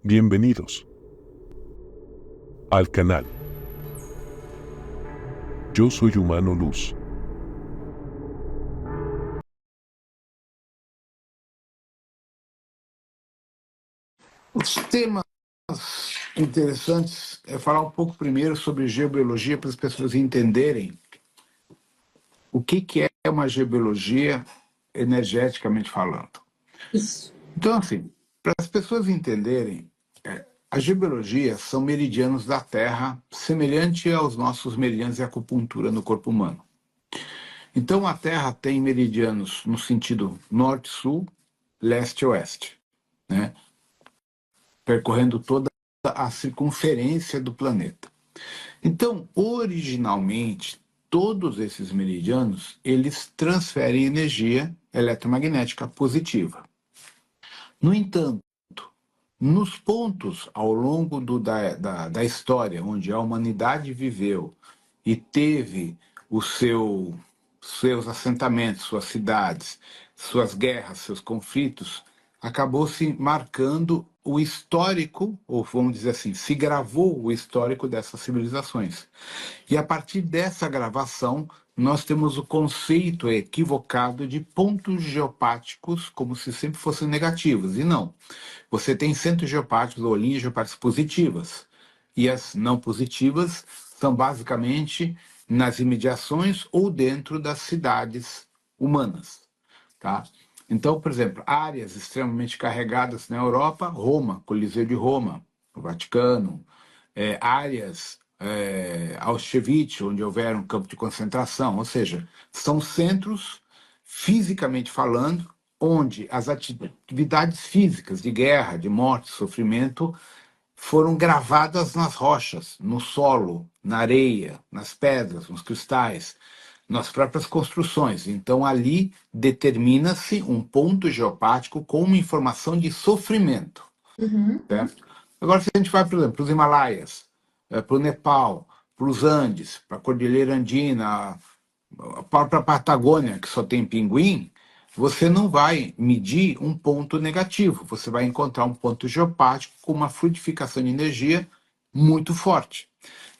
Bienvenidos al canal. Yo soy Humano Luz. Os temas interessantes é falar um pouco primeiro sobre geobiologia para as pessoas entenderem o que é uma geobiologia energeticamente falando. Isso. Então, assim, para as pessoas entenderem, a geobiologia são meridianos da Terra, semelhante aos nossos meridianos de acupuntura no corpo humano. Então, a Terra tem meridianos no sentido norte-sul, leste-oeste, né? Percorrendo toda a circunferência do planeta. Então, originalmente, todos esses meridianos, eles transferem energia eletromagnética positiva. No entanto, nos pontos ao longo da história, onde a humanidade viveu e teve seus assentamentos, suas cidades, suas guerras, seus conflitos, acabou se marcando o histórico, ou vamos dizer assim, se gravou o histórico dessas civilizações. E a partir dessa gravação, nós temos o conceito equivocado de pontos geopáticos como se sempre fossem negativos, e não. Você tem centros geopáticos ou linhas geopáticas positivas, e as não positivas são basicamente nas imediações ou dentro das cidades humanas, tá? Então, por exemplo, áreas extremamente carregadas na Europa, Roma, Coliseu de Roma, o Vaticano, áreas Auschwitz, onde houver um campo de concentração, ou seja, são centros, fisicamente falando, onde as atividades físicas de guerra, de morte, sofrimento, foram gravadas nas rochas, no solo, na areia, nas pedras, nos cristais, nas próprias construções. Então, ali determina-se um ponto geopático com uma informação de sofrimento. Certo? Agora, se a gente vai, por exemplo, para os Himalaias, para o Nepal, para os Andes, para a Cordilheira Andina, a própria Patagônia, que só tem pinguim, você não vai medir um ponto negativo, você vai encontrar um ponto geopático com uma fluidificação de energia muito forte,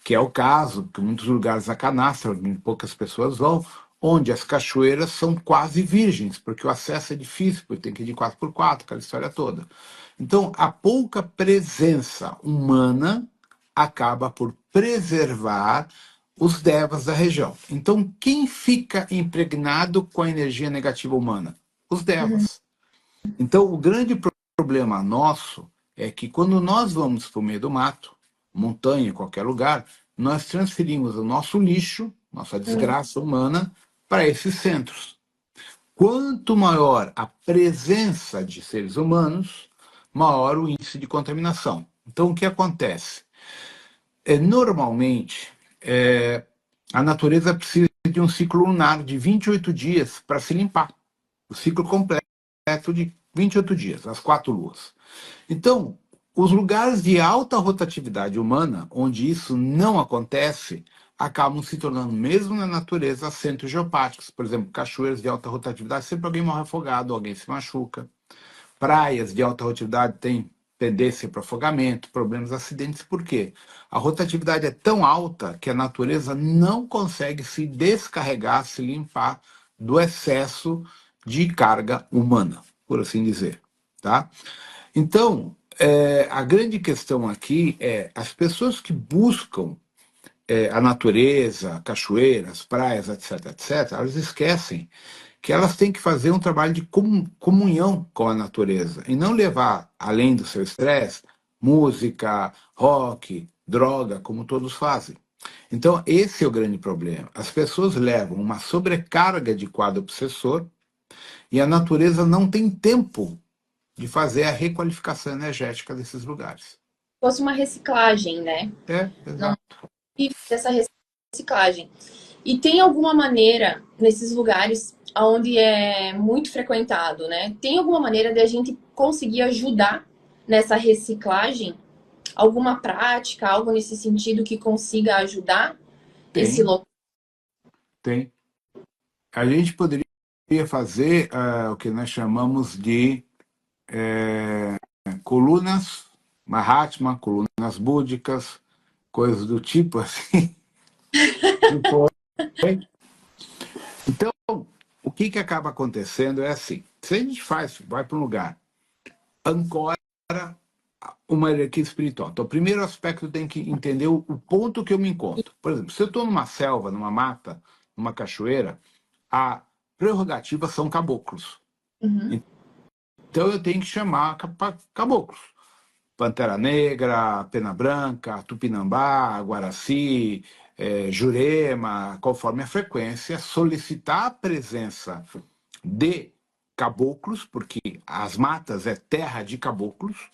que é o caso que muitos lugares da canastra, onde poucas pessoas vão, onde as cachoeiras são quase virgens, porque o acesso é difícil, porque tem que ir de 4x4, aquela história toda. Então, a pouca presença humana acaba por preservar os devas da região. Então, quem fica impregnado com a energia negativa humana? Os devas. Então, o grande problema nosso é que quando nós vamos para o meio do mato, montanha, qualquer lugar, nós transferimos o nosso lixo, nossa desgraça humana, para esses centros. Quanto maior a presença de seres humanos, maior o índice de contaminação. Então, o que acontece? Normalmente, a natureza precisa de um ciclo lunar de 28 dias para se limpar. O ciclo completo de 28 dias, as 4 luas. Então, os lugares de alta rotatividade humana, onde isso não acontece, acabam se tornando, mesmo na natureza, centros geopáticos. Por exemplo, cachoeiras de alta rotatividade, sempre alguém morre afogado, alguém se machuca. Praias de alta rotatividade têm tendência para afogamento, problemas, acidentes. Por quê? A rotatividade é tão alta que a natureza não consegue se descarregar, se limpar do excesso de carga humana, por assim dizer. Tá? Então, a grande questão aqui é as pessoas que buscam a natureza, cachoeiras, praias, etc., etc., elas esquecem que elas têm que fazer um trabalho de comunhão com a natureza e não levar, além do seu estresse, música, rock, droga, como todos fazem. Então, esse é o grande problema. As pessoas levam uma sobrecarga de quadro obsessor e a natureza não tem tempo de fazer a requalificação energética desses lugares. Fosse uma reciclagem, né? Exato. E dessa reciclagem. E tem alguma maneira, nesses lugares onde é muito frequentado, né? Tem alguma maneira de a gente conseguir ajudar nessa reciclagem? Alguma prática, algo nesse sentido que consiga ajudar esse local? Tem. A gente poderia fazer o que nós chamamos de colunas Mahatma, colunas búdicas, coisas do tipo assim. Então, o que acaba acontecendo é assim, se a gente vai para um lugar, ancora uma hierarquia espiritual. Então, o primeiro aspecto tem que entender o ponto que eu me encontro. Por exemplo, se eu estou numa selva, numa mata, numa cachoeira, a prerrogativa são caboclos. Uhum. Então eu tenho que chamar caboclos. Pantera Negra, Pena Branca, Tupinambá, Guaraci, Jurema, conforme a frequência, solicitar a presença de caboclos, porque as matas é terra de caboclos,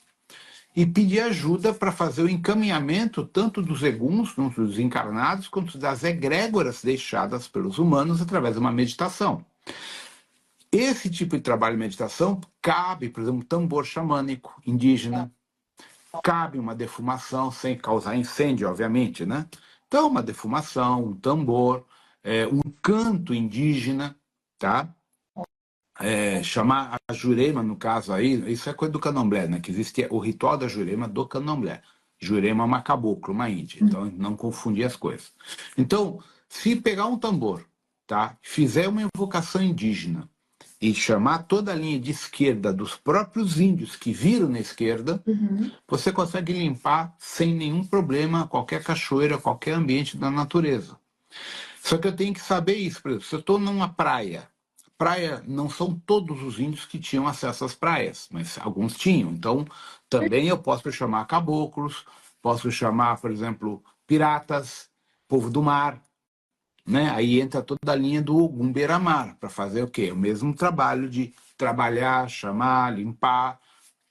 e pedir ajuda para fazer o encaminhamento tanto dos eguns, dos encarnados, quanto das egrégoras deixadas pelos humanos através de uma meditação. Esse tipo de trabalho de meditação cabe, por exemplo, um tambor xamânico indígena, cabe uma defumação sem causar incêndio, obviamente, né? Então, uma defumação, um tambor, um canto indígena, tá? Chamar a Jurema, no caso aí, isso é coisa do candomblé, né? Que existe o ritual da Jurema do candomblé. Jurema é uma caboclo, uma índia, então não confundir as coisas. Então, se pegar um tambor, tá? Fizer uma invocação indígena e chamar toda a linha de esquerda dos próprios índios que viram na esquerda, você consegue limpar sem nenhum problema qualquer cachoeira, qualquer ambiente da natureza. Só que eu tenho que saber isso. Por exemplo, se eu estou numa praia, praia não são todos os índios que tinham acesso às praias, mas alguns tinham. Então, também eu posso chamar caboclos, posso chamar, por exemplo, piratas, povo do mar, né? Aí entra toda a linha do Ogum Beira-Mar, para fazer o quê? O mesmo trabalho de trabalhar, chamar, limpar,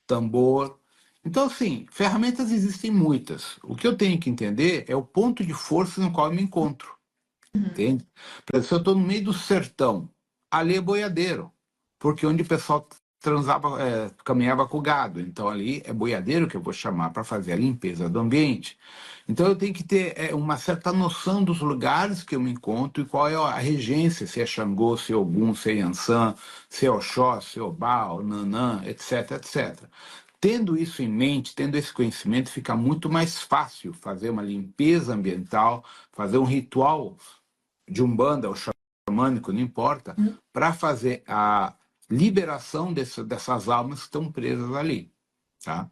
tambor. Então, assim, ferramentas existem muitas. O que eu tenho que entender é o ponto de força no qual eu me encontro. Entende? Por exemplo, se eu estou no meio do sertão, ali é boiadeiro, porque onde o pessoal transava, caminhava com o gado. Então, ali é boiadeiro que eu vou chamar para fazer a limpeza do ambiente. Então, eu tenho que ter uma certa noção dos lugares que eu me encontro e qual é a regência, se é Xangô, se é Ogum, se é Yansan, se é Oxó, se é Obá, Nanã, etc, etc. Tendo isso em mente, tendo esse conhecimento, fica muito mais fácil fazer uma limpeza ambiental, fazer um ritual de umbanda ou xamânico, não importa, para fazer a liberação dessas almas que estão presas ali, tá?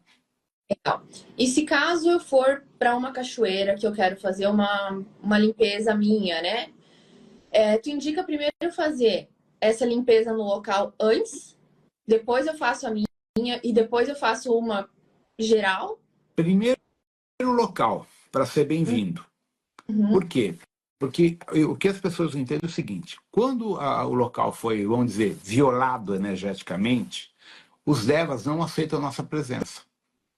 Legal. E se caso eu for para uma cachoeira que eu quero fazer uma limpeza minha, né? Tu indica primeiro fazer essa limpeza no local antes, depois eu faço a minha e depois eu faço uma geral? Primeiro local, para ser bem-vindo. Por quê? Porque o que as pessoas entendem é o seguinte: quando o local foi, vamos dizer, violado energeticamente, os devas não aceitam a nossa presença.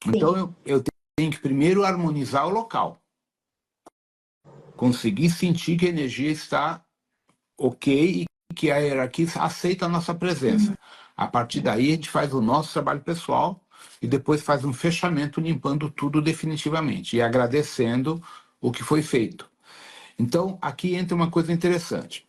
Então eu tenho que primeiro harmonizar o local, conseguir sentir que a energia está ok e que a hierarquia aceita a nossa presença. A partir daí a gente faz o nosso trabalho pessoal e depois faz um fechamento limpando tudo definitivamente e agradecendo o que foi feito. Então aqui entra uma coisa interessante.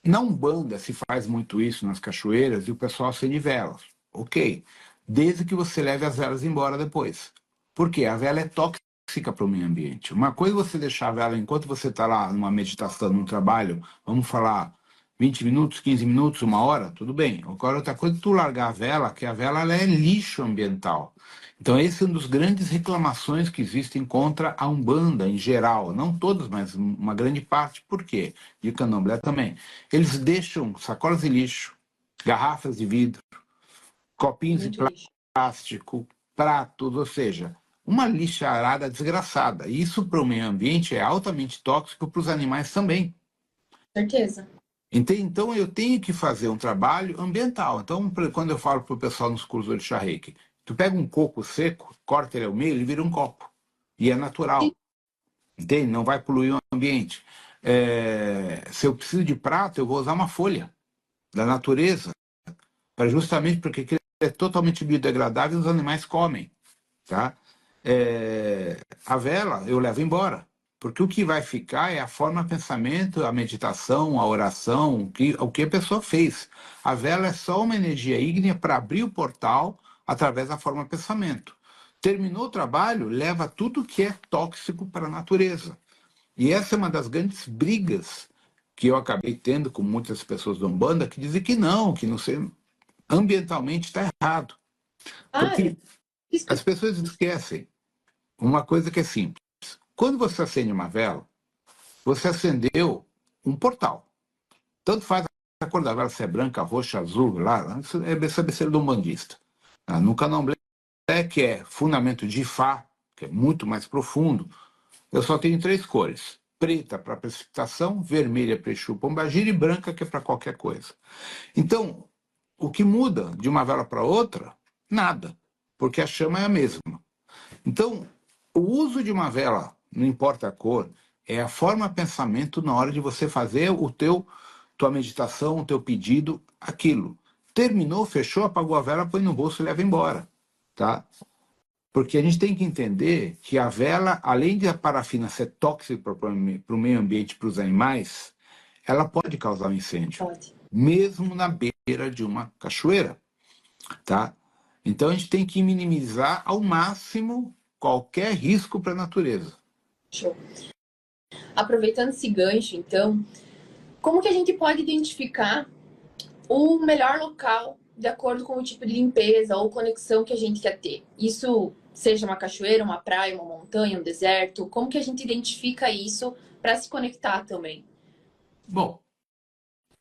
Na Umbanda se faz muito isso nas cachoeiras e o pessoal acende velas. Ok, desde que você leve as velas embora depois. Porque a vela é tóxica para o meio ambiente. Uma coisa é você deixar a vela enquanto você está lá numa meditação, num trabalho, vamos falar 20 minutos, 15 minutos, uma hora, tudo bem. Agora outra coisa é tu largar a vela, que a vela ela é lixo ambiental. Então esse é um dos grandes reclamações que existem contra a Umbanda em geral, não todas, mas uma grande parte. Por quê? De Candomblé também. Eles deixam sacolas de lixo, garrafas de vidro, copinhos de plástico, pratos, ou seja, uma lixarada desgraçada. E isso para o meio ambiente é altamente tóxico para os animais também. Certeza. Então eu tenho que fazer um trabalho ambiental. Então, quando eu falo para o pessoal nos cursos de Orixá Reiki, tu pega um coco seco, corta ele ao meio, ele vira um copo. E é natural. Entende? Não vai poluir o ambiente. Se eu preciso de prato, eu vou usar uma folha da natureza, justamente porque ele é totalmente biodegradável e os animais comem. Tá? A vela eu levo embora. Porque o que vai ficar é a forma de pensamento, a meditação, a oração, o que a pessoa fez. A vela é só uma energia ígnea para abrir o portal através da forma de pensamento. Terminou o trabalho, leva tudo que é tóxico para a natureza. E essa é uma das grandes brigas que eu acabei tendo com muitas pessoas da Umbanda que dizem que não sei, ambientalmente está errado. Ah, Porque isso que as pessoas esquecem uma coisa que é simples. Quando você acende uma vela, você acendeu um portal. Tanto faz a cor da vela, se é branca, roxa, azul, lá, isso é besteira do umbandista. No candomblé, que é fundamento de Ifá, que é muito mais profundo, eu só tenho 3 cores. Preta para precipitação, vermelha para Exu Pombagira e branca que é para qualquer coisa. Então, o que muda de uma vela para outra? Nada, porque a chama é a mesma. Então, o uso de uma vela, não importa a cor, é a forma pensamento na hora de você fazer tua meditação, o teu pedido, aquilo. Terminou, fechou, apagou a vela, põe no bolso e leva embora, tá? Porque a gente tem que entender que a vela, além de a parafina ser tóxica para o meio ambiente, para os animais, ela pode causar um incêndio, pode. mesmo na beira de uma cachoeira, tá? Então a gente tem que minimizar ao máximo qualquer risco para a natureza. Show. Aproveitando esse gancho, então, como que a gente pode identificar o melhor local de acordo com o tipo de limpeza ou conexão que a gente quer ter? Isso seja uma cachoeira, uma praia, uma montanha, um deserto, como que a gente identifica isso para se conectar também? Bom,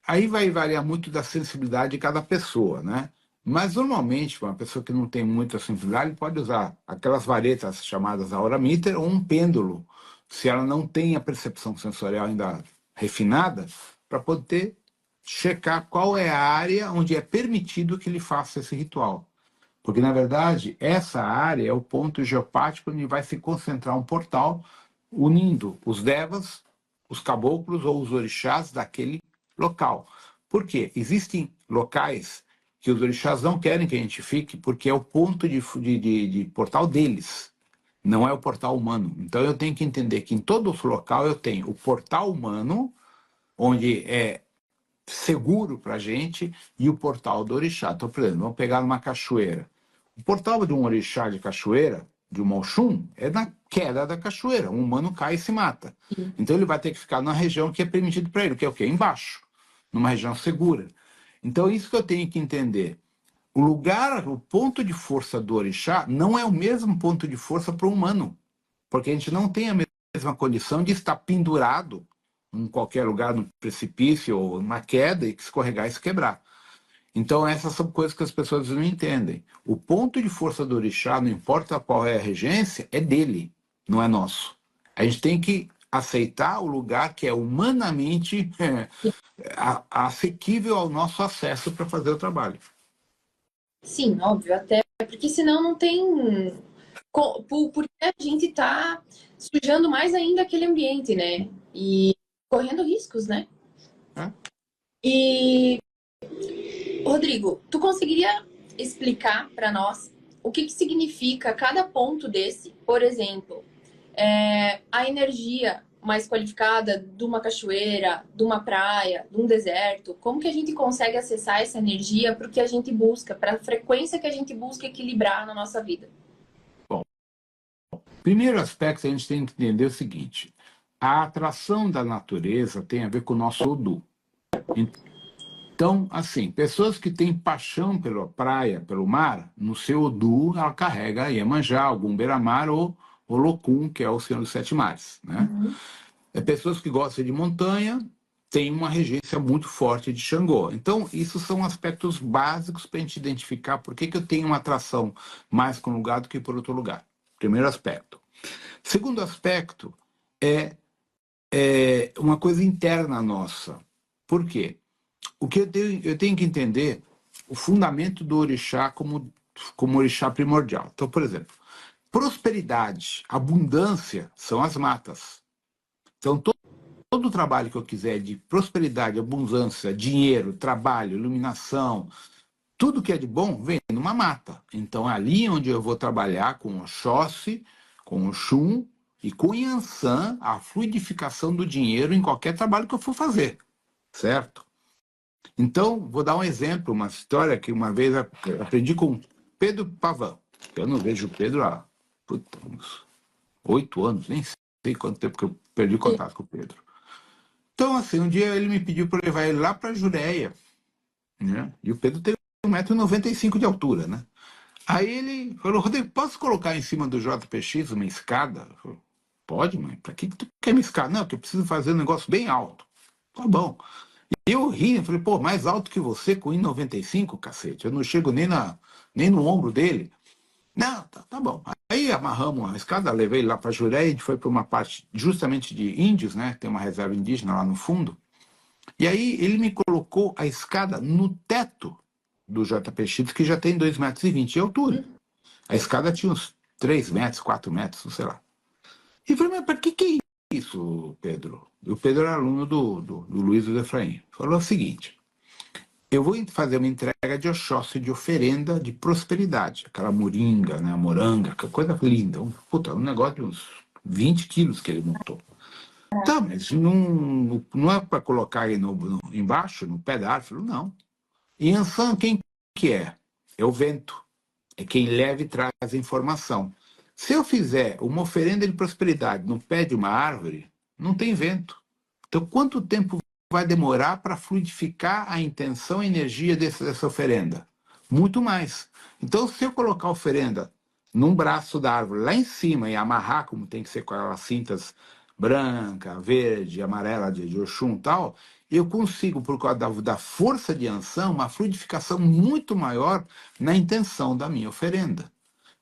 aí vai variar muito da sensibilidade de cada pessoa, né? Mas normalmente, uma pessoa que não tem muita sensibilidade pode usar aquelas varetas chamadas aura meter ou um pêndulo, se ela não tem a percepção sensorial ainda refinada, para poder checar qual é a área onde é permitido que ele faça esse ritual. Porque, na verdade, essa área é o ponto geopático onde vai se concentrar um portal unindo os devas, os caboclos ou os orixás daquele local. Por quê? Existem locais que os orixás não querem que a gente fique porque é o ponto de portal deles, não é o portal humano. Então eu tenho que entender que em todo local eu tenho o portal humano, onde é seguro para a gente, e o portal do orixá. Então, por exemplo, vamos pegar numa cachoeira. O portal de um orixá de cachoeira, de um Oxum, é na queda da cachoeira. Um humano cai e se mata. Então ele vai ter que ficar na região que é permitido para ele, que é o quê? Embaixo, numa região segura. Então, isso que eu tenho que entender. O lugar, o ponto de força do orixá não é o mesmo ponto de força para o humano, porque a gente não tem a mesma condição de estar pendurado em qualquer lugar, no precipício ou numa queda, e escorregar e se quebrar. Então, essas são coisas que as pessoas não entendem. O ponto de força do orixá, não importa qual é a regência, é dele, não é nosso. A gente tem que aceitar o lugar que é humanamente assequível ao nosso acesso para fazer o trabalho. Sim, óbvio, até porque senão não tem. Porque a gente tá sujando mais ainda aquele ambiente, né? E correndo riscos, né? É? E, Rodrigo, tu conseguiria explicar para nós o que significa cada ponto desse? Por exemplo, a energia mais qualificada de uma cachoeira, de uma praia, de um deserto, como que a gente consegue acessar essa energia para o que a gente busca, para a frequência que a gente busca equilibrar na nossa vida? Bom, primeiro aspecto, a gente tem que entender o seguinte: a atração da natureza tem a ver com o nosso Odu. Então, assim, pessoas que têm paixão pela praia, pelo mar, no seu Odu, ela carrega Iemanjá, algum Beira-Mar ou Olocum, que é o Senhor dos Sete Mares, né? Pessoas que gostam de montanha têm uma regência muito forte de Xangô. Então, isso são aspectos básicos para a gente identificar por que eu tenho uma atração mais com um lugar do que por outro lugar. Primeiro aspecto. Segundo aspecto é uma coisa interna nossa. Por quê? O que eu tenho que entender o fundamento do orixá como orixá primordial. Então, por exemplo, prosperidade, abundância são as matas. Então, todo o trabalho que eu quiser de prosperidade, abundância, dinheiro, trabalho, iluminação, tudo que é de bom vem numa mata. Então, é ali onde eu vou trabalhar com Oxóssi, com Oxum e com Yansan, a fluidificação do dinheiro em qualquer trabalho que eu for fazer, certo? Então, vou dar um exemplo, uma história que uma vez eu aprendi com Pedro Pavão, que eu não vejo o Pedro há puta, uns 8 anos, nem sei quanto tempo que eu perdi contato com o Pedro. Então, assim, um dia ele me pediu para levar ele lá para Jureia, né? E o Pedro tem 1,95 m de altura, né? Aí ele falou, Rodrigo, posso colocar em cima do JPX uma escada? Eu falei, pode, mãe. Para que tu quer me escada? Não, que eu preciso fazer um negócio bem alto. Tá bom. E eu ri, eu falei, pô, mais alto que você com 1,95, cacete. Eu não chego nem no ombro dele. Não, tá bom. Aí amarramos a escada, levei ele lá para Jureia, a gente foi para uma parte justamente de índios, né? Tem uma reserva indígena lá no fundo. E aí ele me colocou a escada no teto do JPX, que já tem 2,20 m de altura. A escada tinha uns 3 metros, 4 metros, não sei lá. E eu falei, mas para que é isso, Pedro? E o Pedro era aluno do Luiz do Efraim. Falou o seguinte, eu vou fazer uma entrega de Oxóssi de oferenda de prosperidade, aquela moringa, né, a moranga, aquela coisa linda. Um negócio de uns 20 quilos que ele montou. Tá, mas não é para colocar aí embaixo, no pé da árvore? Não. E Ansan, quem que é? É o vento. É quem leva e traz informação. Se eu fizer uma oferenda de prosperidade no pé de uma árvore, não tem vento. Então, quanto tempo vai demorar para fluidificar a intenção e energia dessa oferenda? Muito mais. Então, se eu colocar a oferenda num braço da árvore lá em cima e amarrar, como tem que ser com aquelas cintas branca, verde, amarela de Oxum e tal, eu consigo, por causa da força de Ansan, uma fluidificação muito maior na intenção da minha oferenda.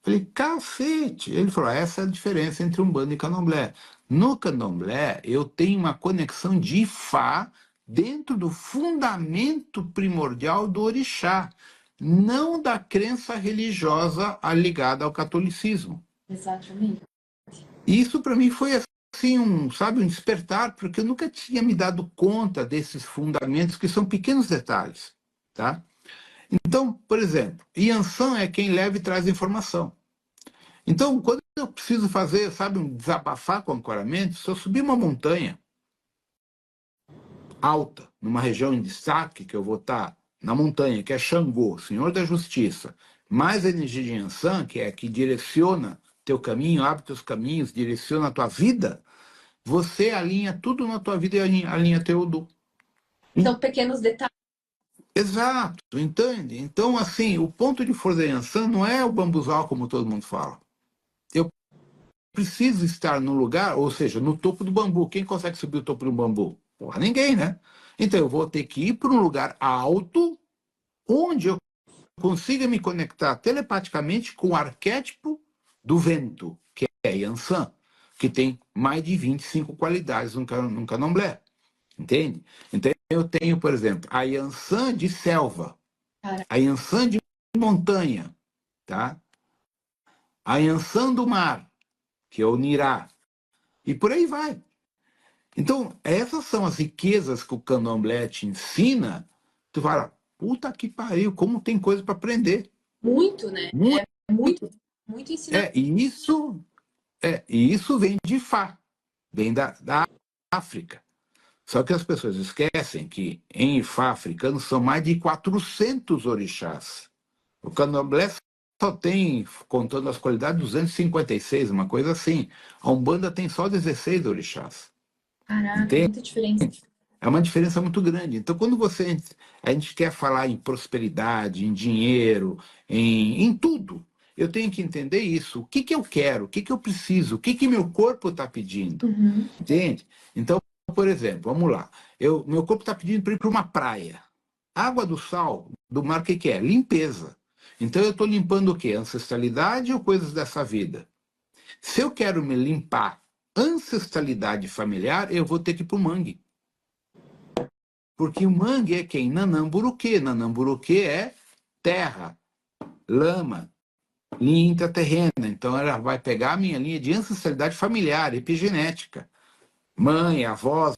Falei, cacete! Ele falou, essa é a diferença entre Umbanda e Candomblé. No Candomblé, eu tenho uma conexão de Ifá dentro do fundamento primordial do orixá, não da crença religiosa ligada ao catolicismo. Exatamente. Isso para mim foi assim um despertar, porque eu nunca tinha me dado conta desses fundamentos que são pequenos detalhes, tá? Então, por exemplo, Yansan é quem leva e traz informação. Então, quando eu preciso fazer, um desabafar com ancoramento, se eu subir uma montanha alta, numa região em destaque, que eu vou estar na montanha, que é Xangô, Senhor da Justiça, mais a energia de Yansan, que é que direciona teu caminho, abre teus caminhos, direciona a tua vida, você alinha tudo na tua vida e alinha teu Odu. São pequenos detalhes. Exato, entende? Então, assim, o ponto de força da Yansan não é o bambuzal, como todo mundo fala. Eu preciso estar no lugar, ou seja, no topo do bambu. Quem consegue subir o topo do bambu? Porra, ninguém, né? Então, eu vou ter que ir para um lugar alto, onde eu consiga me conectar telepaticamente com o arquétipo do vento, que é Yansan, que tem mais de 25 qualidades no candomblé. Entende? Então, eu tenho, por exemplo, a Yansan de selva, a Yansan de montanha, tá? A Yansan do mar, que é o Nirá, e por aí vai. Então, essas são as riquezas que o candomblé te ensina. Tu fala, puta que pariu, como tem coisa para aprender. Muito, né? Muito. Muito ensinamento. E isso vem de Fá, vem da África. Só que as pessoas esquecem que em Ifá africano são mais de 400 orixás. O candomblé só tem, contando as qualidades, 256, uma coisa assim. A Umbanda tem só 16 orixás. Caraca, Entende? muita diferença. É uma diferença muito grande. Então, quando a gente quer falar em prosperidade, em dinheiro, em tudo, eu tenho que entender isso. O que eu quero? O que eu preciso? O que meu corpo está pedindo? Uhum. Entende? Então, por exemplo, vamos lá. Meu corpo está pedindo para ir para uma praia. Água do sal, do mar, o que é? Limpeza. Então, eu estou limpando o quê? Ancestralidade ou coisas dessa vida? Se eu quero me limpar ancestralidade familiar, eu vou ter que ir para o mangue. Porque o mangue é quem? Nanamburuquê. Nanamburuquê é terra, lama, linha intraterrena. Então, ela vai pegar a minha linha de ancestralidade familiar, epigenética. Mãe, avós,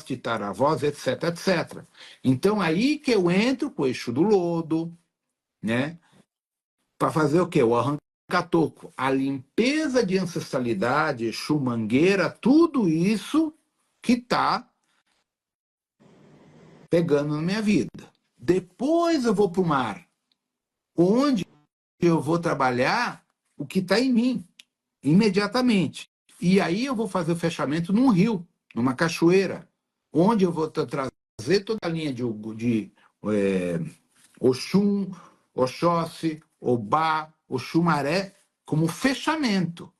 titaravós, etc, etc. Então, aí que eu entro com o eixo do lodo, né? Para fazer o quê? O arranca-toco. A limpeza de ancestralidade, eixo mangueira, tudo isso que está pegando na minha vida. Depois eu vou para o mar, onde eu vou trabalhar o que está em mim. imediatamente. E aí eu vou fazer o fechamento num rio, numa cachoeira, onde eu vou trazer toda a linha de Oxum, Oxóssi, Obá, Oxumaré, como fechamento.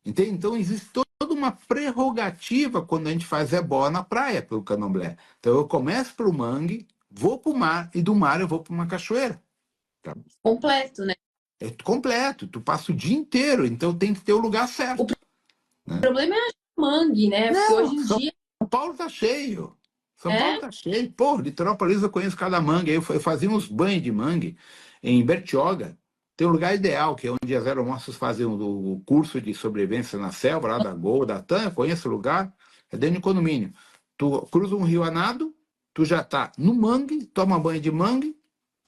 Entende? Então, existe toda uma prerrogativa quando a gente faz ebó na praia, pelo candomblé. Então, eu começo pelo mangue, vou para o mar, e do mar eu vou para uma cachoeira. Tá? Completo, né? É completo, tu passa o dia inteiro, então tem que ter o lugar certo. O problema é a mangue, né? Porque Não, hoje em dia São Paulo tá cheio. São Paulo é tá cheio. Pô, Litorópolis eu conheço cada mangue. Eu fazia uns banhos de mangue em Bertioga. Tem um lugar ideal, que é onde as aeromoças fazem o curso de sobrevivência na selva, lá da Gol, da TAM. Eu conheço o lugar. É dentro de condomínio. Tu cruza um rio a nado, tu já tá no mangue, toma banho de mangue.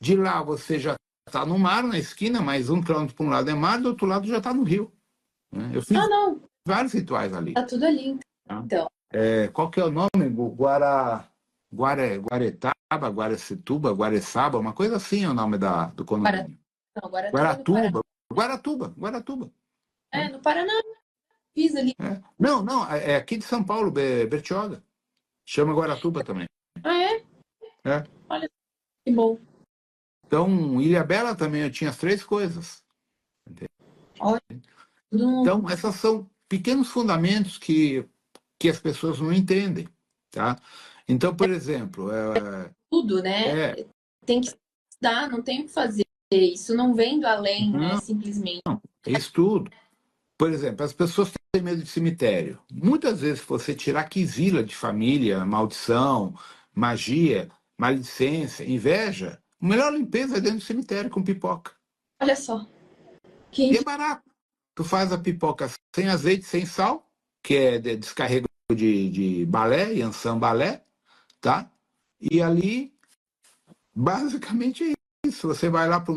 De lá você já tá no mar, na esquina, mais 1 quilômetro para um lado é mar, do outro lado já tá no rio. Né? Eu fiz não, vários rituais ali. tá tudo ali. Tá? Então, Qual que é o nome? Guaretaba, Guaracetuba, Guareçaba, uma coisa assim é o nome do condomínio. agora tudo no Paraná. Guaratuba. É, no Paraná, fiz ali. Não, é aqui de São Paulo, Bertioga. Chama Guaratuba também. Ah, é? É. Olha, que bom. Então, Ilhabela também eu tinha as 3 coisas. Olha, tudo no... Então, esses são pequenos fundamentos que as pessoas não entendem. Tá? Então, por exemplo, tudo, né? Tem que estudar, não tem o que fazer. Isso não vem do além, né? Simplesmente. é estudo. Por exemplo, as pessoas têm medo de cemitério. Muitas vezes, se você tirar quizila de família, maldição, magia, maledicência, inveja, a melhor limpeza é dentro do cemitério com pipoca. Olha só. E é barato. Tu faz a pipoca sem azeite, sem sal, que é descarrego de balé, Yansan balé, tá? E ali, basicamente é isso. Você vai lá para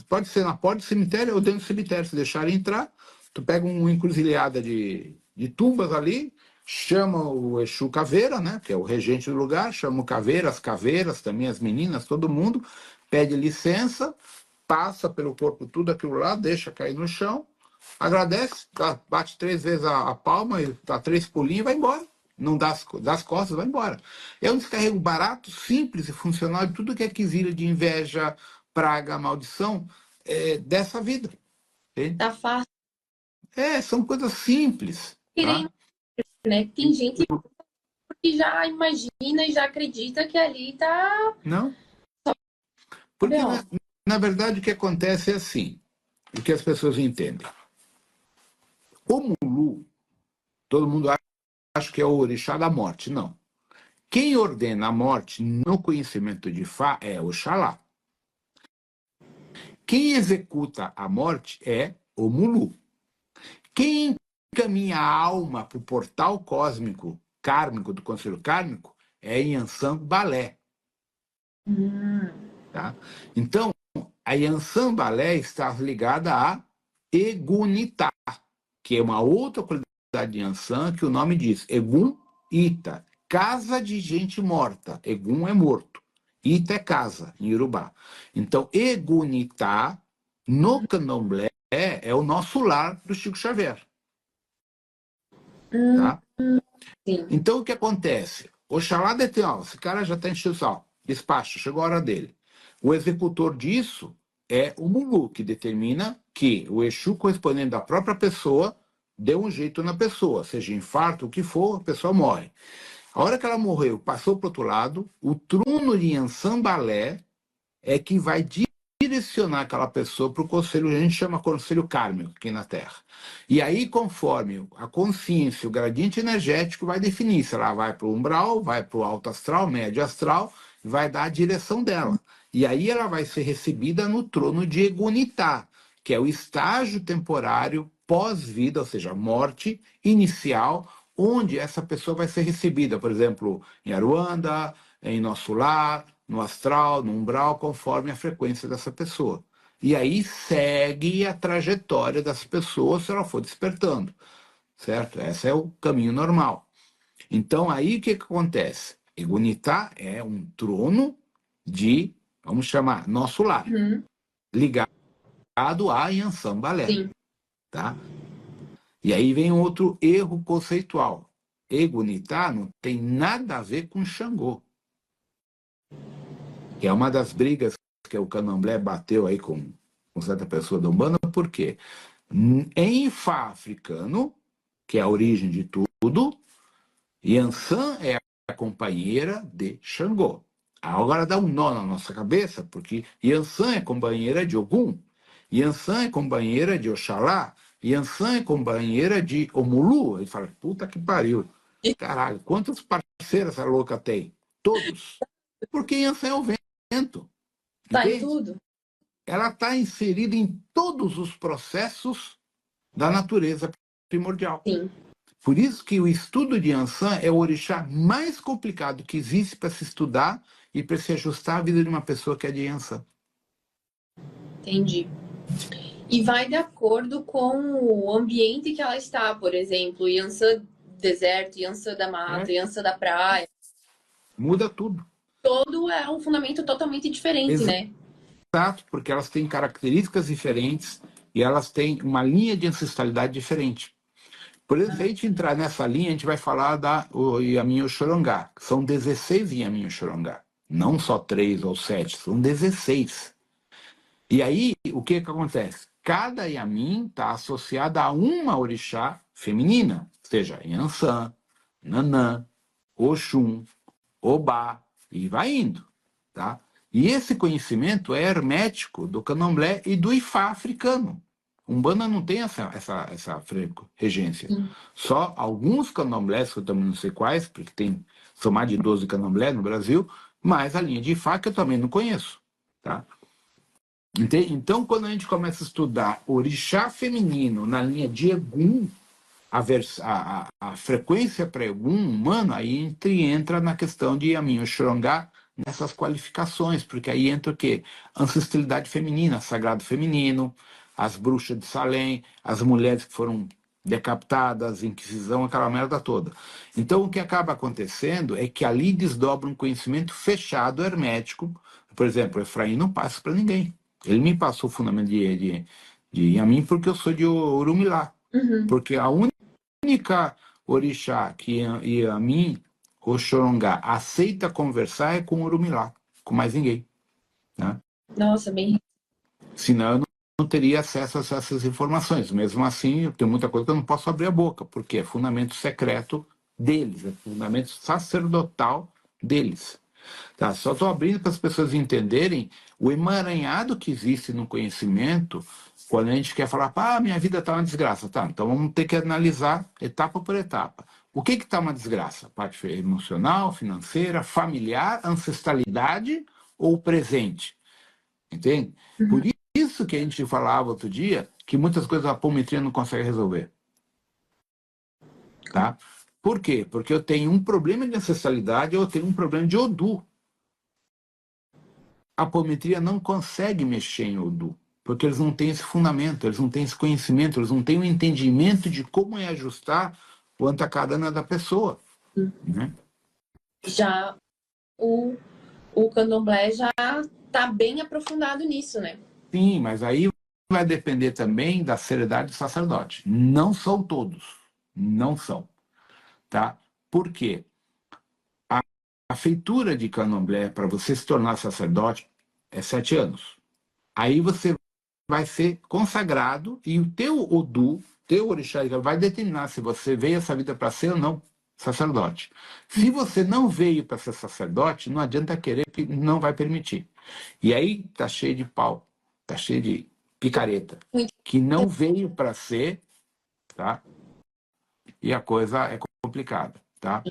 pode ser na porta do cemitério ou dentro do cemitério, se deixarem entrar. Tu pega uma encruzilhada de tumbas ali, chama o Exu Caveira, né, que é o regente do lugar, chama o Caveira, as caveiras também, as meninas, todo mundo, pede licença, passa pelo corpo tudo aquilo lá, deixa cair no chão, agradece, bate 3 vezes a palma, e dá 3 pulinhos e vai embora. Não dá as costas, vai embora. É um descarrego barato, simples e funcional de tudo que é quesilha de inveja, praga, maldição dessa vida. Entende? Tá fácil. São coisas simples. Tá? Né? Tem gente que já imagina e já acredita que ali tá... Não? Porque, na verdade, o que acontece é assim, o que as pessoas entendem. O Mulu, todo mundo acha que é o orixá da morte. Não. Quem ordena a morte no conhecimento de Fá é Oxalá. Quem executa a morte é o Mulu. Quem encaminha a alma para o portal cósmico kármico do conselho kármico é Yansan Balé. Tá? Então, a Yansan Balé está ligada a Egunitá, que é uma outra qualidade de Yansan que o nome diz Egun Ita, casa de gente morta. Egun é morto. Ita é casa, em Yorubá. Então, Egunitá, no candomblé, é o nosso lar do Chico Xavier. Tá? Então, o que acontece? Oxalá detém, esse cara já está enchendo o sal, despacho, chegou a hora dele. O executor disso é o Mulu, que determina que o Exu correspondente da própria pessoa deu um jeito na pessoa, seja infarto, o que for, a pessoa morre. A hora que ela morreu, passou para o outro lado, o trono de Yansan Balé é que vai direcionar aquela pessoa para o conselho, a gente chama conselho kármico aqui na Terra. E aí, conforme a consciência, o gradiente energético vai definir se ela vai para o umbral, vai para o alto astral, médio astral, vai dar a direção dela. E aí ela vai ser recebida no trono de Egunitá, que é o estágio temporário pós-vida, ou seja, morte inicial, onde essa pessoa vai ser recebida, por exemplo, em Aruanda, em nosso lar, no astral, no umbral, conforme a frequência dessa pessoa. E aí segue a trajetória dessa pessoa se ela for despertando, certo? Esse é o caminho normal. Então, aí o que acontece? Egunitá é um trono de, vamos chamar, nosso lar, ligado a Yansan Balé. Sim. Tá? E aí vem outro erro conceitual. Egunitá não tem nada a ver com Xangô. Que é uma das brigas que o candomblé bateu aí com certa pessoa da Umbanda, por quê? Em Ifá africano, que é a origem de tudo, Yansan é a companheira de Xangô. Agora dá um nó na nossa cabeça, porque Yansan é companheira de Ogum, Yansan é companheira de Oxalá, Yansan é companheira de Omulu. Ele fala, puta que pariu. Caralho, quantos parceiros essa louca tem? Todos. Porque Yansan é o vento. Tá em Entende? tudo? Ela está inserida em todos os processos da natureza primordial. Sim, Por isso que o estudo de Yansan é o orixá mais complicado que existe para se estudar e para se ajustar à vida de uma pessoa que é de Yansan. entendi. E vai de acordo com o ambiente que ela está, por exemplo, Yansan deserto, Yansan da mata, Yansan da praia. Muda tudo. Todo é um fundamento totalmente diferente, né? Exato, porque elas têm características diferentes e elas têm uma linha de ancestralidade diferente. Por exemplo, se a gente entrar nessa linha, a gente vai falar da Yamin Oxorongá, que são 16 Yamin Oxorongá. Não só 3 ou 7, são 16. E aí, o que acontece? Cada Yamin está associada a uma orixá feminina, seja Yansan, Nanã, Oxum, Obá, e vai indo. Tá? E esse conhecimento é hermético do candomblé e do Ifá africano. Umbanda não tem essa regência. Só alguns candomblés, que eu também não sei quais, porque são mais de 12 candomblés no Brasil, mas a linha de Ifá que eu também não conheço. Tá? Então, quando a gente começa a estudar orixá feminino na linha de Egum, a frequência para Egum humano, aí entra na questão de Yamin Oxorongá, nessas qualificações, porque aí entra o quê? Ancestralidade feminina, sagrado feminino, as bruxas de Salém, as mulheres que foram decapitadas, Inquisição, aquela merda toda. Então, o que acaba acontecendo é que ali desdobra um conhecimento fechado, hermético. Por exemplo, Efraim não passa para ninguém. Ele me passou o fundamento de Yamin porque eu sou de Urumilá. Porque a única orixá que Yamin, Oxorongá, aceita conversar é com Urumilá, com mais ninguém. Né? Nossa, bem. Senão eu não teria acesso a essas informações. Mesmo assim, tem muita coisa que eu não posso abrir a boca, porque é fundamento secreto deles, é fundamento sacerdotal deles. Tá? Só estou abrindo para as pessoas entenderem o emaranhado que existe no conhecimento quando a gente quer falar, minha vida está uma desgraça. Tá, então vamos ter que analisar etapa por etapa. O que está uma desgraça? Parte emocional, financeira, familiar, ancestralidade ou presente? Entende? Por isso que a gente falava outro dia que muitas coisas a apometria não consegue resolver. Tá? Por quê? Porque eu tenho um problema de ancestralidade ou eu tenho um problema de Odu. A apometria não consegue mexer em Odu, porque eles não têm esse fundamento, eles não têm esse conhecimento, eles não têm o entendimento de como é ajustar o antacarana da pessoa. Né? Já o candomblé já está bem aprofundado nisso, né? Sim, mas aí vai depender também da seriedade do sacerdote. Não são todos, não são. Tá? Por quê? A feitura de candomblé para você se tornar sacerdote é 7 anos. Aí você vai ser consagrado e o teu Odu, teu orixá, vai determinar se você veio essa vida para ser ou não sacerdote. Se você não veio para ser sacerdote, não adianta querer que não vai permitir. E aí tá cheio de pau, tá cheio de picareta, que não veio para ser, tá? E a coisa é complicada, tá?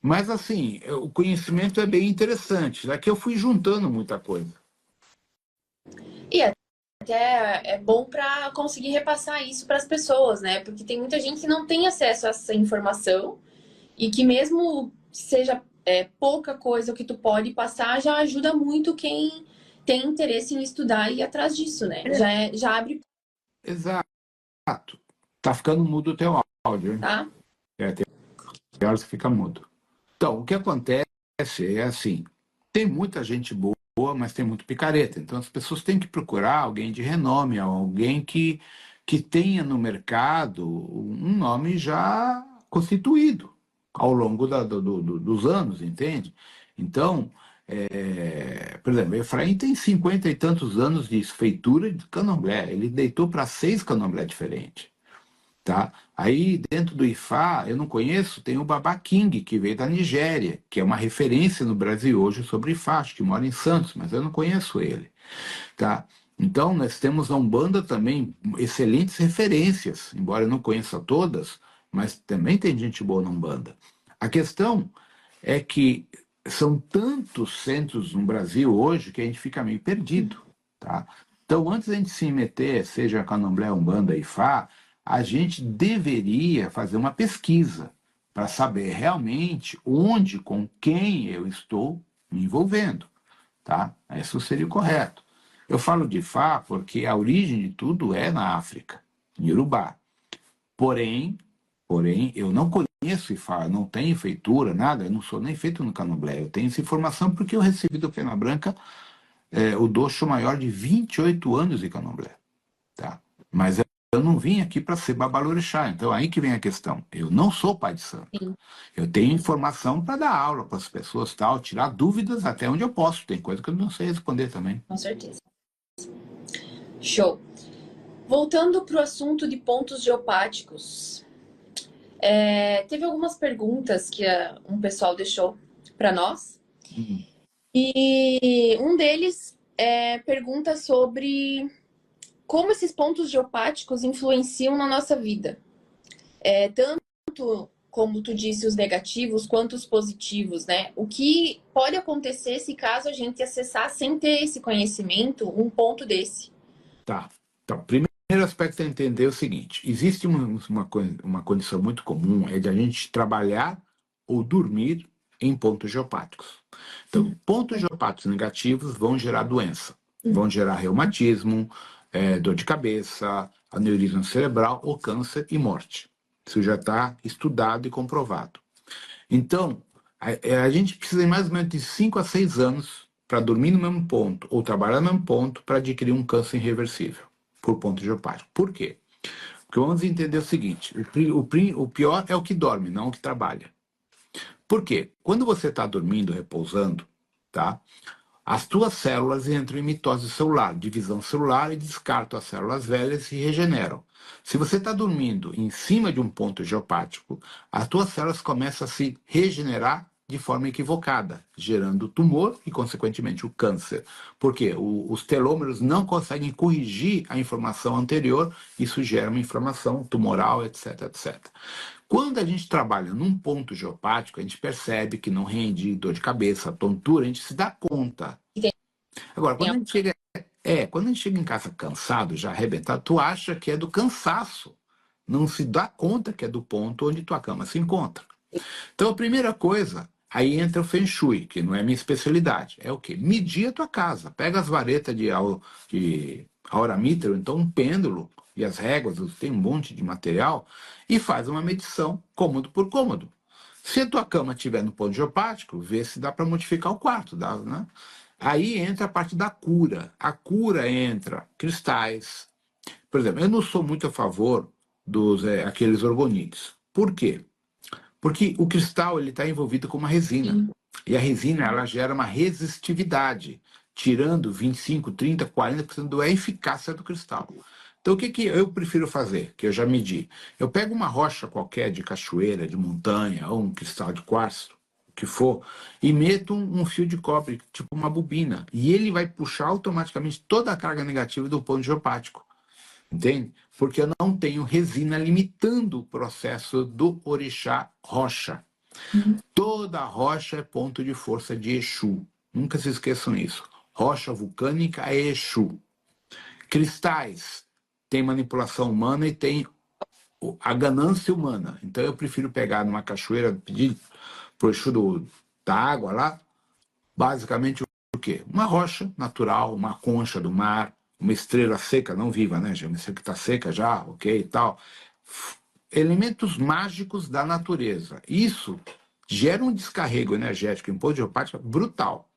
Mas assim, o conhecimento é bem interessante. Aqui eu fui juntando muita coisa. E até é bom para conseguir repassar isso para as pessoas, né? Porque tem muita gente que não tem acesso a essa informação e que mesmo seja pouca coisa o que tu pode passar, já ajuda muito quem tem interesse em estudar e ir atrás disso, né? Já abre. Exato. Tá ficando mudo o teu áudio, hein? Tá? Tem horas que fica mudo. Então, o que acontece é assim, tem muita gente boa, mas tem muito picareta. Então, as pessoas têm que procurar alguém de renome, alguém que que tenha no mercado um nome já constituído ao longo dos anos, entende? Então, por exemplo, Efraim tem 50 e tantos anos de feitura de candomblé, ele deitou para 6 candomblé diferentes. Tá? Aí, dentro do Ifá, eu não conheço, tem o Baba King, que veio da Nigéria, que é uma referência no Brasil hoje sobre Ifá, acho que mora em Santos, mas eu não conheço ele. Tá? Então, nós temos na Umbanda também excelentes referências, embora eu não conheça todas, mas também tem gente boa na Umbanda. A questão é que são tantos centros no Brasil hoje que a gente fica meio perdido. Tá? Então, antes da gente se meter, seja Candomblé, Umbanda, Ifá, a gente deveria fazer uma pesquisa para saber realmente onde, com quem eu estou me envolvendo. Tá? Isso seria o correto. Eu falo de Ifá porque a origem de tudo é na África, em Urubá. Porém, eu não conheço Ifá, não tenho feitura, nada, eu não sou nem feito no Candomblé. Eu tenho essa informação porque eu recebi do Pena Branca o doxo maior de 28 anos de Candomblé. Tá? Mas eu não vim aqui para ser babalorixá, então aí que vem a questão. Eu não sou pai de santo. Sim. Eu tenho informação para dar aula para as pessoas, tal, tirar dúvidas até onde eu posso. Tem coisa que eu não sei responder também. Com certeza. Show. Voltando para o assunto de pontos geopáticos, teve algumas perguntas que um pessoal deixou para nós. E um deles pergunta sobre como esses pontos geopáticos influenciam na nossa vida. Tanto, como tu disse, os negativos quanto os positivos, né? O que pode acontecer se caso a gente acessar sem ter esse conhecimento, um ponto desse? Tá. Então, primeiro aspecto é entender o seguinte: existe uma condição muito comum, é de a gente trabalhar ou dormir em pontos geopáticos. Então, pontos geopáticos negativos vão gerar doença, vão gerar reumatismo, dor de cabeça, aneurisma cerebral ou câncer e morte. Isso já está estudado e comprovado. Então, a gente precisa de mais ou menos de 5 a 6 anos para dormir no mesmo ponto ou trabalhar no mesmo ponto para adquirir um câncer irreversível por ponto geopático. Por quê? Porque vamos entender o seguinte: o pior é o que dorme, não o que trabalha. Por quê? Quando você está dormindo, repousando, tá? As tuas células entram em mitose celular, divisão celular, e descartam as células velhas e regeneram. Se você está dormindo em cima de um ponto geopático, as tuas células começam a se regenerar de forma equivocada, gerando tumor e, consequentemente, o câncer. Por quê? Os telômeros não conseguem corrigir a informação anterior, isso gera uma inflamação tumoral, etc, etc. Quando a gente trabalha num ponto geopático, a gente percebe que não rende dor de cabeça, tontura, a gente se dá conta. Agora, quando a gente chega em casa cansado, já arrebentado, tu acha que é do cansaço. Não se dá conta que é do ponto onde tua cama se encontra. Então, a primeira coisa, aí entra o Feng Shui, que não é minha especialidade. É o quê? Medir a tua casa. Pega as varetas de auramíter, então um pêndulo, e as réguas, tem um monte de material, e faz uma medição cômodo por cômodo. Se a tua cama estiver no ponto geopático, vê se dá para modificar o quarto. Dá, né? Aí entra a parte da cura. A cura entra cristais. Por exemplo, eu não sou muito a favor dos aqueles orgonites. Por quê? Porque o cristal está envolvido com uma resina. Sim. E a resina ela gera uma resistividade, tirando 25, 30, 40% da eficácia do cristal. Então, o que eu prefiro fazer, que eu já medi? Eu pego uma rocha qualquer de cachoeira, de montanha, ou um cristal de quartzo, o que for, e meto um fio de cobre, tipo uma bobina, e ele vai puxar automaticamente toda a carga negativa do ponto geopático. Entende? Porque eu não tenho resina limitando o processo do orixá rocha. Toda rocha é ponto de força de Exu. Nunca se esqueçam isso. Rocha vulcânica é Exu. Cristais tem manipulação humana e tem a ganância humana. Então eu prefiro pegar numa cachoeira, pedir pro Exu da água lá, basicamente o quê? Uma rocha natural, uma concha do mar, uma estrela seca, não viva, né, gente? Uma estrela que está seca já, ok e tal. Elementos mágicos da natureza. Isso gera um descarrego energético em ponto geopático brutal.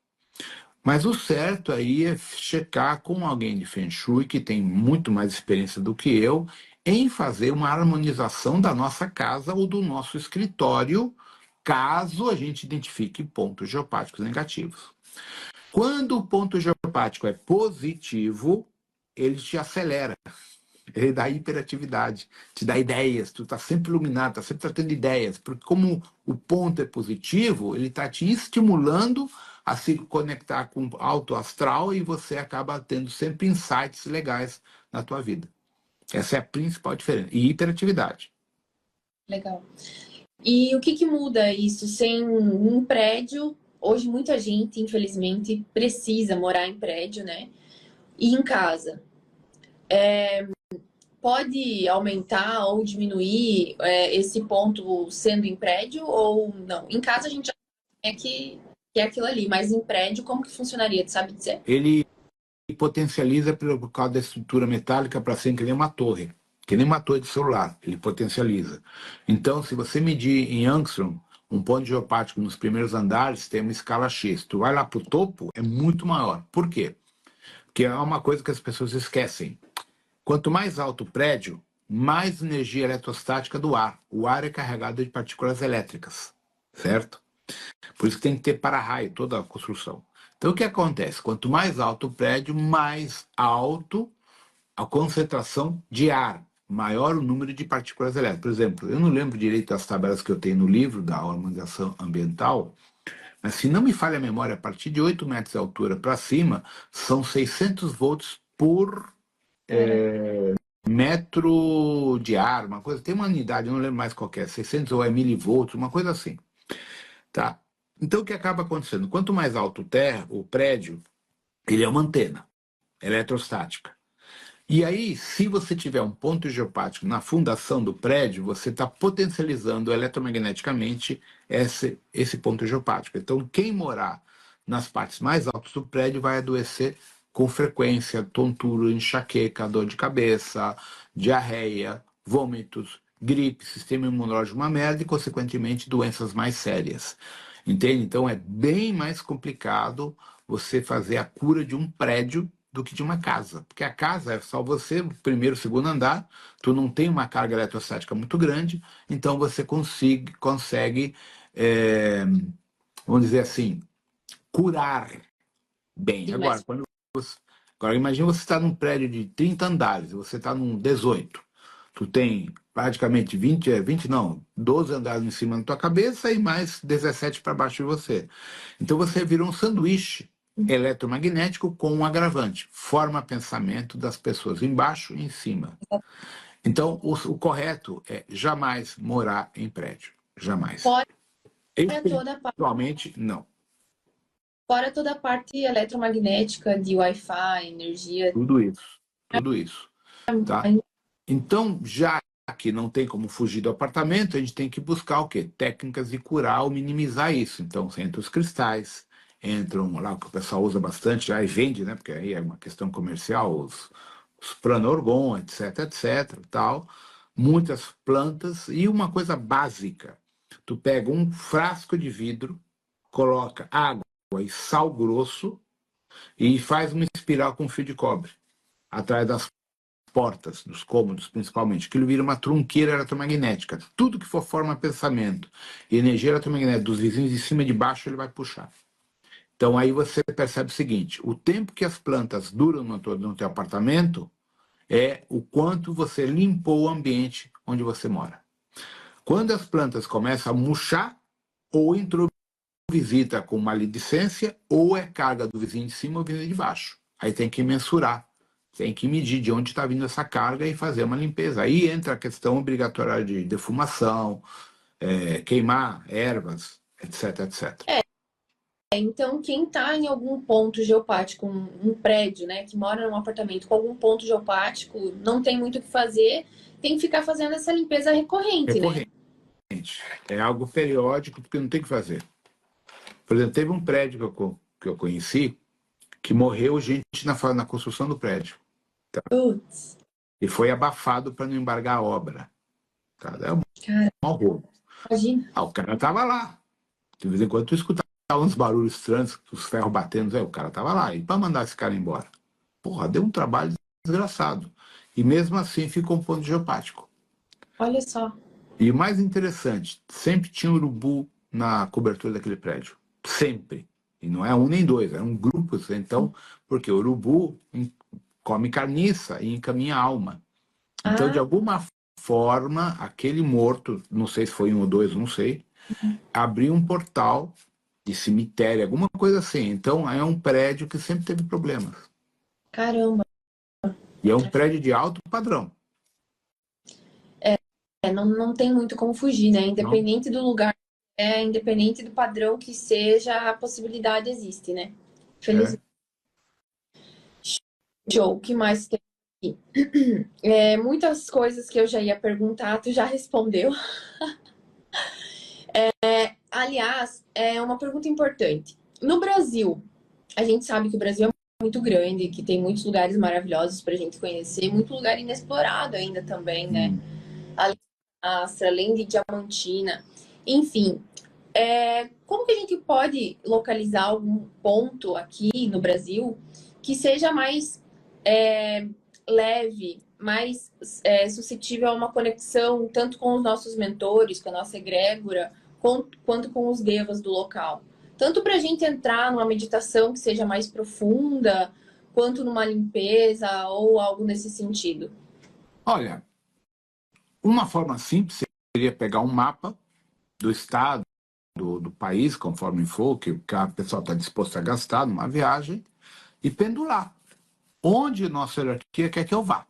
Mas o certo aí é checar com alguém de Feng Shui que tem muito mais experiência do que eu em fazer uma harmonização da nossa casa ou do nosso escritório, caso a gente identifique pontos geopáticos negativos. Quando o ponto geopático é positivo, ele te acelera, ele dá hiperatividade, te dá ideias, tu está sempre iluminado, está sempre tratando ideias, porque como o ponto é positivo, ele está te estimulando a se conectar com o alto astral e você acaba tendo sempre insights legais na tua vida. Essa é a principal diferença. E hiperatividade. Legal. E o que muda isso sem um prédio? Hoje muita gente, infelizmente, precisa morar em prédio, né? E em casa. Pode aumentar ou diminuir esse ponto sendo em prédio ou não? Em casa a gente já que é aquilo ali, mas em prédio como que funcionaria, tu sabe dizer? Ele potencializa por causa da estrutura metálica para ser que nem uma torre. Que nem uma torre de celular, ele potencializa. Então, se você medir em angstrom, um ponto geopático nos primeiros andares tem uma escala X. Tu vai lá para o topo, é muito maior. Por quê? Porque é uma coisa que as pessoas esquecem. Quanto mais alto o prédio, mais energia eletrostática do ar. O ar é carregado de partículas elétricas, certo? Por isso que tem que ter para-raio toda a construção. Então, o que acontece? Quanto mais alto o prédio, mais alto a concentração de ar, maior o número de partículas elétricas. Por exemplo, eu não lembro direito das tabelas que eu tenho no livro da harmonização ambiental, mas se não me falha a memória, a partir de 8 metros de altura para cima, são 600 volts por metro de ar, uma coisa, tem uma unidade, eu não lembro mais qual é, 600 ou é milivolts, uma coisa assim. Tá? Então, o que acaba acontecendo? Quanto mais alto o prédio, ele é uma antena eletrostática. E aí, se você tiver um ponto geopático na fundação do prédio, você está potencializando eletromagneticamente esse ponto geopático. Então, quem morar nas partes mais altas do prédio vai adoecer com frequência, tontura, enxaqueca, dor de cabeça, diarreia, vômitos, gripe, sistema imunológico uma merda e, consequentemente, doenças mais sérias. Entende? Então, é bem mais complicado você fazer a cura de um prédio do que de uma casa, porque a casa é só você, o primeiro, segundo andar, tu não tem uma carga eletrostática muito grande, então você consegue vamos dizer assim, curar bem. Agora, agora imagine você está num prédio de 30 andares, você está num 18, tu tem praticamente 20 não, 12 andares em cima da tua cabeça e mais 17 para baixo de você. Então você vira um sanduíche eletromagnético com um agravante. Forma pensamento das pessoas embaixo e em cima. Então, o correto é jamais morar em prédio. Jamais. Fora Espiritualmente, não. Fora toda a parte eletromagnética de Wi-Fi, energia. Tudo isso. Tudo isso. Tá? Então, já que não tem como fugir do apartamento, a gente tem que buscar o quê? Técnicas de curar ou minimizar isso. Então, entra os cristais, entram lá o que o pessoal usa bastante, já e vende, né? Porque aí é uma questão comercial, os Pranorgon, etc, etc, tal. Muitas plantas e uma coisa básica. Tu pega um frasco de vidro, coloca água e sal grosso e faz uma espiral com fio de cobre atrás das portas, dos cômodos principalmente, que ele vira uma trunqueira eletromagnética. Tudo que for forma pensamento e energia eletromagnética dos vizinhos de cima e de baixo, ele vai puxar. Então aí você percebe o seguinte, o tempo que as plantas duram no teu apartamento é o quanto você limpou o ambiente onde você mora. Quando as plantas começam a murchar, ou entrou visita com maledicência, ou é carga do vizinho de cima ou vizinho de baixo. Aí tem que mensurar. Tem que medir de onde está vindo essa carga e fazer uma limpeza. Aí entra a questão obrigatória de defumação, queimar ervas, etc, etc. Então, quem está em algum ponto geopático, um prédio, né, que mora num apartamento com algum ponto geopático, não tem muito o que fazer, tem que ficar fazendo essa limpeza recorrente, né? É algo periódico, porque não tem o que fazer. Por exemplo, teve um prédio que eu conheci que morreu gente na construção do prédio. Tá? Putz. E foi abafado para não embargar a obra. Tá? É um horror. Imagina. O cara estava lá. De vez em quando tu escutava uns barulhos estranhos, os ferros batendo, o cara tava lá. E para mandar esse cara embora? Porra, deu um trabalho desgraçado. E mesmo assim ficou um ponto geopático. Olha só. E o mais interessante, sempre tinha urubu na cobertura daquele prédio. Sempre. E não é um nem dois, eram grupos. Então, porque o urubu come carniça e encaminha a alma. Então, de alguma forma, aquele morto, não sei se foi um ou dois, não sei, abriu um portal de cemitério, alguma coisa assim. Então, é um prédio que sempre teve problemas. Caramba. E é um prédio de alto padrão. Não tem muito como fugir, né? Independente do lugar, independente do padrão que seja, a possibilidade existe, né? Felizmente. Show, o que mais tem aqui? Muitas coisas que eu já ia perguntar, tu já respondeu. Aliás, é uma pergunta importante. No Brasil, a gente sabe que o Brasil é muito grande, que tem muitos lugares maravilhosos para a gente conhecer, muito lugar inexplorado ainda também, né? Além de Astra, além de Diamantina, enfim. Como que a gente pode localizar algum ponto aqui no Brasil que seja mais leve, mais suscetível a uma conexão tanto com os nossos mentores, com a nossa egrégora, quanto com os devas do local? Tanto para a gente entrar numa meditação que seja mais profunda, quanto numa limpeza ou algo nesse sentido. Olha, uma forma simples seria pegar um mapa do estado, do país, conforme for, que a pessoa está disposto a gastar numa viagem, e pendurar onde nossa hierarquia quer que eu vá.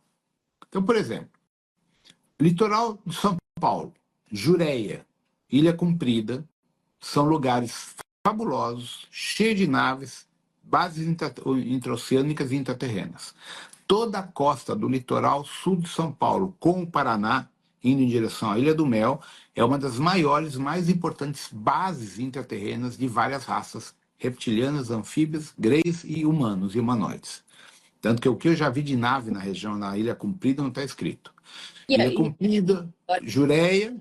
Então, por exemplo, litoral de São Paulo, Jureia, Ilha Comprida, são lugares fabulosos, cheios de naves, bases intraoceânicas e intraterrenas. Toda a costa do litoral sul de São Paulo, com o Paraná, indo em direção à Ilha do Mel, é uma das maiores, mais importantes bases intraterrenas de várias raças, reptilianas, anfíbias, greys e humanos e humanoides. Tanto que o que eu já vi de nave na região, na Ilha Comprida, não está escrito. Ilha Comprida, Jureia,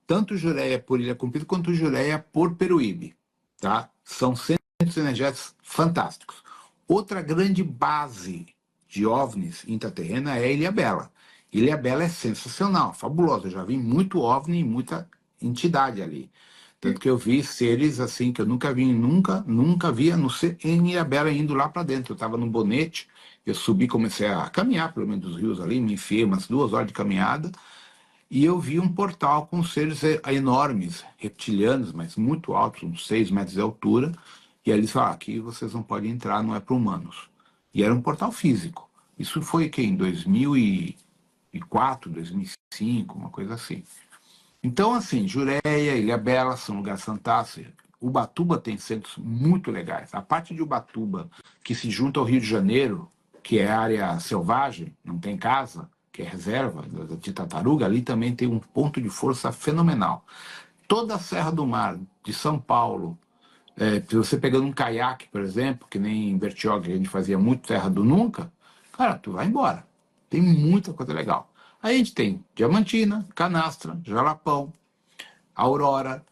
tanto Jureia por Ilha Comprida, quanto Jureia por Peruíbe. Tá? São centros energéticos fantásticos. Outra grande base de OVNIs intraterrena é a Ilha Bela. Ilha Bela é sensacional, fabulosa. Eu já vi muito OVNI e muita entidade ali. Tanto que eu vi seres assim que eu nunca vi, nunca vi, a não ser em Ilha Bela indo lá para dentro. Eu estava num bonete, eu subi, comecei a caminhar pelo meio dos rios ali, me enfiei umas 2 horas de caminhada, e eu vi um portal com seres enormes, reptilianos, mas muito altos, uns 6 metros de altura, e aí eles falaram, aqui vocês não podem entrar, não é para humanos. E era um portal físico. Isso foi que em 2004, 2005, uma coisa assim. Então, assim, Jureia, Ilhabela são lugares fantásticos. Ubatuba tem centros muito legais. A parte de Ubatuba, que se junta ao Rio de Janeiro, que é área selvagem, não tem casa, que é reserva de tartaruga, ali também tem um ponto de força fenomenal. Toda a Serra do Mar, de São Paulo, se você pegando um caiaque, por exemplo, que nem em Bertioga, a gente fazia muito Terra do Nunca, cara, tu vai embora. Tem muita coisa legal. Aí a gente tem Diamantina, Canastra, Jalapão, Aurora,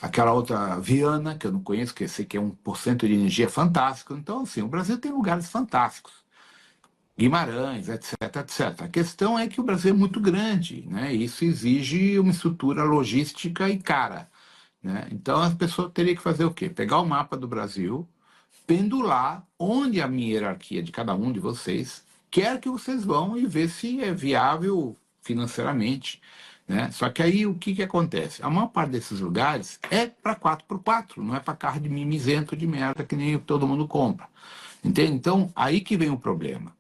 aquela outra Viana, que eu não conheço, que eu sei que é 1% de energia fantástico. Então, assim, o Brasil tem lugares fantásticos. Guimarães, etc, etc. A questão é que o Brasil é muito grande, né? Isso exige uma estrutura logística e cara, né? Então, as pessoas teriam que fazer o quê? Pegar o mapa do Brasil, pendular onde a minha hierarquia de cada um de vocês quer que vocês vão e ver se é viável financeiramente, né? Só que aí o que acontece? A maior parte desses lugares é para 4x4, não é para carro de mimizento de merda que nem todo mundo compra. Entende? Então, aí que vem o problema.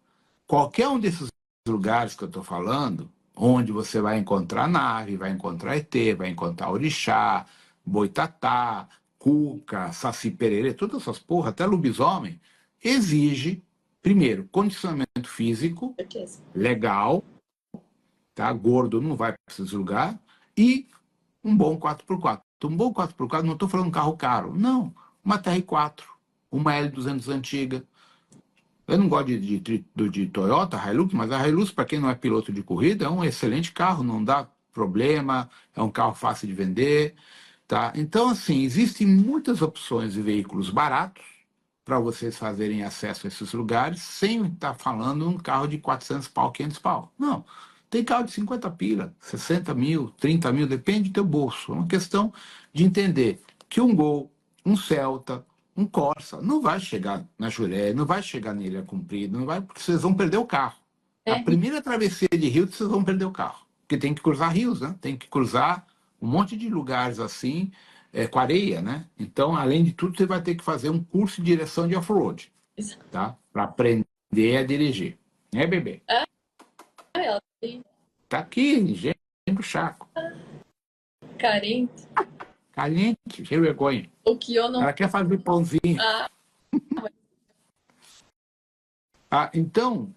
Qualquer um desses lugares que eu estou falando, onde você vai encontrar nave, vai encontrar ET, vai encontrar orixá, boitatá, cuca, saci pererê, todas essas porra, até lobisomem, exige, primeiro, condicionamento físico, legal, tá? Gordo não vai para esses lugares, e um bom 4x4. Um bom 4x4, não estou falando um carro caro, não, uma TR4, uma L200 antiga. Eu não gosto de Toyota, Hilux, mas a Hilux, para quem não é piloto de corrida, é um excelente carro, não dá problema, é um carro fácil de vender. Tá? Então, assim, existem muitas opções de veículos baratos para vocês fazerem acesso a esses lugares sem estar falando um carro de 400 pau, 500 pau. Não. Tem carro de 50 pila, 60 mil, 30 mil, depende do teu bolso. É uma questão de entender que um Gol, um Celta, um Corsa não vai chegar na Juré, não vai chegar na Ilha Comprida, não vai, porque vocês vão perder o carro. A É, primeira travessia de rio, vocês vão perder o carro. Porque tem que cruzar rios, né? Tem que cruzar um monte de lugares assim, com areia, né? Então, além de tudo, você vai ter que fazer um curso de direção de off-road, isso. tá? Para aprender a dirigir. Né, bebê? Ah, ela é Tá aqui, gente do Chaco. carente. Caliente, sem vergonha. O que eu não. Ela quer fazer pãozinho. Ah, Então,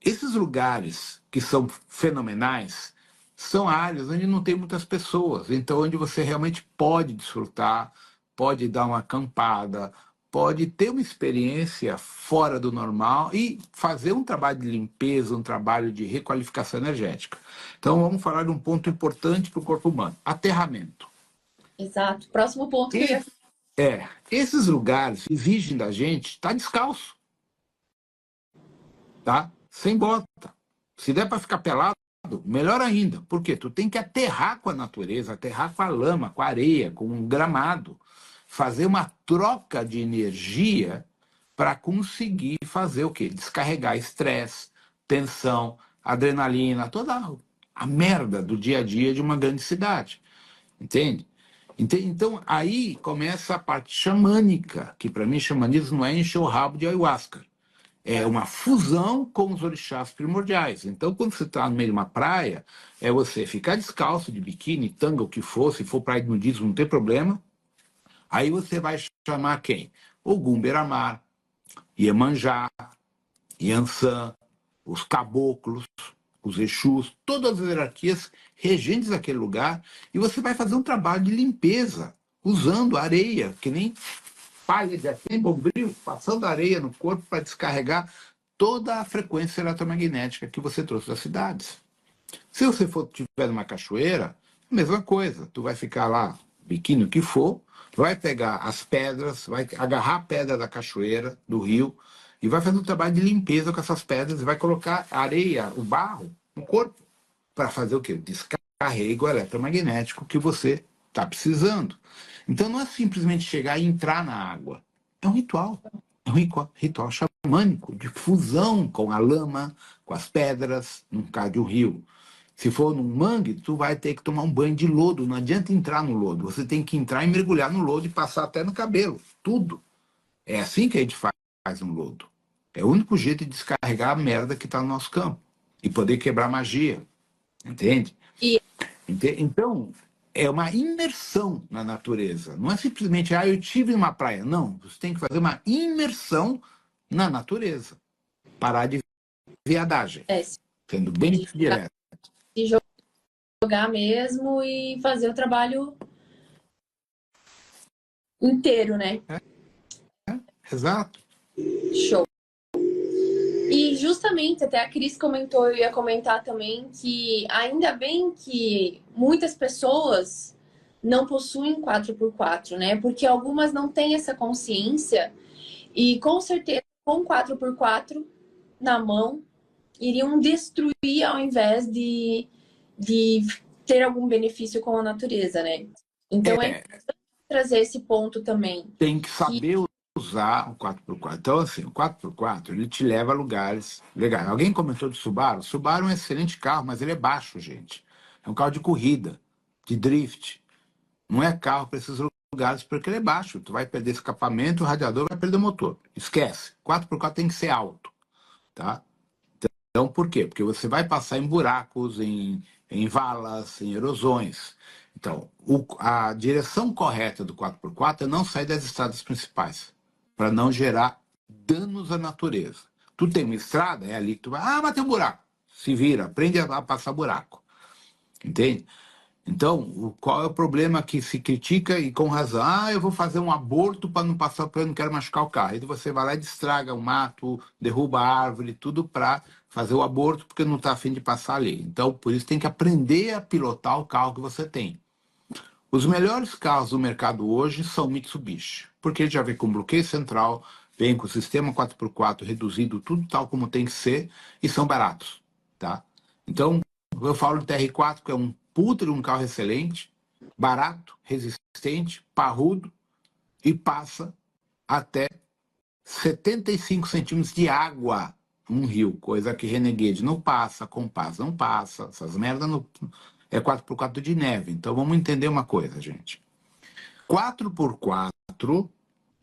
esses lugares que são fenomenais são áreas onde não tem muitas pessoas, então onde você realmente pode desfrutar, pode dar uma acampada, pode ter uma experiência fora do normal e fazer um trabalho de limpeza, um trabalho de requalificação energética. Então vamos falar de um ponto importante para o corpo humano: aterramento. exato. Próximo ponto que eu ia. Esses lugares exigem da gente estar descalço, tá? Sem bota. Se der para ficar pelado, melhor ainda. Por quê? Tu tem que aterrar com a natureza, aterrar com a lama, com a areia, com um gramado, fazer uma troca de energia para conseguir fazer o quê? Descarregar estresse, tensão, adrenalina, toda a merda do dia a dia de uma grande cidade. Entende? Então, aí começa a parte xamânica, que para mim xamanismo não é encher o rabo de ayahuasca. É uma fusão com os orixás primordiais. Então, quando você está no meio de uma praia, é você ficar descalço, de biquíni, tanga, o que for, se for praia de nudismo, não tem problema. Aí você vai chamar quem? Ogum Beramar, Iemanjá, Yansan, os caboclos, os Exus, todas as hierarquias regentes daquele lugar, e você vai fazer um trabalho de limpeza, usando areia, que nem palha de assim, bombril, passando areia no corpo para descarregar toda a frequência eletromagnética que você trouxe das cidades. Se você tiver numa cachoeira, a mesma coisa. Tu vai ficar lá, biquíni o que for, vai pegar as pedras, vai agarrar a pedra da cachoeira, do rio, e vai fazer um trabalho de limpeza com essas pedras, e vai colocar a areia, o barro, no corpo, para fazer o quê? Descarrego eletromagnético que você está precisando. Então não é simplesmente chegar e entrar na água. É um ritual. É um ritual xamânico, de fusão com a lama, com as pedras, no caso de um rio. Se for num mangue, tu vai ter que tomar um banho de lodo. Não adianta entrar no lodo. Você tem que entrar e mergulhar no lodo e passar até no cabelo. Tudo. É assim que a gente faz um lodo. É o único jeito de descarregar a merda que está no nosso campo. E poder quebrar magia. Entende? E Então, é uma imersão na natureza. Não é simplesmente, eu estive numa praia. Não, você tem que fazer uma imersão na natureza. Parar de viadagem, é, sendo bem direto. se jogar mesmo e fazer o trabalho inteiro, né? Exato. Show. E justamente, até a Cris comentou, eu ia comentar também, que ainda bem que muitas pessoas não possuem 4x4, né? Porque algumas não têm essa consciência e com certeza com 4x4 na mão iriam destruir ao invés de ter algum benefício com a natureza, né? Então é importante trazer esse ponto também. Tem que saber usar o 4x4. Então, assim, o 4x4, ele te leva a lugares legais. Alguém comentou de Subaru? Subaru é um excelente carro, mas ele é baixo, gente. É um carro de corrida, de drift. Não é carro para esses lugares porque ele é baixo. Tu vai perder escapamento, o radiador vai perder o motor. Esquece. 4x4 tem que ser alto, tá? Então, por quê? Porque você vai passar em buracos, em valas, em erosões. Então, a direção correta do 4x4 é não sair das estradas principais, para não gerar danos à natureza. Tu tem uma estrada, é ali que tu vai, mas tem um buraco. Se vira, aprende a passar buraco. Entende? Então, qual é o problema que se critica e com razão? Eu vou fazer um aborto para não passar, porque eu não quero machucar o carro. Aí você vai lá e destraga o mato, derruba a árvore, tudo para fazer o aborto, porque não está afim de passar ali. Então, por isso tem que aprender a pilotar o carro que você tem. Os melhores carros do mercado hoje são Mitsubishi, porque ele já vem com bloqueio central, vem com o sistema 4x4 reduzido, tudo tal como tem que ser, e são baratos, tá? Então, eu falo do TR4, que é um puta de um carro excelente, barato, resistente, parrudo, e passa até 75 centímetros de água num rio, coisa que Renegade não passa, Compass não passa, essas merdas não... É 4x4 de neve. Então vamos entender uma coisa, gente. 4x4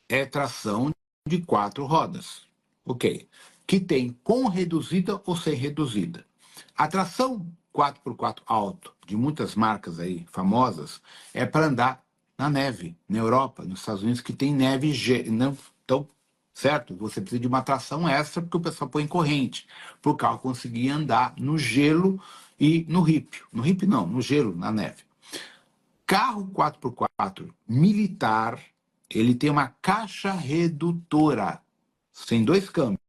é tração de 4 rodas, ok? Que tem com reduzida ou sem reduzida. A tração 4x4 alto, de muitas marcas aí famosas, é para andar na neve, na Europa, nos Estados Unidos, que tem neve, não, então, certo? Você precisa de uma tração extra, porque o pessoal põe corrente, para o carro conseguir andar no gelo e no ripio. No ripio não, no gelo, na neve. Carro 4x4 militar, ele tem uma caixa redutora, sem 2 câmbios.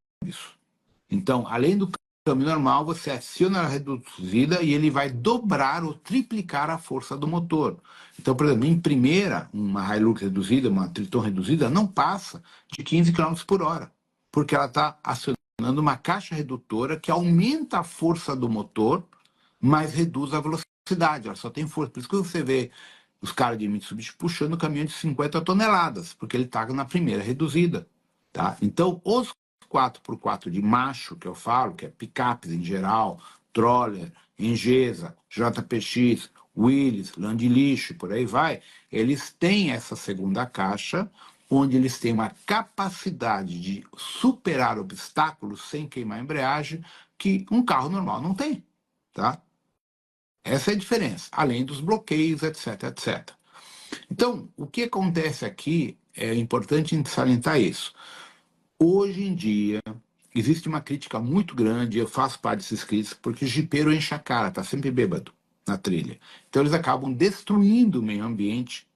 Então, além do câmbio normal, você aciona a reduzida e ele vai dobrar ou triplicar a força do motor. Então, por exemplo, em primeira, uma Hilux reduzida, uma Triton reduzida, não passa de 15 km por hora, porque ela está acionando uma caixa redutora que aumenta a força do motor, mas reduz a velocidade, ela só tem força. Por isso que você vê os caras de Mitsubishi puxando o caminhão de 50 toneladas, porque ele está na primeira reduzida. Tá? Então, os 4x4 de macho, que eu falo, que é picapes em geral, Troller, Engesa, JPX, Willys, Land Lixo, por aí vai, eles têm essa segunda caixa, onde eles têm uma capacidade de superar obstáculos sem queimar a embreagem, que um carro normal não tem. Tá? Essa é a diferença, além dos bloqueios, etc, etc. Então, o que acontece aqui, é importante salientar isso. Hoje em dia, existe uma crítica muito grande, eu faço parte desses críticos, porque jipeiro enche a cara, está sempre bêbado na trilha. Então eles acabam destruindo o meio ambiente,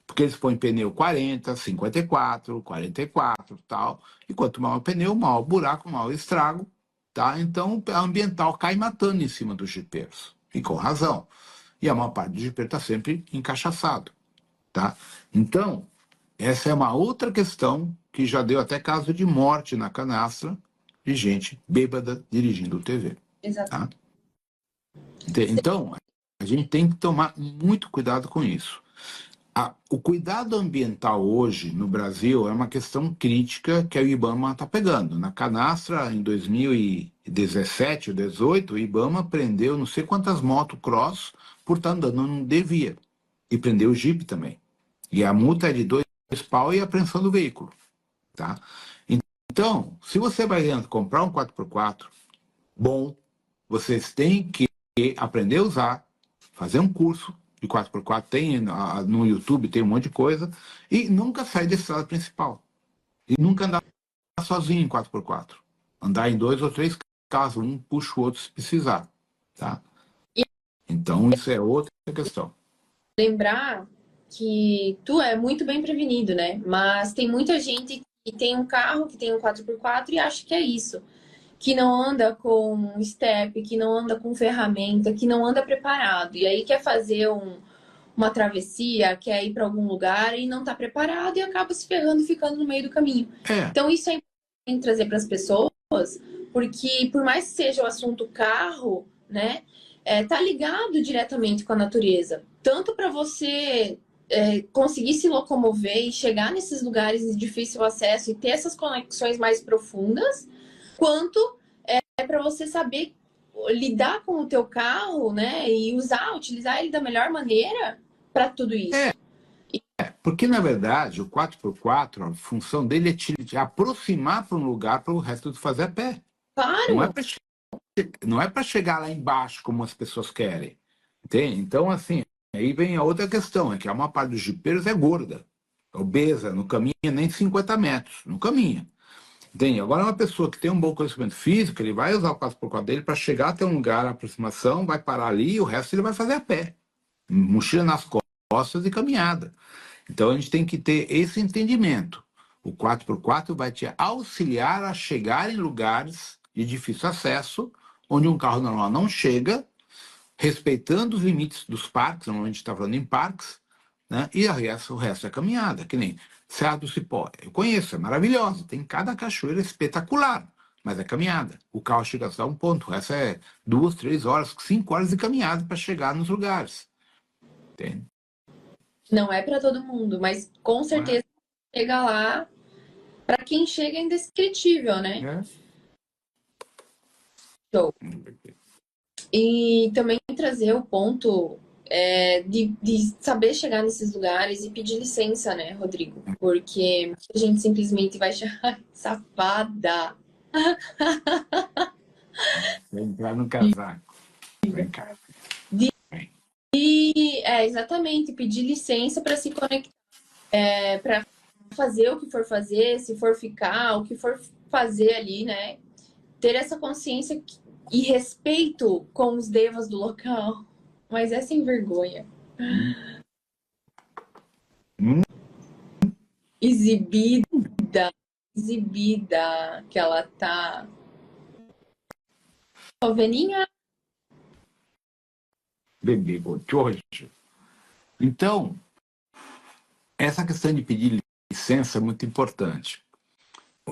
porque eles põem pneu 40, 54, 44 e tal, e quanto maior o pneu, maior o buraco, maior o estrago, tá? Então a ambiental cai matando em cima dos jipeiros, e com razão. E a maior parte do jipeiro está sempre encaixaçado, tá? Então, essa é uma outra questão que já deu até caso de morte na canastra de gente bêbada dirigindo o TV. Exato. Tá? Então, a gente tem que tomar muito cuidado com isso. O cuidado ambiental hoje no Brasil é uma questão crítica que o IBAMA está pegando. Na canastra, em 2017 ou 2018, o IBAMA prendeu não sei quantas motocross por estar andando não devia. E prendeu o Jeep também. E a multa é de 2 pau e a apreensão do veículo. Tá? Então, se você vai comprar um 4x4 bom, vocês têm que aprender a usar, fazer um curso de 4x4, tem no YouTube, tem um monte de coisa, e nunca sair da estrada principal. E nunca andar sozinho em 4x4. Andar em 2 ou 3 carros, um puxa o outro se precisar. Tá? Então, isso é outra questão. Lembrar que tu é muito bem prevenido, né? Mas tem muita gente que tem um carro, que tem um 4x4 e acha que é isso. Que não anda com step, que não anda com ferramenta, que não anda preparado. E aí quer fazer uma travessia, quer ir para algum lugar e não está preparado e acaba se ferrando e ficando no meio do caminho. Então isso é importante trazer para as pessoas, porque por mais que seja o assunto carro, né, tá ligado diretamente com a natureza. Tanto para você conseguir se locomover e chegar nesses lugares de difícil acesso e ter essas conexões mais profundas, quanto para você saber lidar com o teu carro, né, e utilizar ele da melhor maneira para tudo isso. Porque, na verdade, o 4x4, a função dele é te aproximar para um lugar para o resto de fazer a pé. Claro! Não é para chegar lá embaixo como as pessoas querem. Entende? Então, assim, aí vem a outra questão, é que a maior parte dos jipeiros é gorda, obesa, não caminha nem 50 metros, não caminha. Entende? Agora, uma pessoa que tem um bom conhecimento físico, ele vai usar o 4x4 dele para chegar até um lugar, a aproximação, vai parar ali e o resto ele vai fazer a pé. Mochila nas costas e caminhada. Então, a gente tem que ter esse entendimento. O 4x4 vai te auxiliar a chegar em lugares de difícil acesso, onde um carro normal não chega, respeitando os limites dos parques, normalmente a gente está falando em parques, né? E o resto é caminhada, que nem Serra do Cipó. Eu conheço, é maravilhosa, tem cada cachoeira espetacular, mas é caminhada. O carro chega a um ponto, essa é 2, 3 horas, 5 horas de caminhada para chegar nos lugares. Entende? Não é para todo mundo, mas com certeza chega lá. Para quem chega é indescritível, né? É. Show. E também trazer o ponto de saber chegar nesses lugares e pedir licença, né, Rodrigo? Porque a gente simplesmente vai chamar safada. Vai entrar no casaco. Vem cá. E exatamente, pedir licença para se conectar, para fazer o que for fazer, se for ficar, o que for fazer ali, né? Ter essa consciência e respeito com os devas do local. Mas é sem vergonha. Exibida que ela tá. Ovelhinha. Bebê gostoso. Então, essa questão de pedir licença é muito importante.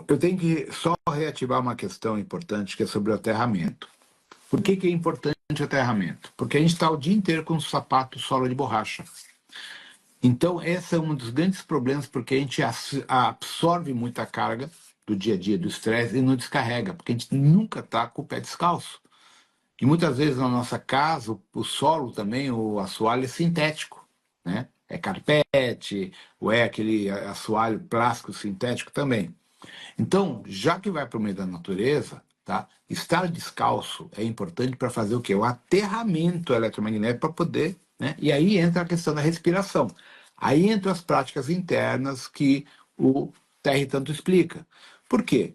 Eu tenho que só reativar uma questão importante, que é sobre o aterramento. Por que é importante o aterramento? Porque a gente está o dia inteiro com um sapato sola de borracha. Então, esse é um dos grandes problemas, porque a gente absorve muita carga do dia a dia, do estresse, e não descarrega, porque a gente nunca está com o pé descalço. E muitas vezes na nossa casa, o solo também, o assoalho é sintético, né? É carpete, ou é aquele assoalho plástico sintético também. Então, já que vai para o meio da natureza, tá? Estar descalço é importante para fazer o quê? O aterramento eletromagnético para poder, né? E aí entra a questão da respiração. Aí entram as práticas internas que o Terry tanto explica. Por quê?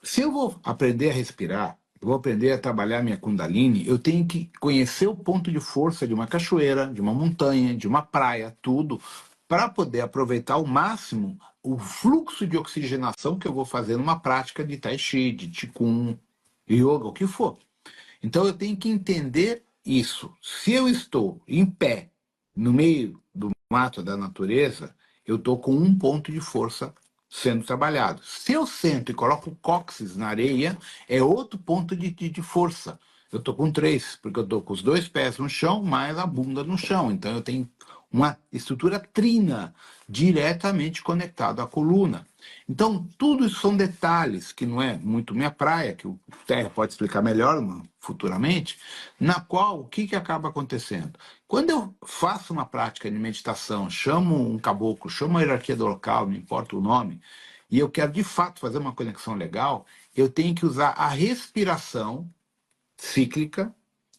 Se eu vou aprender a respirar, eu vou aprender a trabalhar minha Kundalini, eu tenho que conhecer o ponto de força de uma cachoeira, de uma montanha, de uma praia, tudo, para poder aproveitar ao máximo o fluxo de oxigenação que eu vou fazer numa prática de Tai Chi, de Qigong, Yoga, o que for. Então eu tenho que entender isso. Se eu estou em pé, no meio do mato da natureza, eu estou com um ponto de força sendo trabalhado. Se eu sento e coloco o cóccix na areia, é outro ponto de força. Eu estou com 3, porque eu estou com os 2 pés no chão, mais a bunda no chão. Então eu tenho uma estrutura trina, diretamente conectada à coluna. Então, tudo isso são detalhes, que não é muito minha praia, que o Terra pode explicar melhor futuramente, na qual, o que acaba acontecendo? Quando eu faço uma prática de meditação, chamo um caboclo, chamo a hierarquia do local, não importa o nome, e eu quero, de fato, fazer uma conexão legal, eu tenho que usar a respiração cíclica,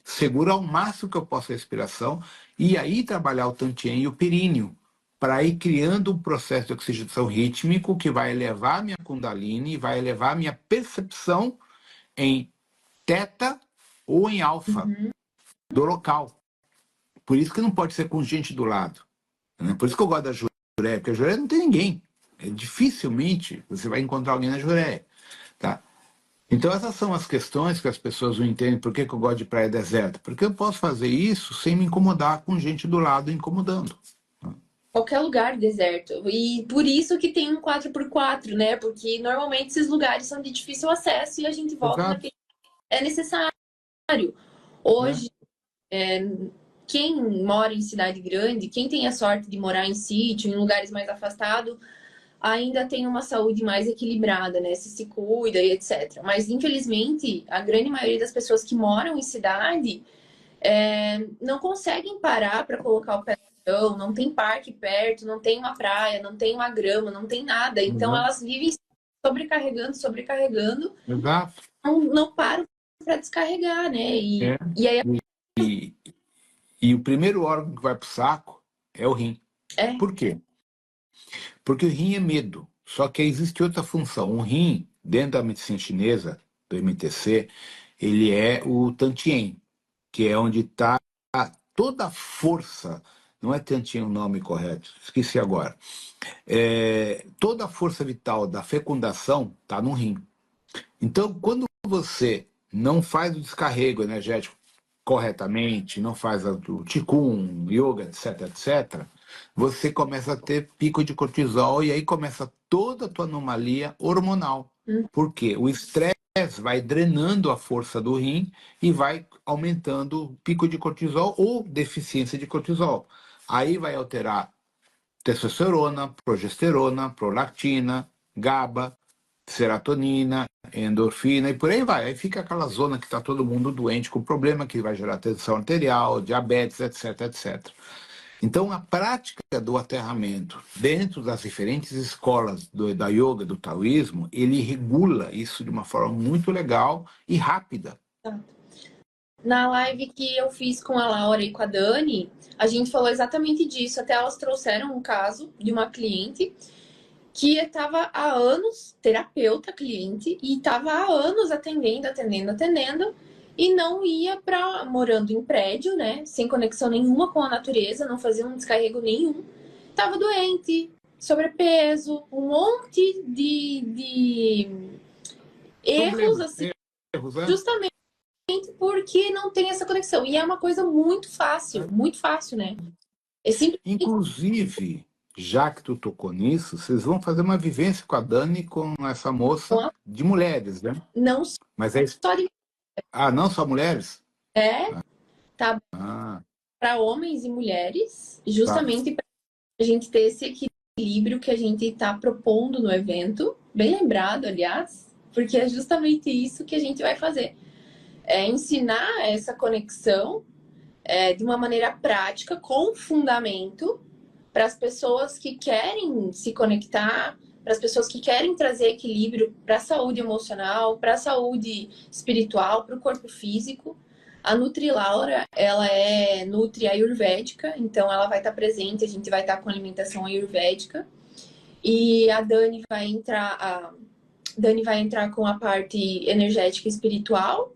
segurar ao máximo que eu posso a respiração, e aí trabalhar o tantien e o períneo, para ir criando um processo de oxigenação rítmico que vai elevar a minha Kundalini, vai elevar a minha percepção em teta ou em alfa do local. Por isso que não pode ser com gente do lado. Né? Por isso que eu gosto da Jureia, porque a Jureia não tem ninguém. Dificilmente você vai encontrar alguém na Jureia. Tá? Então essas são as questões que as pessoas não entendem. Por que eu gosto de praia deserta? Porque eu posso fazer isso sem me incomodar com gente do lado incomodando. Qualquer lugar deserto. E por isso que tem um 4x4, né? Porque normalmente esses lugares são de difícil acesso e a gente volta Exato. naquele. É necessário. Hoje, quem mora em cidade grande, quem tem a sorte de morar em sítio, em lugares mais afastados, ainda tem uma saúde mais equilibrada, né? Se cuida e etc. Mas, infelizmente, a grande maioria das pessoas que moram em cidade não conseguem parar para colocar o pé no chão, não tem parque perto, não tem uma praia, não tem uma grama, não tem nada. Então, elas vivem sobrecarregando, Exato. não param para descarregar, né? E aí E o primeiro órgão que vai para o saco é o rim. Por quê? Porque o rim é medo. Só que existe outra função. O rim, dentro da medicina chinesa, do MTC, ele é o tantien, que é onde está toda a força. Não é tantien o nome correto, esqueci agora. Toda a força vital da fecundação está no rim. Então, quando você não faz o descarrego energético corretamente, não faz o Qigong, Yoga, etc., etc., você começa a ter pico de cortisol e aí começa toda a tua anomalia hormonal. Por quê? O estresse vai drenando a força do rim e vai aumentando o pico de cortisol ou deficiência de cortisol. Aí vai alterar testosterona, progesterona, prolactina, GABA, serotonina, endorfina e por aí vai. Aí fica aquela zona que está todo mundo doente com problema, que vai gerar tensão arterial, diabetes, etc, etc. Então, a prática do aterramento dentro das diferentes escolas da yoga, do taoísmo, ele regula isso de uma forma muito legal e rápida. Na live que eu fiz com a Laura e com a Dani, a gente falou exatamente disso. Até elas trouxeram um caso de uma cliente que estava há anos, terapeuta cliente, e estava há anos atendendo, e não ia para, morando em prédio, né, sem conexão nenhuma com a natureza, não fazia um descarrego nenhum, estava doente, sobrepeso, um monte de erros, assim, justamente porque não tem essa conexão. E é uma coisa muito fácil, né? É simples. Inclusive, já que tu tocou nisso, vocês vão fazer uma vivência com a Dani, com essa moça de mulheres, né? Não Mas é só de... Ah, não só mulheres? Tá para homens e mulheres, justamente para a gente ter esse equilíbrio que a gente está propondo no evento. Bem lembrado, aliás, porque é justamente isso que a gente vai fazer. É ensinar essa conexão de uma maneira prática, com fundamento, para as pessoas que querem se conectar, para as pessoas que querem trazer equilíbrio para a saúde emocional, para a saúde espiritual, para o corpo físico. A Nutri Laura, ela é Nutri Ayurvédica, então ela vai estar presente, a gente vai estar com alimentação ayurvédica. E a Dani vai entrar com a parte energética e espiritual.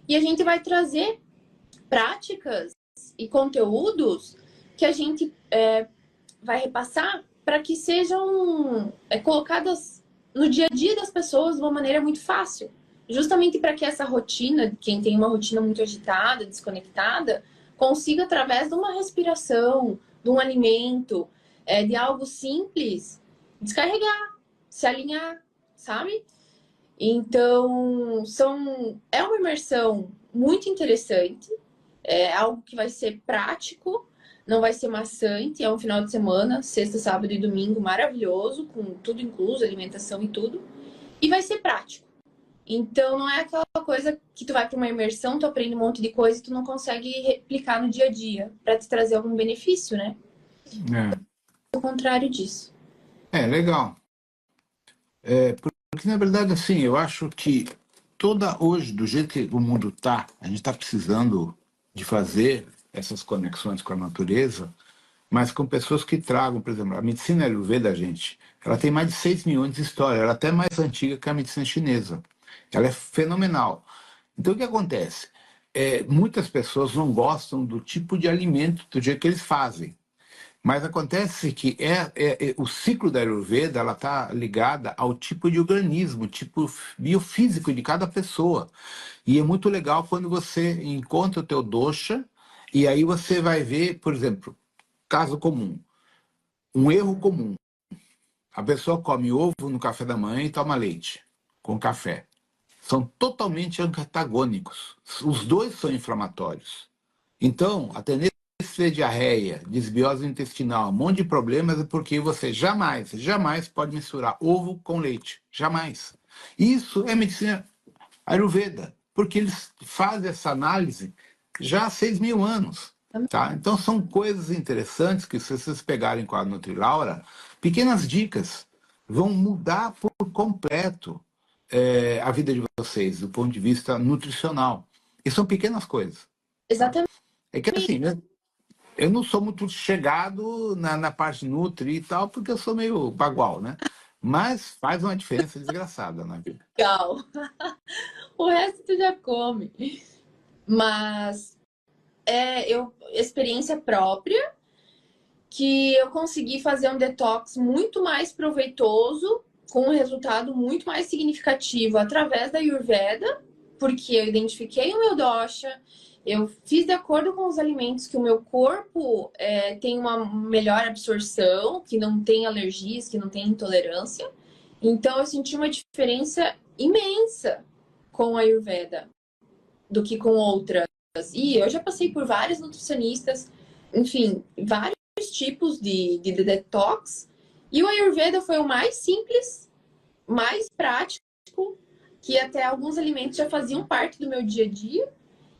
E a gente vai trazer práticas e conteúdos que a gente vai repassar para que sejam colocadas no dia a dia das pessoas de uma maneira muito fácil. Justamente para que essa rotina, quem tem uma rotina muito agitada, desconectada, consiga, através de uma respiração, de um alimento, de algo simples, descarregar, se alinhar, sabe? Então, é uma imersão muito interessante, é algo que vai ser prático, não vai ser maçante, é um final de semana, sexta, sábado e domingo maravilhoso, com tudo incluso, alimentação e tudo, e vai ser prático. Então, não é aquela coisa que tu vai para uma imersão, tu aprende um monte de coisa e tu não consegue replicar no dia a dia, para te trazer algum benefício, né? O contrário disso. Legal. Porque, na verdade, assim, eu acho que hoje, do jeito que o mundo está, a gente está precisando de fazer essas conexões com a natureza, mas com pessoas que tragam, por exemplo, a medicina Ayurveda, gente, ela tem mais de 6 milhões de história, ela é até mais antiga que a medicina chinesa. Ela é fenomenal. Então, o que acontece? Muitas pessoas não gostam do tipo de alimento, do jeito que eles fazem. Mas acontece que o ciclo da Ayurveda ela está ligada ao tipo de organismo, tipo biofísico de cada pessoa. E é muito legal quando você encontra o teu dosha e aí você vai ver, por exemplo, caso comum, um erro comum. A pessoa come ovo no café da manhã e toma leite com café. São totalmente antagônicos. Os dois são inflamatórios. Então, a tendência diarreia, desbiose intestinal, um monte de problemas é porque você jamais pode misturar ovo com leite. Jamais. Isso é medicina Ayurveda, porque eles fazem essa análise já há 6 mil anos. Tá? Então são coisas interessantes que, se vocês pegarem com a NutriLaura, pequenas dicas vão mudar por completo a vida de vocês, do ponto de vista nutricional. E são pequenas coisas. Exatamente. É que assim, né? Eu não sou muito chegado na parte nutri e tal, porque eu sou meio bagual, né? Mas faz uma diferença desgraçada na vida. Legal. O resto tu já come. Mas experiência própria, que eu consegui fazer um detox muito mais proveitoso, com um resultado muito mais significativo através da Ayurveda, porque eu identifiquei o meu dosha, Eu fiz de acordo com os alimentos que o meu corpo tem uma melhor absorção, que não tem alergias, que não tem intolerância. Então, eu senti uma diferença imensa com a Ayurveda do que com outras. E eu já passei por vários nutricionistas, enfim, vários tipos de detox. E o Ayurveda foi o mais simples, mais prático, que até alguns alimentos já faziam parte do meu dia a dia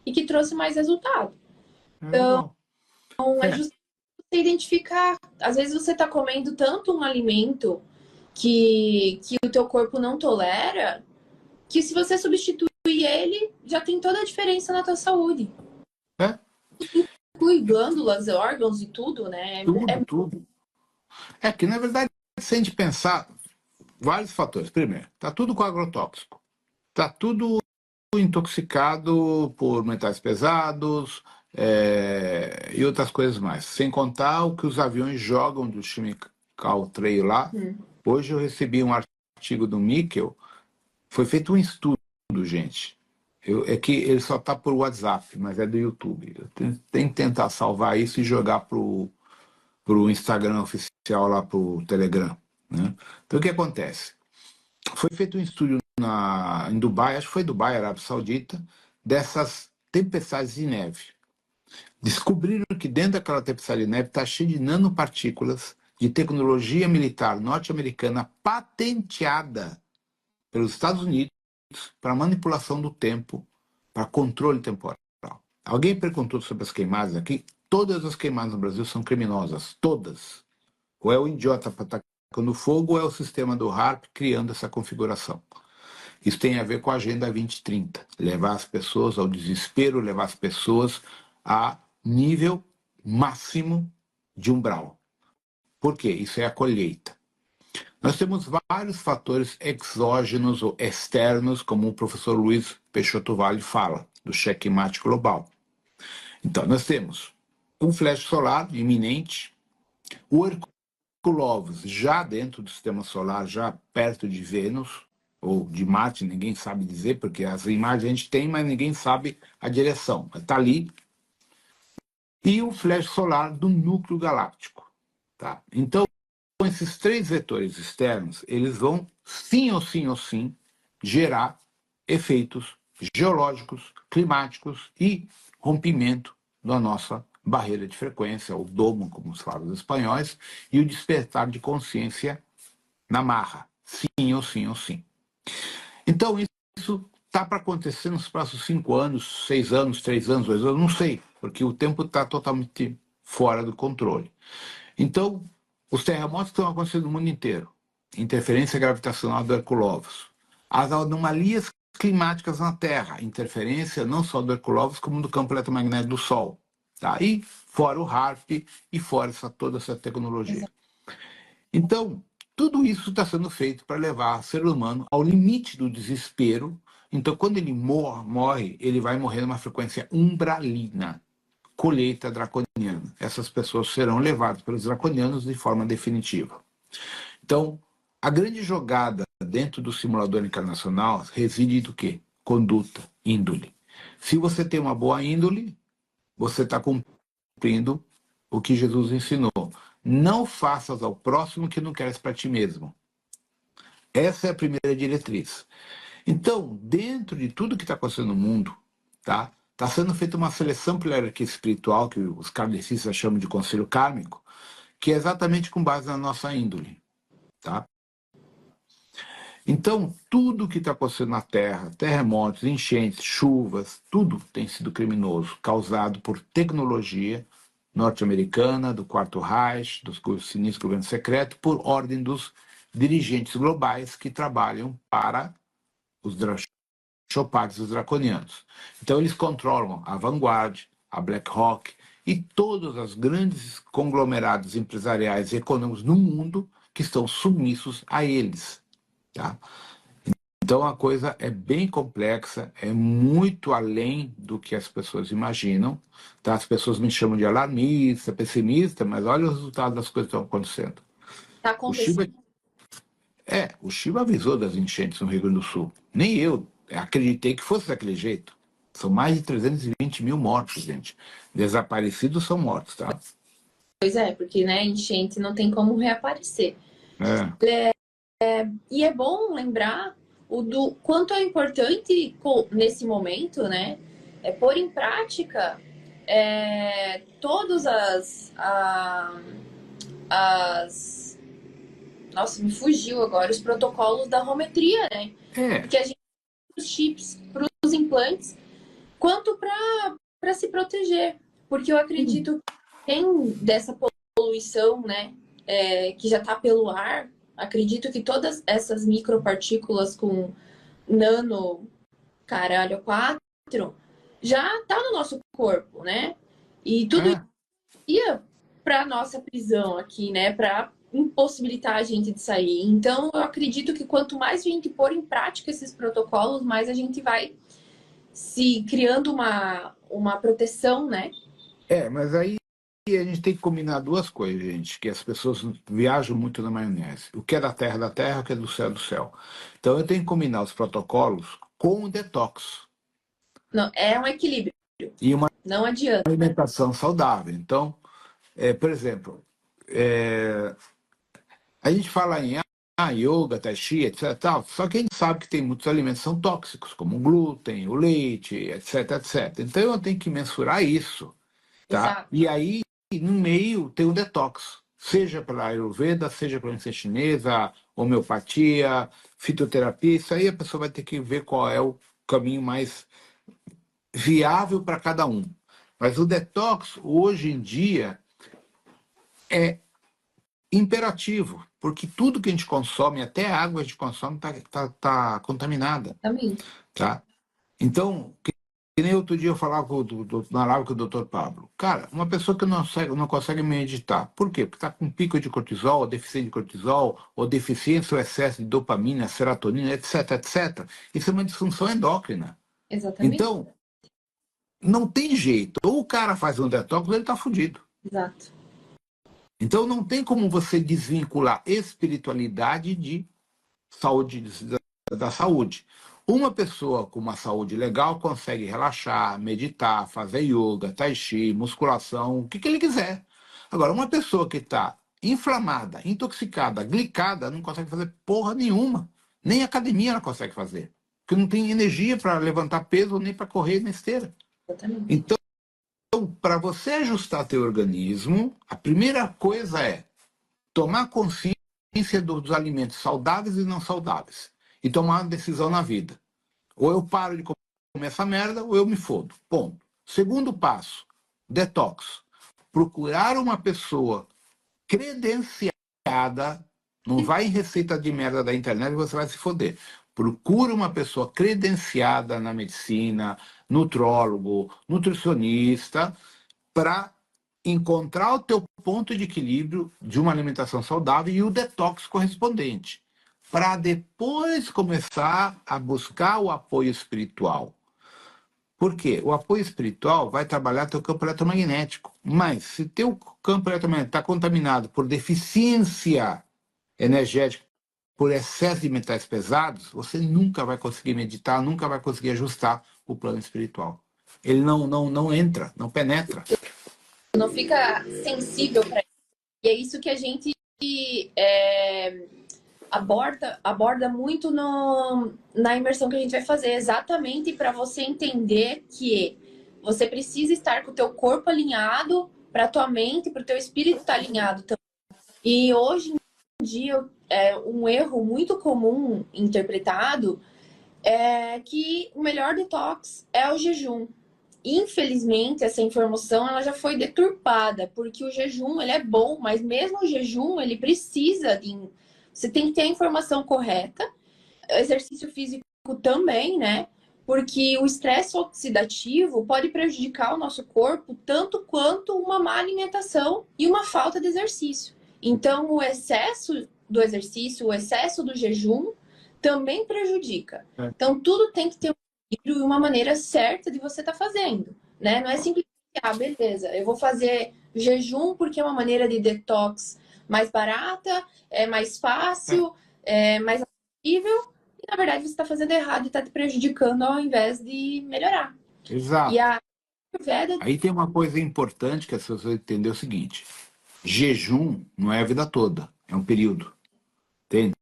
e que trouxe mais resultado. Legal. Então, é justamente você identificar. Às vezes você está comendo tanto um alimento que o teu corpo não tolera, que se você substituir ele, já tem toda a diferença na tua saúde. É, Inclui glândulas, órgãos e tudo, né? tudo. É que, na verdade, se a gente pensar vários fatores. Primeiro, está tudo com agrotóxico. Está tudo intoxicado por metais pesados e outras coisas mais. Sem contar o que os aviões jogam do Chemical Trail lá. Hoje eu recebi um artigo do Mikkel. Foi feito um estudo, gente. É que ele só está por WhatsApp, mas é do YouTube. Eu tenho que tentar salvar isso e jogar para o Instagram oficial, lá para o Telegram. Né? Então, o que acontece? Foi feito um estudo em Dubai, acho que foi Dubai, Arábia Saudita, dessas tempestades de neve. Descobriram que dentro daquela tempestade de neve está cheio de nanopartículas de tecnologia militar norte-americana patenteada pelos Estados Unidos para manipulação do tempo, para controle temporal. Alguém perguntou sobre as queimadas aqui? Todas as queimadas no Brasil são criminosas, todas. Ou é o idiota atacando fogo, ou é o sistema do HARP criando essa configuração. Isso tem a ver com a Agenda 2030, levar as pessoas ao desespero, levar as pessoas a nível máximo de umbral. Por quê? Isso é a colheita. Nós temos vários fatores exógenos ou externos, como o professor Luiz Peixoto Vale fala, do checkmate global. Então, nós temos um flash solar iminente, o Herculóvis já dentro do sistema solar, já perto de Vênus, ou de Marte, ninguém sabe dizer, porque as imagens a gente tem, mas ninguém sabe a direção. Está ali. E o flash solar do núcleo galáctico. Tá? Então, esses três vetores externos, eles vão, sim ou sim ou sim, gerar efeitos geológicos, climáticos e rompimento da nossa barreira de frequência, o domo, como se fala os espanhóis, e o despertar de consciência na marra, sim ou sim ou sim. Então, isso está para acontecer nos próximos 5 anos, 6 anos, 3 anos, 2 anos, não sei, porque o tempo está totalmente fora do controle. Então, os terremotos estão acontecendo no mundo inteiro, interferência gravitacional do Herculóvis, as anomalias climáticas na Terra, interferência não só do Herculóvis, como do campo eletromagnético do Sol. Tá? E fora o HARP e fora toda essa tecnologia. Então, tudo isso está sendo feito para levar o ser humano ao limite do desespero. Então, quando ele morre, ele vai morrer numa frequência umbralina, colheita draconiana. Essas pessoas serão levadas pelos draconianos de forma definitiva. Então, a grande jogada dentro do simulador encarnacional reside do quê? Conduta, índole. Se você tem uma boa índole, você está cumprindo o que Jesus ensinou. Não faças ao próximo o que não queres para ti mesmo. Essa é a primeira diretriz. Então, dentro de tudo que está acontecendo no mundo, tá? Está sendo feita uma seleção pela hierarquia espiritual, que os kardecistas chamam de conselho kármico, que é exatamente com base na nossa índole. Tá? Então, tudo que está acontecendo na Terra, terremotos, enchentes, chuvas, tudo tem sido criminoso, causado por tecnologia norte-americana, do Quarto Reich, dos sinistros governo secreto, por ordem dos dirigentes globais que trabalham para os chopados e os draconianos. Então, eles controlam a Vanguard, a BlackRock e todos os grandes conglomerados empresariais e econômicos no mundo que estão submissos a eles. Tá? Então a coisa é bem complexa, é muito além do que as pessoas imaginam. Tá? As pessoas me chamam de alarmista, pessimista, mas olha o resultado das coisas que estão acontecendo. Está acontecendo. O Chiba avisou das enchentes no Rio Grande do Sul. Nem eu acreditei que fosse daquele jeito. São mais de 320 mil mortos, gente. Desaparecidos são mortos, tá? Pois é, porque, né, enchente não tem como reaparecer. É. E é bom lembrar do quanto é importante nesse momento, né, pôr em prática todas as... Nossa, me fugiu agora, os protocolos da rometria, né? Porque a gente tem os chips para os implantes, quanto para se proteger. Porque eu acredito que tem dessa poluição, né, que já está pelo ar, acredito que todas essas micropartículas com nano, caralho, 4, já tá no nosso corpo, né? E tudo ia para nossa prisão aqui, né? Para impossibilitar a gente de sair. Então, eu acredito que quanto mais a gente pôr em prática esses protocolos, mais a gente vai se criando uma proteção, né? Mas aí a gente tem que combinar duas coisas, gente, que as pessoas viajam muito na maionese. O que é da terra, o que é do céu, do céu. Então eu tenho que combinar os protocolos com o detox. Não, é um equilíbrio. E uma Não adianta. alimentação saudável. Então, por exemplo, a gente fala em yoga, tai chi, etc. Tal, só que a gente sabe que tem muitos alimentos que são tóxicos, como o glúten, o leite, etc, etc. Então eu tenho que mensurar isso. Tá? Exato. E aí, no meio, tem o detox. Seja pela Ayurveda, seja pela medicina chinesa, homeopatia, fitoterapia. Isso aí a pessoa vai ter que ver qual é o caminho mais viável para cada um. Mas o detox, hoje em dia, é imperativo, porque tudo que a gente consome, até a água que a gente consome, tá contaminada. Também. Tá? Então, que nem outro dia eu falava na live com o Dr. Pablo. Cara, uma pessoa que não consegue meditar. Por quê? Porque está com pico de cortisol, ou deficiência de cortisol, ou deficiência ou excesso de dopamina, serotonina, etc, etc. Isso é uma disfunção endócrina. Exatamente. Então, não tem jeito. Ou o cara faz um detox ou ele está fudido. Exato. Então, não tem como você desvincular espiritualidade de saúde, da saúde. Uma pessoa com uma saúde legal consegue relaxar, meditar, fazer yoga, tai chi, musculação, o que ele quiser. Agora, uma pessoa que está inflamada, intoxicada, glicada, não consegue fazer porra nenhuma. Nem academia ela consegue fazer. Porque não tem energia para levantar peso, nem para correr na esteira. Exatamente. Então, para você ajustar teu organismo, a primeira coisa é tomar consciência dos alimentos saudáveis e não saudáveis. E tomar uma decisão na vida. Ou eu paro de comer essa merda, ou eu me fodo. Ponto. Segundo passo, detox. Procurar uma pessoa credenciada, não vai em receita de merda da internet e você vai se foder. Procura uma pessoa credenciada na medicina, nutrólogo, nutricionista, para encontrar o teu ponto de equilíbrio de uma alimentação saudável e o detox correspondente, para depois começar a buscar o apoio espiritual. Por quê? O apoio espiritual vai trabalhar teu campo eletromagnético, mas se teu campo eletromagnético está contaminado por deficiência energética, por excesso de metais pesados, você nunca vai conseguir meditar, nunca vai conseguir ajustar o plano espiritual. Ele não entra, não penetra. Não fica sensível para isso. E é isso que a gente aborda muito na imersão que a gente vai fazer, exatamente para você entender que você precisa estar com o teu corpo alinhado, para tua mente, para o teu espírito estar alinhado também. E hoje em dia, um erro muito comum interpretado é que o melhor detox é o jejum. Infelizmente, essa informação ela já foi deturpada, porque o jejum ele é bom, mas mesmo o jejum ele precisa de... Você tem que ter a informação correta, o exercício físico também, né? Porque o estresse oxidativo pode prejudicar o nosso corpo tanto quanto uma má alimentação e uma falta de exercício. Então, o excesso do exercício, o excesso do jejum também prejudica. Então, tudo tem que ter e uma maneira certa de você estar fazendo, né? Não é simplesmente, beleza, eu vou fazer jejum porque é uma maneira de detox mais barata, é mais fácil, é mais acessível, e na verdade você está fazendo errado e está te prejudicando ao invés de melhorar. E Exato. a Ayurveda, Aí tem uma coisa importante que as pessoas entender o seguinte: jejum não é a vida toda, é um período. Entende?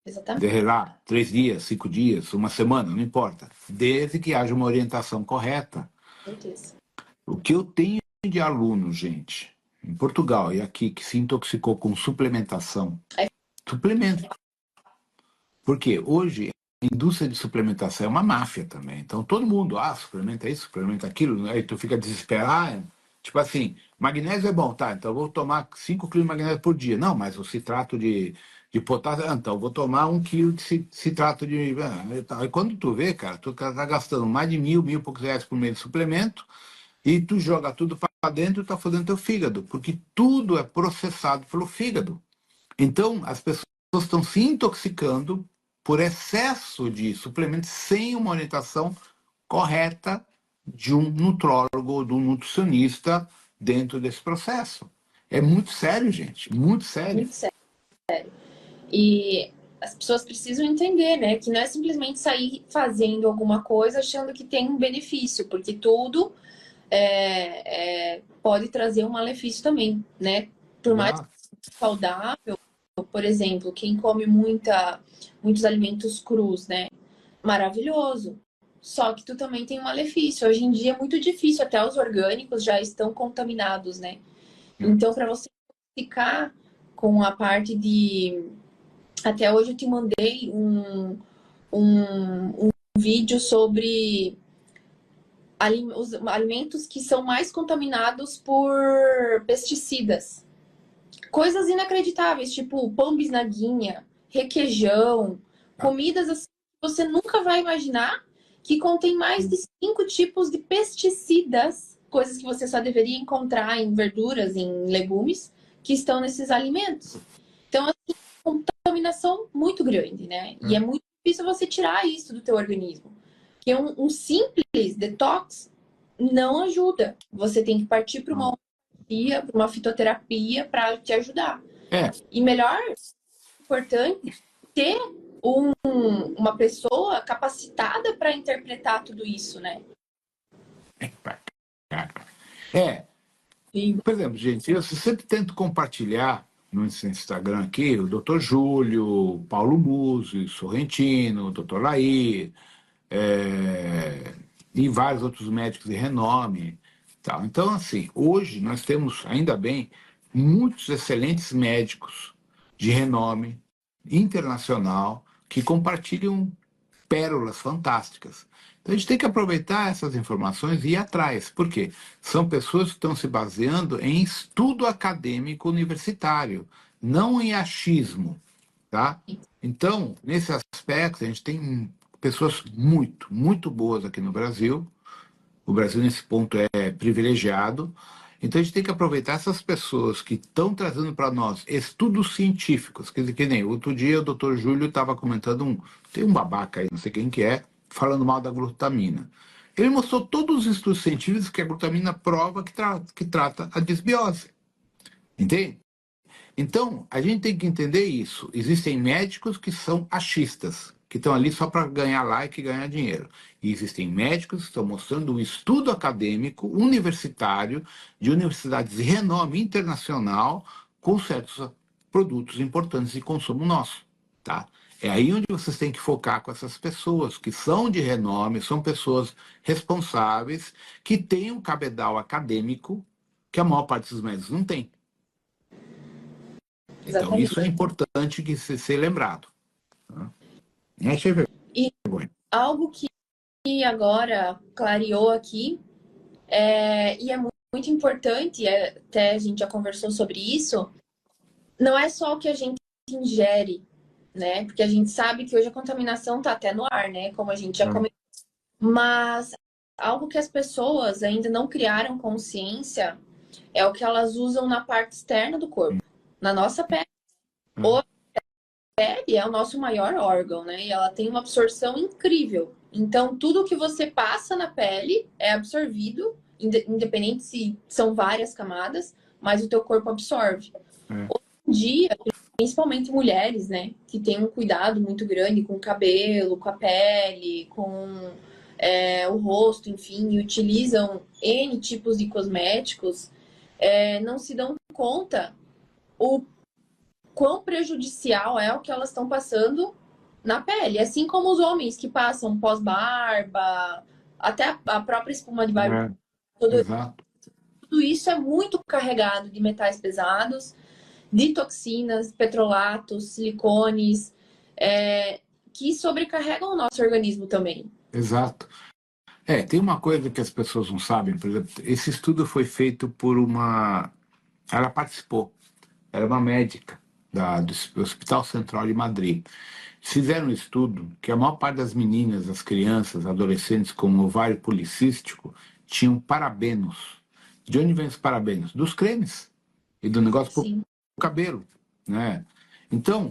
exatamente, De lá, 3 dias, 5 dias, uma semana, não importa. Desde que haja uma orientação correta. com certeza. O que eu tenho de aluno, gente, em Portugal e aqui, que se intoxicou com suplementação, suplemento. Porque hoje a indústria de suplementação é uma máfia também. Então todo mundo, suplementa isso, suplementa aquilo, aí tu fica desesperado. Tipo assim, magnésio é bom, tá? Então eu vou tomar 5 quilos de magnésio por dia. Não, mas o citrato de potássio, então eu vou tomar 1 quilo de citrato de. Aí quando tu vê, cara, tu tá gastando mais de 1.000 e poucos reais por mês de suplemento e tu joga tudo para dentro e tá fodendo teu fígado, porque tudo é processado pelo fígado. Então, as pessoas estão se intoxicando por excesso de suplementos sem uma orientação correta de um nutrólogo ou de um nutricionista dentro desse processo. É muito sério, gente, muito sério. Muito sério. E as pessoas precisam entender, né, que não é simplesmente sair fazendo alguma coisa achando que tem um benefício, porque tudo pode trazer um malefício também, né? Por mais Já, saudável, por exemplo, quem come muitos alimentos crus, né? Maravilhoso. Só que tu também tem um malefício. Hoje em dia é muito difícil, até os orgânicos já estão contaminados, né? Então, para você ficar com a parte de. Até hoje eu te mandei um vídeo sobre os alimentos que são mais contaminados por pesticidas. Coisas inacreditáveis, tipo pão bisnaguinha, requeijão, comidas assim que você nunca vai imaginar que contém mais de 5 tipos de pesticidas, coisas que você só deveria encontrar em verduras, em legumes, que estão nesses alimentos. Então, assim, contaminação muito grande, né? E é muito difícil você tirar isso do teu organismo. Porque um simples detox não ajuda. Você tem que partir para uma homeopatia, para uma fitoterapia para te ajudar. é, E melhor, importante, ter uma pessoa capacitada para interpretar tudo isso, né? é, Sim. por exemplo, gente, eu sempre tento compartilhar no Instagram aqui o Dr. Júlio, Paulo Musi, Sorrentino, o Dr. Laí, é, e vários outros médicos de renome. Tal. Então, assim, hoje nós temos, ainda bem, muitos excelentes médicos de renome internacional que compartilham pérolas fantásticas. Então a gente tem que aproveitar essas informações e ir atrás. Por quê? São pessoas que estão se baseando em estudo acadêmico universitário, não em achismo, tá? Então, nesse aspecto, a gente tem pessoas muito, muito boas aqui no Brasil. O Brasil, nesse ponto, é privilegiado. Então, a gente tem que aproveitar essas pessoas que estão trazendo para nós estudos científicos. Quer dizer, que nem outro dia o doutor Júlio estava comentando tem um babaca aí, não sei quem que é, falando mal da glutamina. Ele mostrou todos os estudos científicos que a glutamina prova que trata a desbiose. Entende? Então, a gente tem que entender isso. Existem médicos que são achistas, que estão ali só para ganhar like e ganhar dinheiro. E existem médicos que estão mostrando um estudo acadêmico, universitário, de universidades de renome internacional, com certos produtos importantes de consumo nosso. Tá? É aí onde vocês têm que focar com essas pessoas, que são de renome, são pessoas responsáveis, que têm um cabedal acadêmico que a maior parte dos médicos não tem. Então, Exatamente. isso é importante que ser lembrado. Tá? Achei E vergonha. algo que agora clareou aqui, e é muito importante, até a gente já conversou sobre isso, não é só o que a gente ingere, né? Porque a gente sabe que hoje a contaminação está até no ar, né? Como a gente já comentou. Mas algo que as pessoas ainda não criaram consciência é o que elas usam na parte externa do corpo, na nossa pele. A pele é o nosso maior órgão, né? E ela tem uma absorção incrível. Então, tudo que você passa na pele é absorvido, independente se são várias camadas, mas o teu corpo absorve. Hoje em dia, principalmente mulheres, né, que têm um cuidado muito grande com o cabelo, com a pele, com o rosto, enfim, e utilizam N tipos de cosméticos, não se dão conta o quão prejudicial é o que elas estão passando na pele. Assim como os homens que passam pós-barba, até a própria espuma de barba. Exato. Tudo isso é muito carregado de metais pesados, de toxinas, petrolatos, silicones, que sobrecarregam o nosso organismo também. Exato. Tem uma coisa que as pessoas não sabem, por exemplo, esse estudo foi feito por uma... Ela participou, era uma médica do Hospital Central de Madrid. Fizeram um estudo que a maior parte das meninas, as crianças, adolescentes com ovário policístico tinham parabenos. De onde vem os parabenos? Dos cremes e do negócio para o cabelo, né? Então,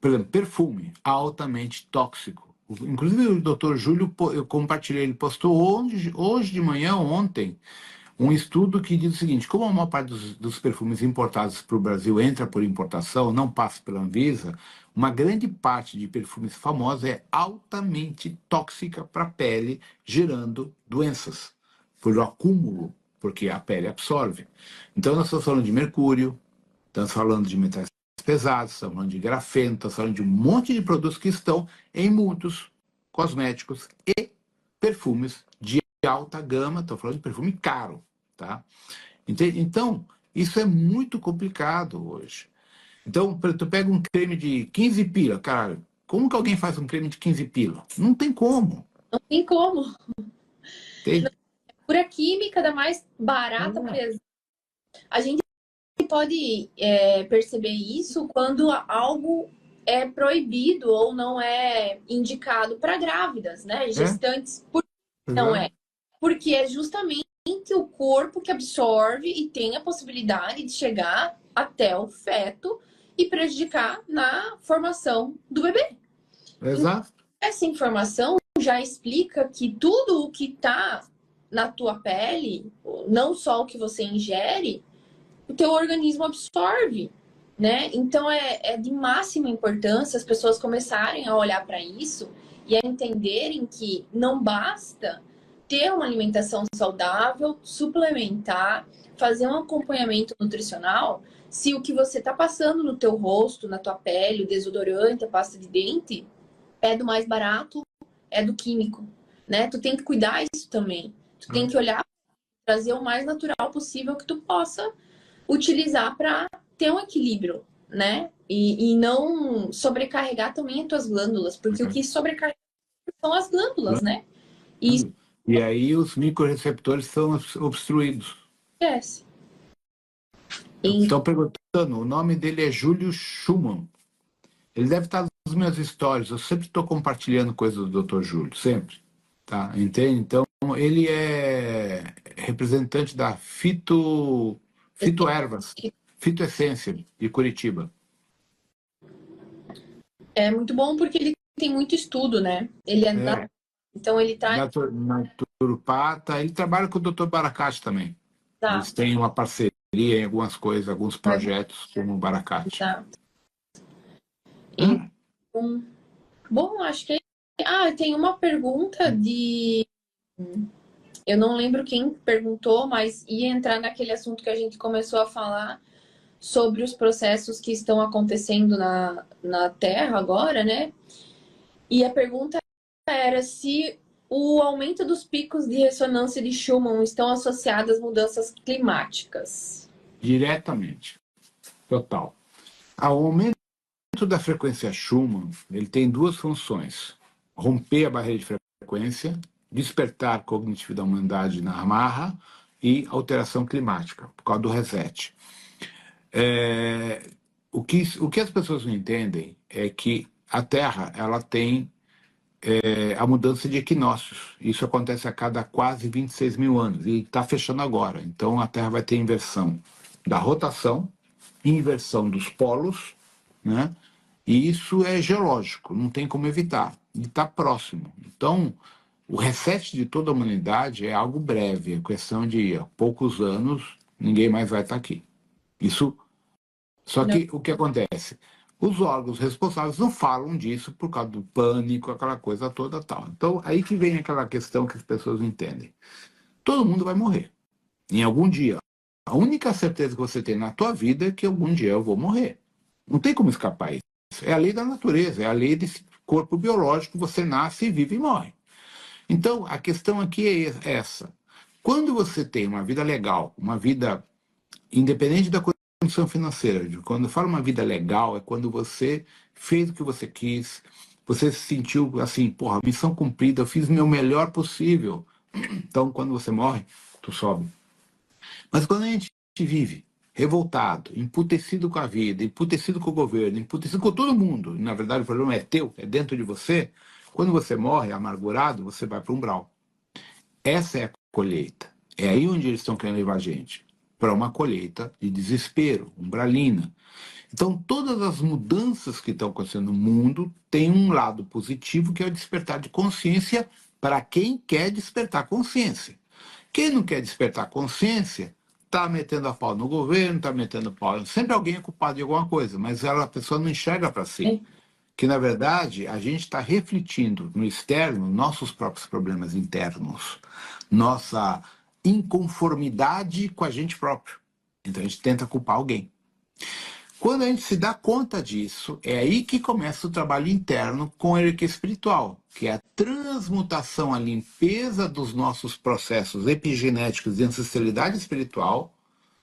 por exemplo, perfume, altamente tóxico. Inclusive o Dr. Júlio, eu compartilhei, ele postou hoje de manhã, ontem, um estudo que diz o seguinte: como a maior parte dos perfumes importados para o Brasil entra por importação, não passa pela Anvisa, uma grande parte de perfumes famosos é altamente tóxica para a pele, gerando doenças, por acúmulo, porque a pele absorve. Então nós estamos falando de mercúrio, estamos falando de metais pesados, estamos falando de grafeno, estamos falando de um monte de produtos que estão em muitos cosméticos e perfumes de alta gama, estou falando de perfume caro, tá? Então, isso é muito complicado hoje. Então, tu pega um creme de 15 pila, cara, como que alguém faz um creme de 15 pila? Não tem como. Não tem como. Tem... Pura química, da mais barata, pesada. A gente pode perceber isso quando algo é proibido ou não é indicado para grávidas, né? Gestantes. Por que não é? Porque é justamente o corpo que absorve e tem a possibilidade de chegar até o feto e prejudicar na formação do bebê. Exato. Essa informação já explica que tudo o que está na tua pele, não só o que você ingere, o teu organismo absorve, né? Então é de máxima importância as pessoas começarem a olhar para isso e a entenderem que não basta ter uma alimentação saudável, suplementar, fazer um acompanhamento nutricional, se o que você está passando no teu rosto, na tua pele, o desodorante, a pasta de dente, é do mais barato, é do químico, né? Tu tem que cuidar disso também. Tu tem que olhar, trazer o mais natural possível que tu possa utilizar para ter um equilíbrio, né? E não sobrecarregar também as tuas glândulas, porque o que sobrecarrega são as glândulas, né? E aí os microreceptores são obstruídos. Esquece. Estão perguntando, o nome dele é Júlio Schumann. Ele deve estar nos meus stories, eu sempre estou compartilhando coisas do Dr. Júlio, sempre. Tá? Entende? Então, ele é representante da Fitoervas, Fitoessência, de Curitiba. É muito bom porque ele tem muito estudo, né? Ele então ele tá... Naturopata, ele trabalha com o Dr. Baracate também. Tá. Eles têm uma parceria em algumas coisas, alguns projetos como o Baracate. Tá. Bom, acho que... tem uma pergunta de... Eu não lembro quem perguntou, mas ia entrar naquele assunto que a gente começou a falar sobre os processos que estão acontecendo na Terra agora, né? E a pergunta era se o aumento dos picos de ressonância de Schumann estão associados às mudanças climáticas. Diretamente. Total. O aumento da frequência Schumann, ele tem duas funções: romper a barreira de frequência, despertar cognitivo da humanidade na amarra e alteração climática, por causa do reset. O que as pessoas não entendem é que a Terra ela tem a mudança de equinócios. Isso acontece a cada quase 26 mil anos e está fechando agora. Então a Terra vai ter inversão da rotação, inversão dos polos, né? E isso é geológico, não tem como evitar. E está próximo. Então, o reset de toda a humanidade é algo breve, é questão de poucos anos, ninguém mais vai estar aqui. Isso. Só que o que acontece? os órgãos responsáveis não falam disso por causa do pânico, aquela coisa toda tal. Então, aí que vem aquela questão que as pessoas não entendem. Todo mundo vai morrer, em algum dia. A única certeza que você tem na tua vida é que algum dia eu vou morrer. Não tem como escapar isso. É a lei da natureza, é a lei desse corpo biológico, você nasce, vive e morre. Então, a questão aqui é essa. Quando você tem uma vida legal, uma vida independente da condição financeira, quando eu falo uma vida legal, é quando você fez o que você quis, você se sentiu assim, porra, missão cumprida, eu fiz o meu melhor possível. Então, quando você morre, tu sobe. Mas quando a gente vive revoltado, emputecido com a vida, emputecido com o governo, emputecido com todo mundo, e na verdade o problema é teu, é dentro de você, quando você morre amargurado, você vai para o umbral. Essa é a colheita. É aí onde eles estão querendo levar a gente. Para uma colheita de desespero, umbralina. Então, todas as mudanças que estão acontecendo no mundo têm um lado positivo, que é o despertar de consciência para quem quer despertar consciência. Quem não quer despertar consciência está metendo a pau no governo, está metendo a pau. Sempre alguém é culpado de alguma coisa, mas a pessoa não enxerga para si. Que, na verdade, a gente está refletindo no externo nossos próprios problemas internos, nossa inconformidade com a gente próprio. Então, a gente tenta culpar alguém. Quando a gente se dá conta disso, é aí que começa o trabalho interno com a hierarquia espiritual, que é a transmutação, a limpeza dos nossos processos epigenéticos de ancestralidade espiritual,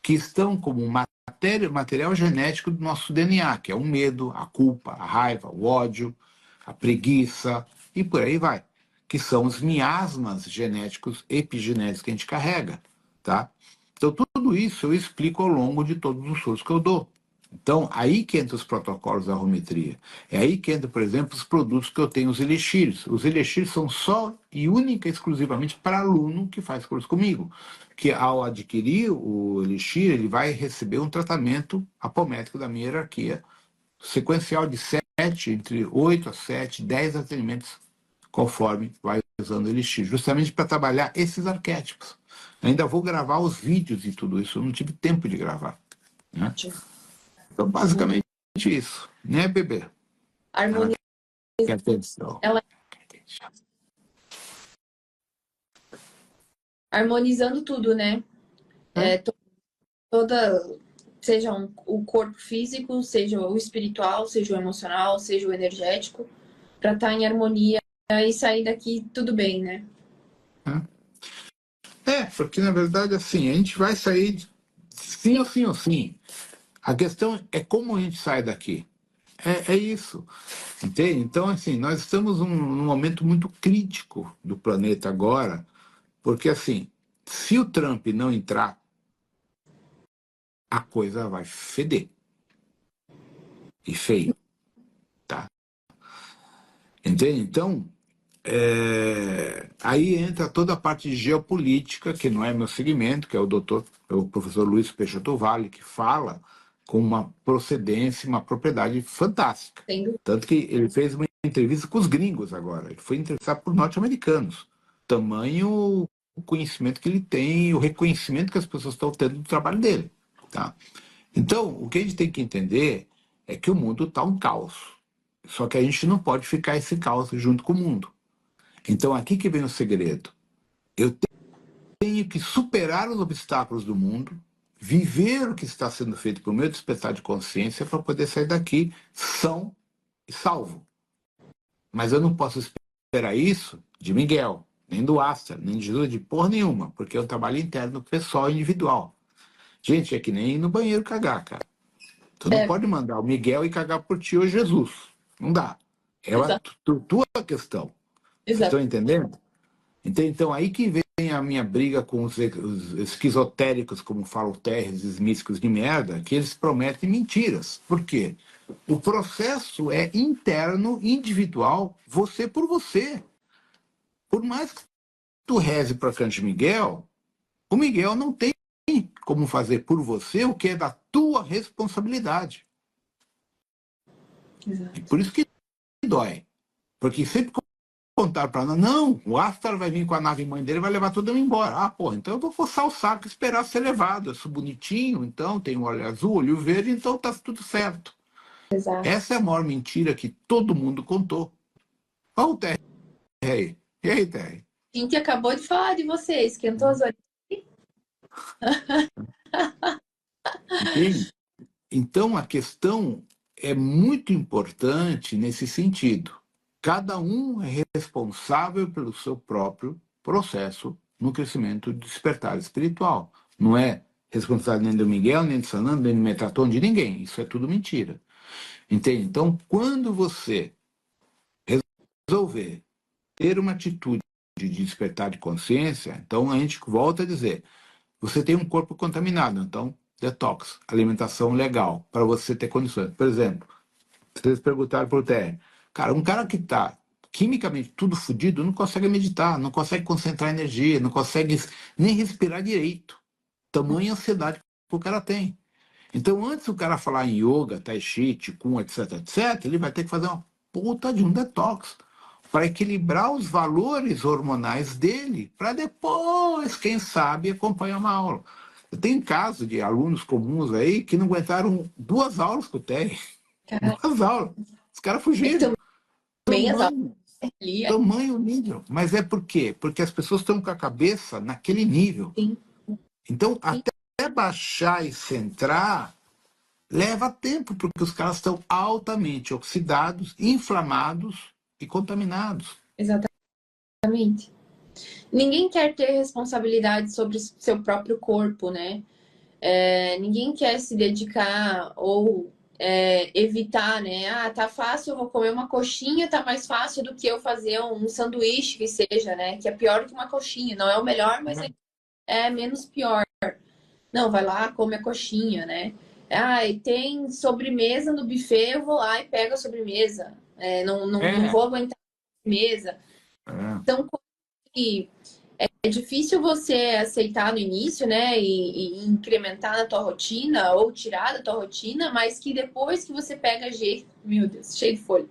que estão como material genético do nosso DNA, que é o medo, a culpa, a raiva, o ódio, a preguiça e por aí vai, que são os miasmas genéticos, epigenéticos que a gente carrega, tá? Então, tudo isso eu explico ao longo de todos os cursos que eu dou. Então, aí que entra os protocolos da arometria. É aí que entra, por exemplo, os produtos que eu tenho, os elixires. Os elixires são só e única e exclusivamente para aluno que faz curso comigo. Que ao adquirir o elixir, ele vai receber um tratamento apométrico da minha hierarquia, sequencial de 7, entre 8 a 7, 10 atendimentos, conforme vai usando o elixir, justamente para trabalhar esses arquétipos. Ainda vou gravar os vídeos e tudo isso, eu não tive tempo de gravar, né? Então, basicamente isso, né, bebê? Harmonia, Que atenção. ela harmonizando tudo, né? Toda, seja o corpo físico, seja o espiritual, seja o emocional, seja o energético, para estar em harmonia e sair daqui tudo bem, né? Porque na verdade, assim, a gente vai sair sim ou sim ou sim. A questão é como a gente sai daqui. É isso. Entende? Então, assim, nós estamos num momento muito crítico do planeta agora, porque, assim, se o Trump não entrar, a coisa vai feder. E feio. Tá? Entende? Então, aí entra toda a parte de geopolítica, que não é meu segmento, que é o professor Luiz Peixoto Vale, que fala com uma procedência, uma propriedade fantástica. Entendo. Tanto que ele fez uma entrevista com os gringos agora. Ele foi entrevistado por norte-americanos. Tamanho o conhecimento que ele tem, o reconhecimento que as pessoas estão tendo do trabalho dele. Tá? Então, o que a gente tem que entender é que o mundo está um caos. Só que a gente não pode ficar esse caos junto com o mundo. Então, aqui que vem o segredo. Eu tenho que superar os obstáculos do mundo, viver o que está sendo feito por meu despertar de consciência para poder sair daqui são e salvo. Mas eu não posso esperar isso de Miguel, nem do Astor, nem de Jesus, de porra nenhuma, porque é um trabalho interno, pessoal, individual. Gente, é que nem ir no banheiro cagar, cara. Tu não pode mandar o Miguel ir cagar por ti ou Jesus. Não dá. É a tua questão. Vocês estão entendendo? Então, aí que vem a minha briga com os esquizotéricos, como falam os místicos de merda, que eles prometem mentiras. Por quê? O processo é interno, individual, você por você. Por mais que tu reze para Arcanjo Miguel, o Miguel não tem como fazer por você o que é da tua responsabilidade. Exato. E por isso que dói. Porque sempre contaram para nós, não, o Astar vai vir com a nave mãe dele e vai levar todo mundo embora. Ah, porra, então eu vou coçar o saco e esperar ser levado. Eu sou bonitinho, então tenho olho azul, olho verde, então tá tudo certo. Exato. Essa é a maior mentira que todo mundo contou. Olha o Terry aí. E aí, Terry? A gente acabou de falar de você, esquentou as orelhas. Entende? Então, a questão é muito importante nesse sentido. Cada um é responsável pelo seu próprio processo no crescimento do despertar espiritual. Não é responsabilidade nem do Miguel, nem do Sanando, nem do Metatron, de ninguém. Isso é tudo mentira. Entende? Então, quando você resolver ter uma atitude de despertar de consciência, então a gente volta a dizer, você tem um corpo contaminado, então detox, alimentação legal, para você ter condições. Por exemplo, vocês perguntaram para o Terry, cara, um cara que está quimicamente tudo fodido não consegue meditar, não consegue concentrar energia, não consegue nem respirar direito. Tamanha ansiedade que o cara tem. Então, antes do cara falar em yoga, tai chi, qigong, etc, etc, ele vai ter que fazer uma puta de um detox para equilibrar os valores hormonais dele, para depois, quem sabe, acompanhar uma aula. Eu tenho caso de alunos comuns aí que não aguentaram 2 aulas que eu tenho. Cara, 2 aulas. Os caras é que fugiram. também as aulas Tamanho, ali, tamanho nível. Mas é por quê? Porque as pessoas estão com a cabeça naquele nível. sim, Então, sim, até baixar e centrar, leva tempo, porque os caras estão altamente oxidados, inflamados e contaminados. exatamente. Ninguém quer ter responsabilidade sobre o seu próprio corpo, né? Ninguém quer se dedicar ou evitar, né? Ah, tá fácil, eu vou comer uma coxinha, tá mais fácil do que eu fazer um sanduíche que seja, né? Que é pior que uma coxinha. Não é o melhor, mas é menos pior. Não, vai lá, come a coxinha, né? Ah, e tem sobremesa no buffet, eu vou lá e pego a sobremesa. Não É, vou aguentar a sobremesa. é, Então, que é difícil você aceitar no início, né, e incrementar na tua rotina ou tirar da tua rotina, mas que depois que você pega jeito, meu Deus, cheio de folha.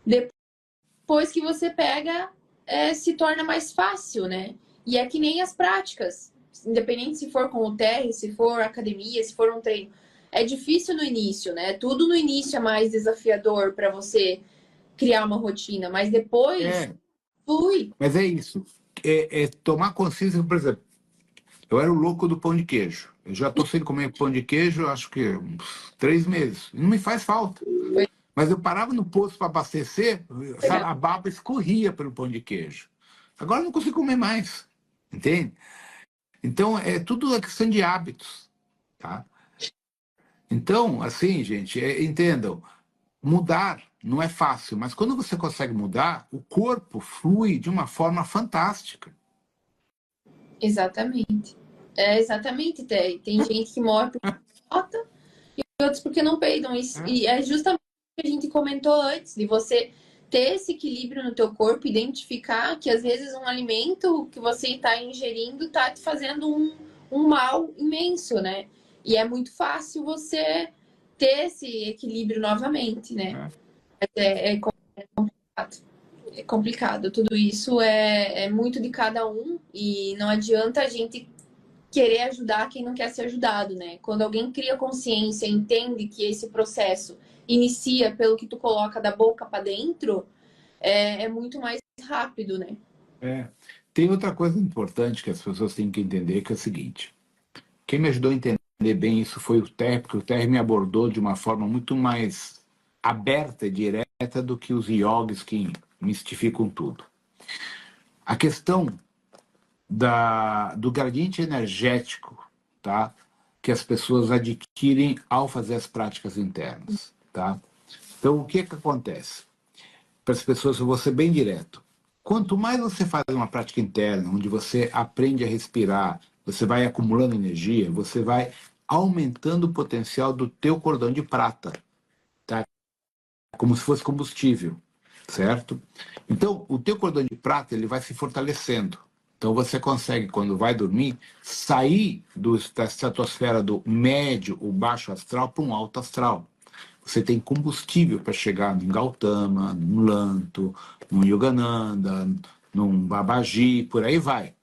Depois que você pega, se torna mais fácil, né? E é que nem as práticas, independente se for com o TR, se for academia, se for um treino. É difícil no início, né? Tudo no início é mais desafiador para você criar uma rotina, mas depois é. flui. Mas é isso. É tomar consciência, por exemplo, eu era o louco do pão de queijo. Eu já estou sem comer pão de queijo, acho que uns 3 meses. Não me faz falta. Mas eu parava no posto para abastecer, sabe, a baba escorria pelo pão de queijo. Agora eu não consigo comer mais, entende? Então, é tudo uma questão de hábitos, tá? Então, assim, gente, entendam, mudar não é fácil, mas quando você consegue mudar, o corpo flui de uma forma fantástica. Exatamente. Exatamente, tem gente que morre por falta e outros porque não peidam. E é justamente o que a gente comentou antes, de você ter esse equilíbrio no teu corpo, identificar que às vezes um alimento que você está ingerindo está te fazendo um mal imenso, né? E é muito fácil você ter esse equilíbrio novamente, né? Mas é complicado. É complicado. Tudo isso é muito de cada um e não adianta a gente querer ajudar quem não quer ser ajudado, né? Quando alguém cria consciência, entende que esse processo inicia pelo que tu coloca da boca para dentro, é muito mais rápido, né? É. Tem outra coisa importante que as pessoas têm que entender, que é o seguinte. Quem me ajudou a entender bem isso foi o Ter, porque o Ter me abordou de uma forma muito mais aberta e direta do que os yogis que mistificam tudo. A questão do gradiente energético, tá? Que as pessoas adquirem ao fazer as práticas internas, tá? Então, o que acontece? Para as pessoas, eu vou ser bem direto. Quanto mais você faz uma prática interna, onde você aprende a respirar, você vai acumulando energia, você vai aumentando o potencial do teu cordão de prata, tá? Como se fosse combustível, certo? Então, o teu cordão de prata, ele vai se fortalecendo. Então, você consegue, quando vai dormir, sair da estratosfera do médio ou baixo astral para um alto astral. Você tem combustível para chegar num Gautama, num Lanto, num Yogananda, num Babaji, por aí vai.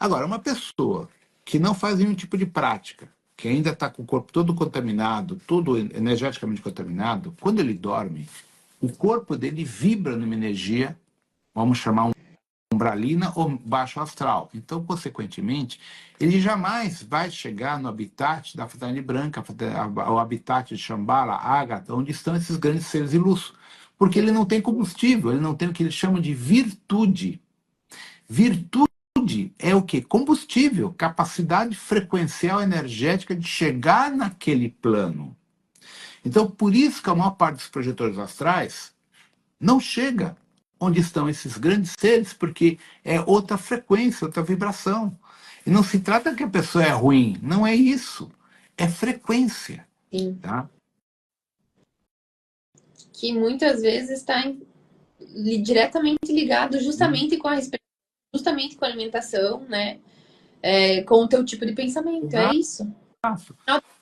Agora, uma pessoa que não faz nenhum tipo de prática, que ainda está com o corpo todo contaminado, todo energeticamente contaminado, quando ele dorme, o corpo dele vibra numa energia, vamos chamar umbralina ou baixo astral. Então, consequentemente, ele jamais vai chegar no habitat da fraternidade branca, o habitat de Shambhala, Ágata, onde estão esses grandes seres de luz. Porque ele não tem combustível, ele não tem o que eles chamam de virtude. Virtude é o quê? Combustível, capacidade frequencial energética de chegar naquele plano. Então, por isso que a maior parte dos projetores astrais não chega onde estão esses grandes seres, porque é outra frequência, outra vibração. E não se trata que a pessoa é ruim, não é isso. É frequência. Sim. Tá? Que muitas vezes está diretamente ligado justamente com a respiração, justamente com a alimentação, né? Com o teu tipo de pensamento, é isso.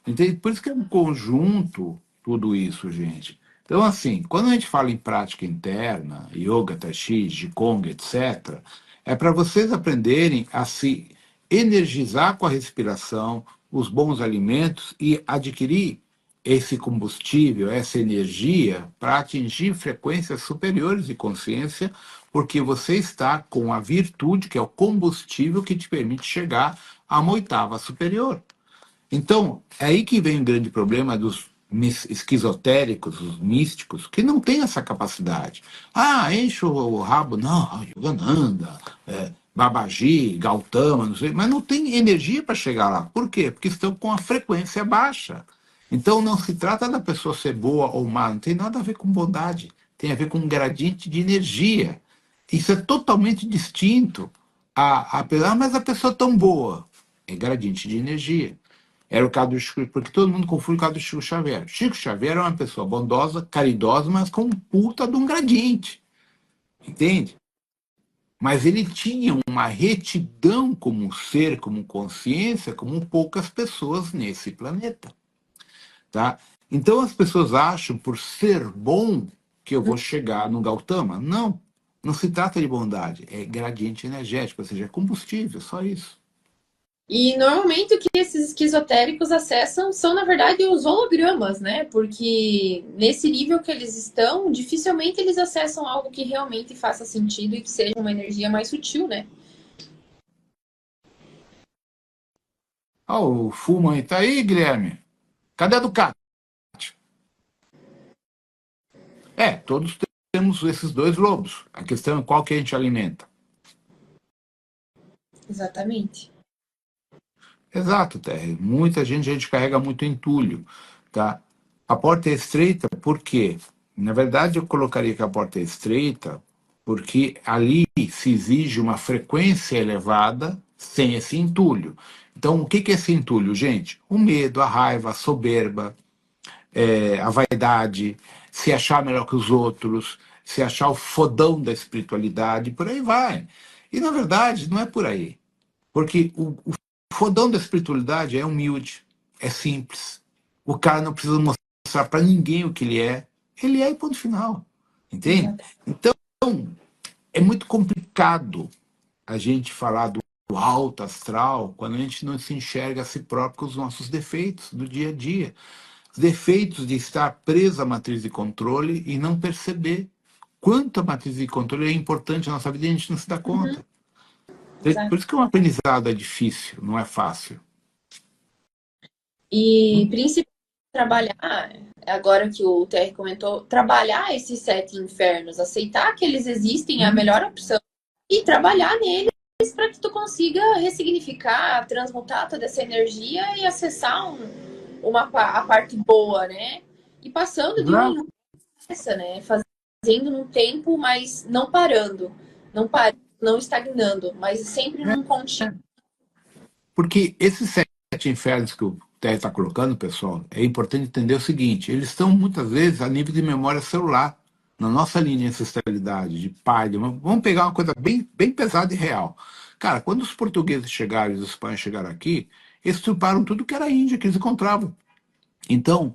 Entende? Por isso que é um conjunto tudo isso, gente. Então, assim, quando a gente fala em prática interna, yoga, tai chi, qigong, etc., é para vocês aprenderem a se energizar com a respiração, os bons alimentos e adquirir esse combustível, essa energia para atingir frequências superiores de consciência, porque você está com a virtude, que é o combustível que te permite chegar a uma oitava superior. Então, é aí que vem o grande problema dos esquizotéricos, os místicos, que não têm essa capacidade. Ah, enche o rabo, não, Yogananda, Babaji, Gautama, não sei, mas não tem energia para chegar lá. Por quê? Porque estão com a frequência baixa. Então, não se trata da pessoa ser boa ou má, não tem nada a ver com bondade, tem a ver com um gradiente de energia. Isso é totalmente distinto mas a pessoa é tão boa. É gradiente de energia. Era o caso do Chico, porque todo mundo confunde o caso do Chico Xavier. Chico Xavier era uma pessoa bondosa, caridosa, mas com um puta de um gradiente. Entende? Mas ele tinha uma retidão como ser, como consciência, como poucas pessoas nesse planeta. Tá? Então as pessoas acham, por ser bom, que eu vou chegar no Gautama. Não, não se trata de bondade, é gradiente energético, ou seja, é combustível, só isso. E normalmente o que esses esquizotéricos acessam são, na verdade, os hologramas, né? Porque nesse nível que eles estão, dificilmente eles acessam algo que realmente faça sentido e que seja uma energia mais sutil, né? Ah, o Fullman tá aí, Guilherme? Cadê a Ducati? Todos temos esses dois lobos. A questão é qual que a gente alimenta. Exatamente. Exato, Terry. Muita gente, a gente carrega muito entulho. Tá? A porta é estreita por quê? Na verdade, eu colocaria que a porta é estreita porque ali se exige uma frequência elevada sem esse entulho. Então, o que é esse entulho, gente? O medo, a raiva, a soberba, a vaidade, se achar melhor que os outros, se achar o fodão da espiritualidade, por aí vai. E, na verdade, não é por aí. Porque o fodão da espiritualidade é humilde, é simples. O cara não precisa mostrar para ninguém o que ele é e ponto final. Entende? Então, é muito complicado a gente falar do alto astral quando a gente não se enxerga a si próprio com os nossos defeitos do dia a dia. Os defeitos de estar preso à matriz de controle e não perceber quanto a matriz de controle é importante na nossa vida e a gente não se dá conta. Por isso que um aprendizado é difícil, não é fácil. E principalmente trabalhar, agora que o TR comentou, trabalhar esses 7 infernos, aceitar que eles existem é a melhor opção e trabalhar neles para que tu consiga ressignificar, transmutar toda essa energia e acessar a parte boa, né? E passando de uma em essa, né? Fazendo num tempo, mas não parando, não estagnando, mas sempre num contínuo. Porque esses 7 infernos que o Terry está colocando, pessoal, é importante entender o seguinte: eles estão muitas vezes a nível de memória celular, na nossa linha de ancestralidade, de pai. Vamos pegar uma coisa bem, bem pesada e real. Cara, quando os portugueses chegaram e os espanhóis chegaram aqui, eles estruparam tudo que era Índia que eles encontravam. Então,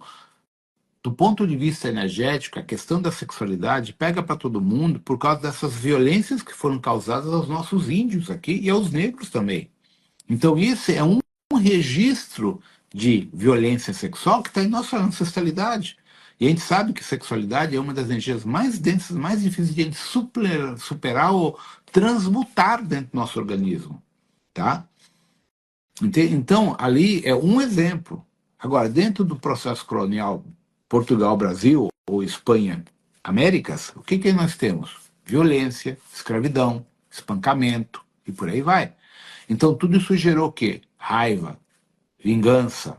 do ponto de vista energético, a questão da sexualidade pega para todo mundo por causa dessas violências que foram causadas aos nossos índios aqui e aos negros também. Então, isso é um registro de violência sexual que está em nossa ancestralidade. E a gente sabe que sexualidade é uma das energias mais densas, mais difíceis de a gente superar ou transmutar dentro do nosso organismo. Tá? Então, ali é um exemplo. Agora, dentro do processo colonial Portugal-Brasil ou Espanha-Américas, o que nós temos? Violência, escravidão, espancamento e por aí vai. Então, tudo isso gerou o quê? Raiva, vingança.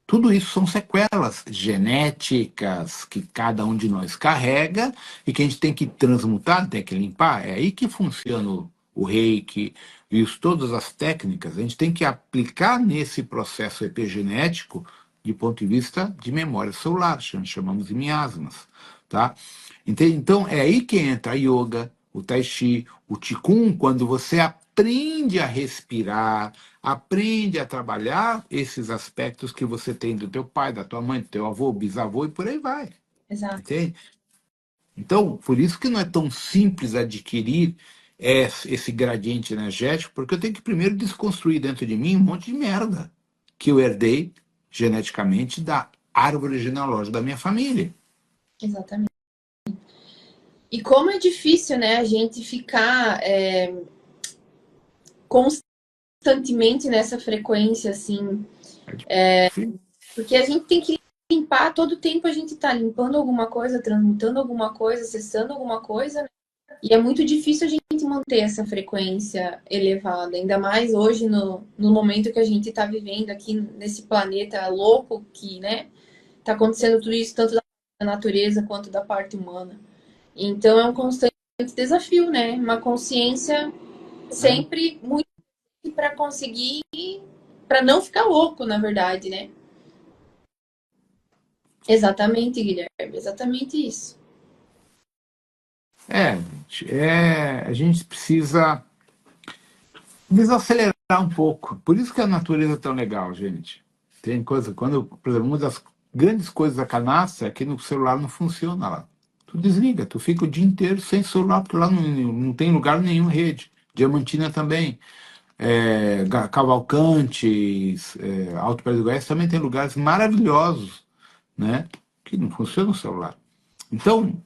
Tudo isso são sequelas genéticas que cada um de nós carrega e que a gente tem que transmutar, tem que limpar. É aí que funciona o reiki e todas as técnicas. A gente tem que aplicar nesse processo epigenético de ponto de vista de memória celular, chamamos de miasmas. Tá? Então, é aí que entra a yoga, o tai chi, o qigong, quando você aprende a respirar, aprende a trabalhar esses aspectos que você tem do teu pai, da tua mãe, do teu avô, bisavô e por aí vai. Exato. Entende? Então, por isso que não é tão simples adquirir esse gradiente energético, porque eu tenho que primeiro desconstruir dentro de mim um monte de merda que eu herdei geneticamente da árvore genealógica da minha família. Exatamente. E como é difícil, né, a gente ficar constantemente nessa frequência, assim, porque a gente tem que limpar, todo o tempo a gente tá limpando alguma coisa, transmutando alguma coisa, acessando alguma coisa, né? E é muito difícil a gente manter essa frequência elevada, ainda mais hoje no momento que a gente tá vivendo aqui nesse planeta louco que, né, tá acontecendo tudo isso tanto da natureza quanto da parte humana. Então é um constante desafio, né? Uma consciência sempre muito para conseguir, para não ficar louco, na verdade, né? Exatamente, Guilherme, exatamente isso. A gente precisa desacelerar um pouco. Por isso que a natureza é tão legal, gente. Tem coisa, por exemplo, uma das grandes coisas da canastra é que no celular não funciona lá. Tu desliga, tu fica o dia inteiro sem celular, porque lá não tem lugar nenhum rede. Diamantina também. Cavalcante, Alto Pé do Goiás também tem lugares maravilhosos, né? Que não funciona o celular. Então,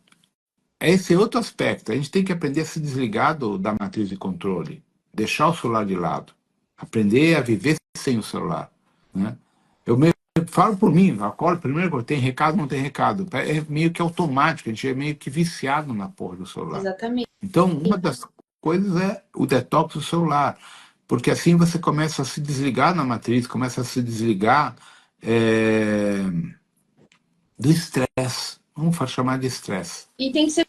esse é outro aspecto. A gente tem que aprender a se desligar da matriz de controle, deixar o celular de lado, aprender a viver sem o celular. Né? Eu mesmo falo por mim, acordo primeiro, tem recado, não tem recado. É meio que automático, a gente é meio que viciado na porra do celular. Exatamente. Então, uma das coisas é o detox do celular, porque assim você começa a se desligar na matriz, começa a se desligar do estresse. Vamos chamar de estresse. E tem que ser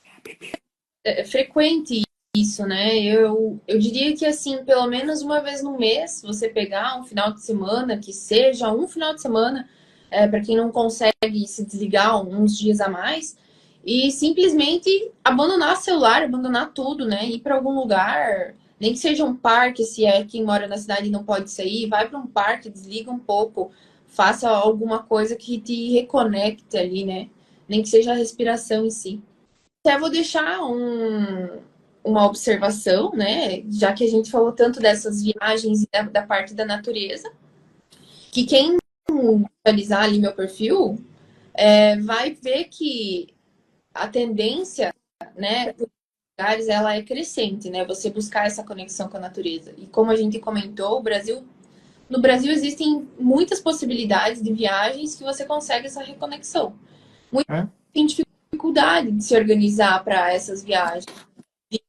frequente isso, né? Eu diria que, assim, pelo menos uma vez no mês, você pegar um final de semana, que seja um final de semana, para quem não consegue se desligar uns dias a mais, e simplesmente abandonar o celular, abandonar tudo, né? Ir para algum lugar, nem que seja um parque, se é quem mora na cidade e não pode sair, vai para um parque, desliga um pouco, faça alguma coisa que te reconecte ali, né? Nem que seja a respiração em si. Até vou deixar uma observação, né? Já que a gente falou tanto dessas viagens e da parte da natureza, que quem visualizar ali meu perfil vai ver que a tendência, né, por lugares, ela é crescente, né? Você buscar essa conexão com a natureza. E como a gente comentou, no Brasil existem muitas possibilidades de viagens que você consegue essa reconexão. Muita gente dificuldade de se organizar para essas viagens, de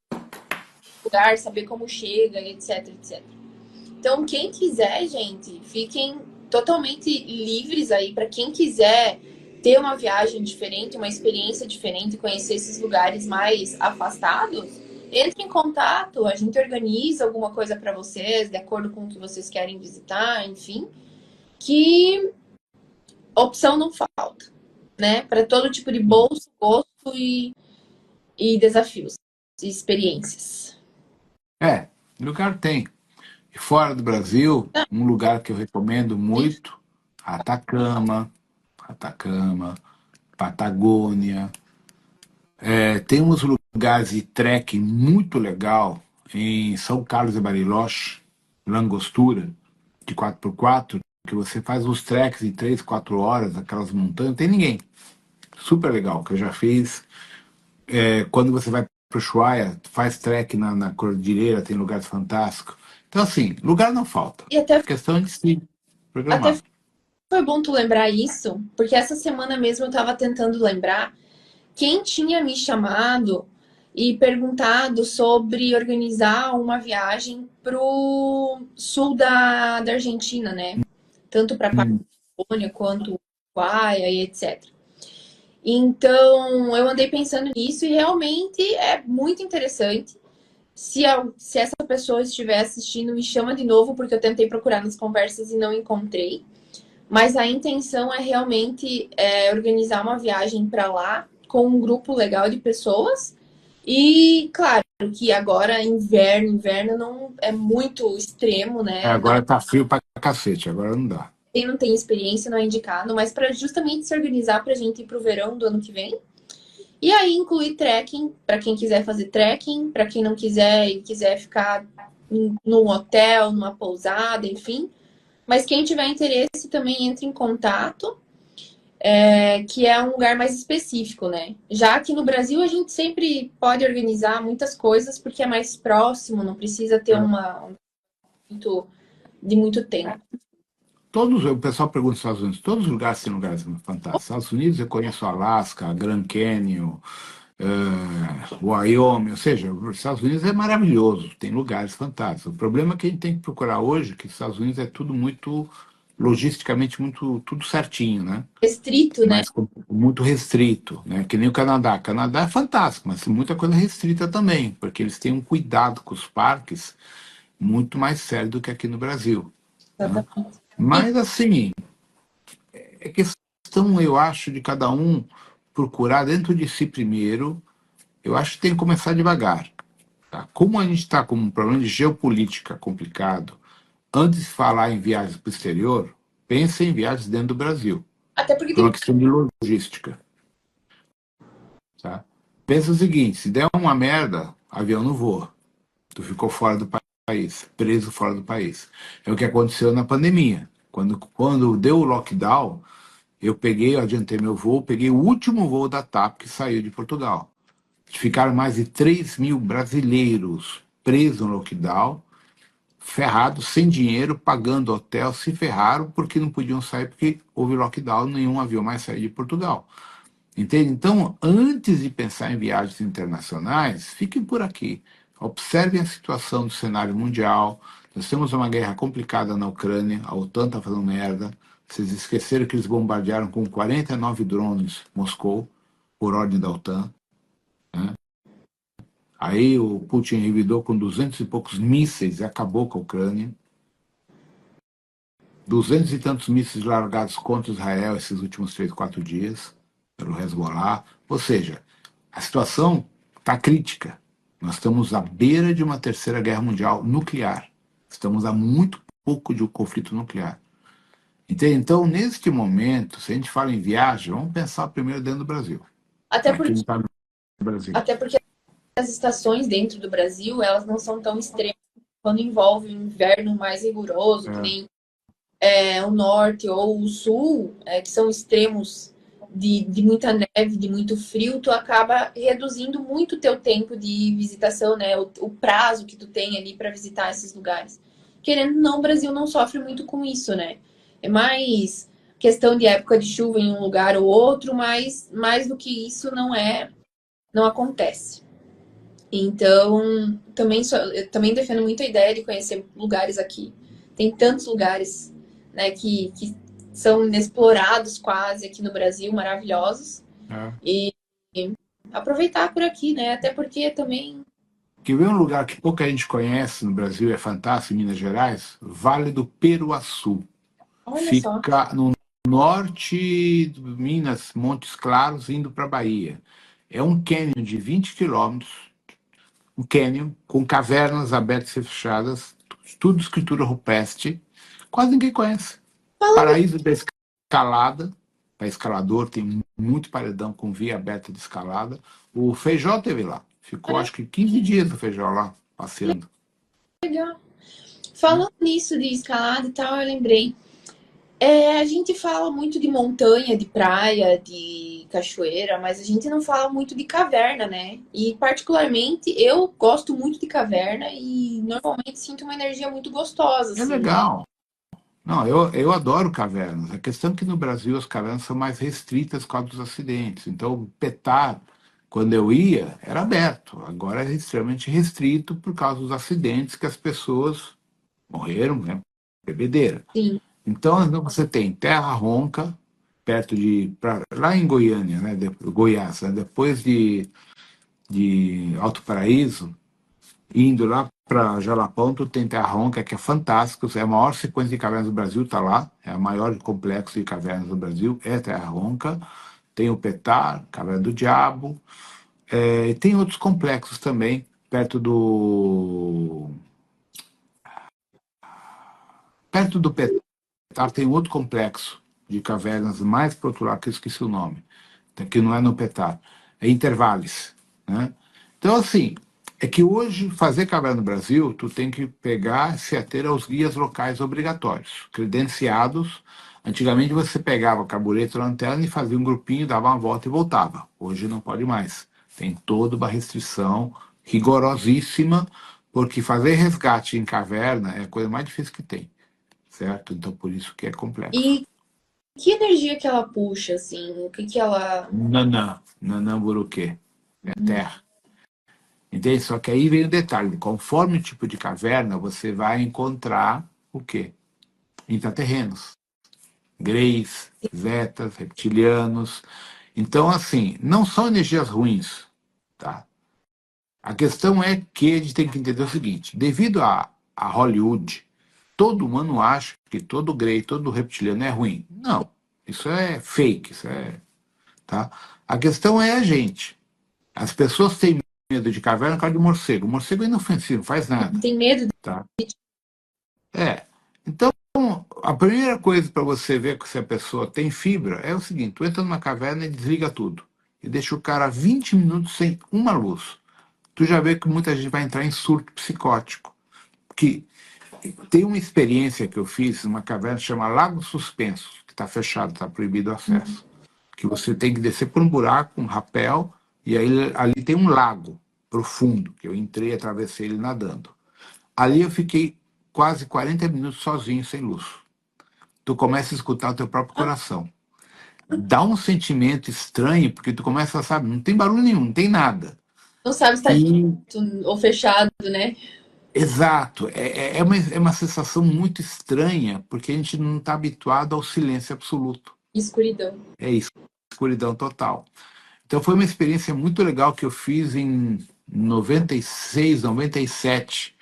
lugar, saber como chega, etc, etc. Então, quem quiser, gente, fiquem totalmente livres aí para quem quiser ter uma viagem diferente, uma experiência diferente, conhecer esses lugares mais afastados, entre em contato, a gente organiza alguma coisa para vocês, de acordo com o que vocês querem visitar, enfim, que opção não falta, né? Para todo tipo de bolso, gosto e desafios e experiências. Lugar tem. E fora do Brasil, um lugar que eu recomendo muito, Atacama, Patagônia. Tem uns lugares de trekking muito legal em São Carlos de Bariloche, Langostura, de 4x4, que você faz os treks em 3, 4 horas, aquelas montanhas, não tem ninguém. Super legal, que eu já fiz. Quando você vai para o Ushuaia, faz trek na Cordilheira, tem lugares fantásticos. Então, assim, lugar não falta. E até, Questão de se até programar. foi bom tu lembrar isso, porque essa semana mesmo eu tava tentando lembrar quem tinha me chamado e perguntado sobre organizar uma viagem pro sul da Argentina, né? Tanto para Hum. Patagônia quanto Uruguai e etc. Então, eu andei pensando nisso e realmente é muito interessante. Se essa pessoa estiver assistindo, me chama de novo, porque eu tentei procurar nas conversas e não encontrei. Mas a intenção é realmente organizar uma viagem para lá com um grupo legal de pessoas. E, claro, que agora inverno não é muito extremo, né? Não, Agora tá frio pra cacete, agora não dá. quem não tem experiência não é indicado, mas para justamente se organizar para a gente ir para o verão do ano que vem. E aí incluir trekking, para quem quiser fazer trekking, para quem não quiser e quiser ficar num hotel, numa pousada, enfim. Mas quem tiver interesse também entre em contato, que é um lugar mais específico, né? Já que no Brasil a gente sempre pode organizar muitas coisas porque é mais próximo, não precisa ter de muito tempo. O pessoal pergunta nos Estados Unidos, todos os lugares têm lugares fantásticos. Estados Unidos eu conheço Alasca, Grand Canyon, Wyoming, ou seja, os Estados Unidos é maravilhoso, tem lugares fantásticos. O problema é que a gente tem que procurar hoje, que os Estados Unidos é tudo muito, logisticamente, muito, tudo certinho, né? Restrito, né? Mas muito restrito, né? Que nem o Canadá. O Canadá é fantástico, mas tem muita coisa restrita também, porque eles têm um cuidado com os parques muito mais sério do que aqui no Brasil, né? Exatamente. Mas, assim, é questão, eu acho, de cada um procurar dentro de si primeiro. Eu acho que tem que começar devagar. Tá? Como a gente está com um problema de geopolítica complicado, antes de falar em viagens para o exterior, pense em viagens dentro do Brasil, Até porque por uma tem questão de logística. Tá? Pensa o seguinte, se der uma merda, avião não voa. Tu ficou fora do país, preso fora do país. É o que aconteceu na pandemia. Quando deu o lockdown, eu adiantei meu voo, peguei o último voo da TAP que saiu de Portugal. Ficaram mais de 3 mil brasileiros presos no lockdown, ferrados, sem dinheiro, pagando hotel, se ferraram porque não podiam sair porque houve lockdown, nenhum avião mais saiu de Portugal. Entende? Então, antes de pensar em viagens internacionais, fiquem por aqui. Observem a situação do cenário mundial. Nós temos uma guerra complicada na Ucrânia, a OTAN está fazendo merda. Vocês esqueceram que eles bombardearam com 49 drones Moscou, por ordem da OTAN. Né? Aí o Putin revidou com 200 e poucos mísseis e acabou com a Ucrânia. 200 e tantos mísseis largados contra Israel esses últimos 3, 4 dias, pelo Hezbollah. Ou seja, a situação está crítica. Nós estamos à beira de uma terceira guerra mundial nuclear. Estamos a muito pouco de um conflito nuclear. Entende? Então, neste momento, se a gente fala em viagem, vamos pensar primeiro dentro do Brasil. até Para quem porque, está no Brasil. até porque as estações dentro do Brasil, elas não são tão extremas quando envolve um inverno mais rigoroso, que nem o norte ou o sul, que são extremos de muita neve, de muito frio, tu acaba reduzindo muito o teu tempo de visitação, né? O prazo que tu tem ali para visitar esses lugares. Querendo ou não, o Brasil não sofre muito com isso, né? É mais questão de época de chuva em um lugar ou outro, mas mais do que isso não acontece. Então, eu também defendo muito a ideia de conhecer lugares aqui. Tem tantos lugares, né, que são inexplorados quase aqui no Brasil, maravilhosos. É. E aproveitar por aqui, né? Até porque também. Que vem um lugar que pouca gente conhece no Brasil, é fantástico, em Minas Gerais, Vale do Peruaçu. Olha só. Fica no norte de Minas, Montes Claros, indo para a Bahia. É um cânion de 20 quilômetros, um cânion com cavernas abertas e fechadas, tudo escritura rupestre, quase ninguém conhece. Paraíso da escalada, para escalador, tem muito paredão com via aberta de escalada. O Feijó teve lá, ficou acho que 15 dias o Feijó lá, passeando. Legal. Falando nisso de escalada e tal, eu lembrei. A gente fala muito de montanha, de praia, de cachoeira, mas a gente não fala muito de caverna, né? E particularmente eu gosto muito de caverna e normalmente sinto uma energia muito gostosa, É assim, né? legal. Não, eu adoro cavernas. A questão é que no Brasil as cavernas são mais restritas por causa dos acidentes. Então, o Petar, quando eu ia, era aberto. Agora é extremamente restrito por causa dos acidentes que as pessoas morreram, né? Bebedeira. Sim. Então, você tem Terra Ronca, perto lá em Goiânia, né? Goiás, né? Depois de Alto Paraíso, indo lá para Jalapão, tu tem Terra Ronca, que é fantástico, é a maior sequência de cavernas do Brasil, está lá, é o maior complexo de cavernas do Brasil, é Terra Ronca. Tem o Petar, Caverna do Diabo, e tem outros complexos também, perto do Petar tem outro complexo de cavernas mais para outro lado, que eu esqueci o nome, que não é no Petar, é Intervales, né? Então, assim, é que hoje fazer caverna no Brasil, tu tem que pegar, se ater aos guias locais obrigatórios, credenciados. Antigamente você pegava carbureto, lanterna e fazia um grupinho, dava uma volta e voltava. Hoje não pode mais. Tem toda uma restrição rigorosíssima, porque fazer resgate em caverna é a coisa mais difícil que tem, certo? Então por isso que é complexo. E que energia que ela puxa, assim? O que que ela. Nanã, Nanã Buruquê, é terra. Entende? Só que aí vem o detalhe, conforme o tipo de caverna, você vai encontrar o quê? Intraterrenos, greys, zetas, reptilianos. Então, assim, não são energias ruins, tá? A questão é que a gente tem que entender o seguinte, devido a Hollywood, todo humano acha que todo grey, todo reptiliano é ruim. Não, isso é fake, isso é, tá? A questão é a gente. As pessoas têm medo de caverna por causa de morcego. O morcego é inofensivo, não faz nada, Tem medo? tá? É. Então, a primeira coisa para você ver se a pessoa tem fibra é o seguinte: tu entra numa caverna e desliga tudo. E deixa o cara 20 minutos sem uma luz. Tu já vê que muita gente vai entrar em surto psicótico. Que tem uma experiência que eu fiz numa caverna que chama Lago Suspenso, que está fechado, está proibido o acesso. Que você tem que descer por um buraco, um rapel, e aí ali tem um lago profundo, que eu entrei, atravessei ele nadando. Ali eu fiquei quase 40 minutos sozinho, sem luz. Tu começa a escutar o teu próprio coração. Dá um sentimento estranho, porque tu começa a saber, não tem barulho nenhum, não tem nada. Não sabe se tá E, aberto ou fechado, né? exato, é uma sensação muito estranha, porque a gente não está habituado ao silêncio absoluto. Escuridão. É isso, escuridão total. Então foi uma experiência muito legal que eu fiz em 96, 97,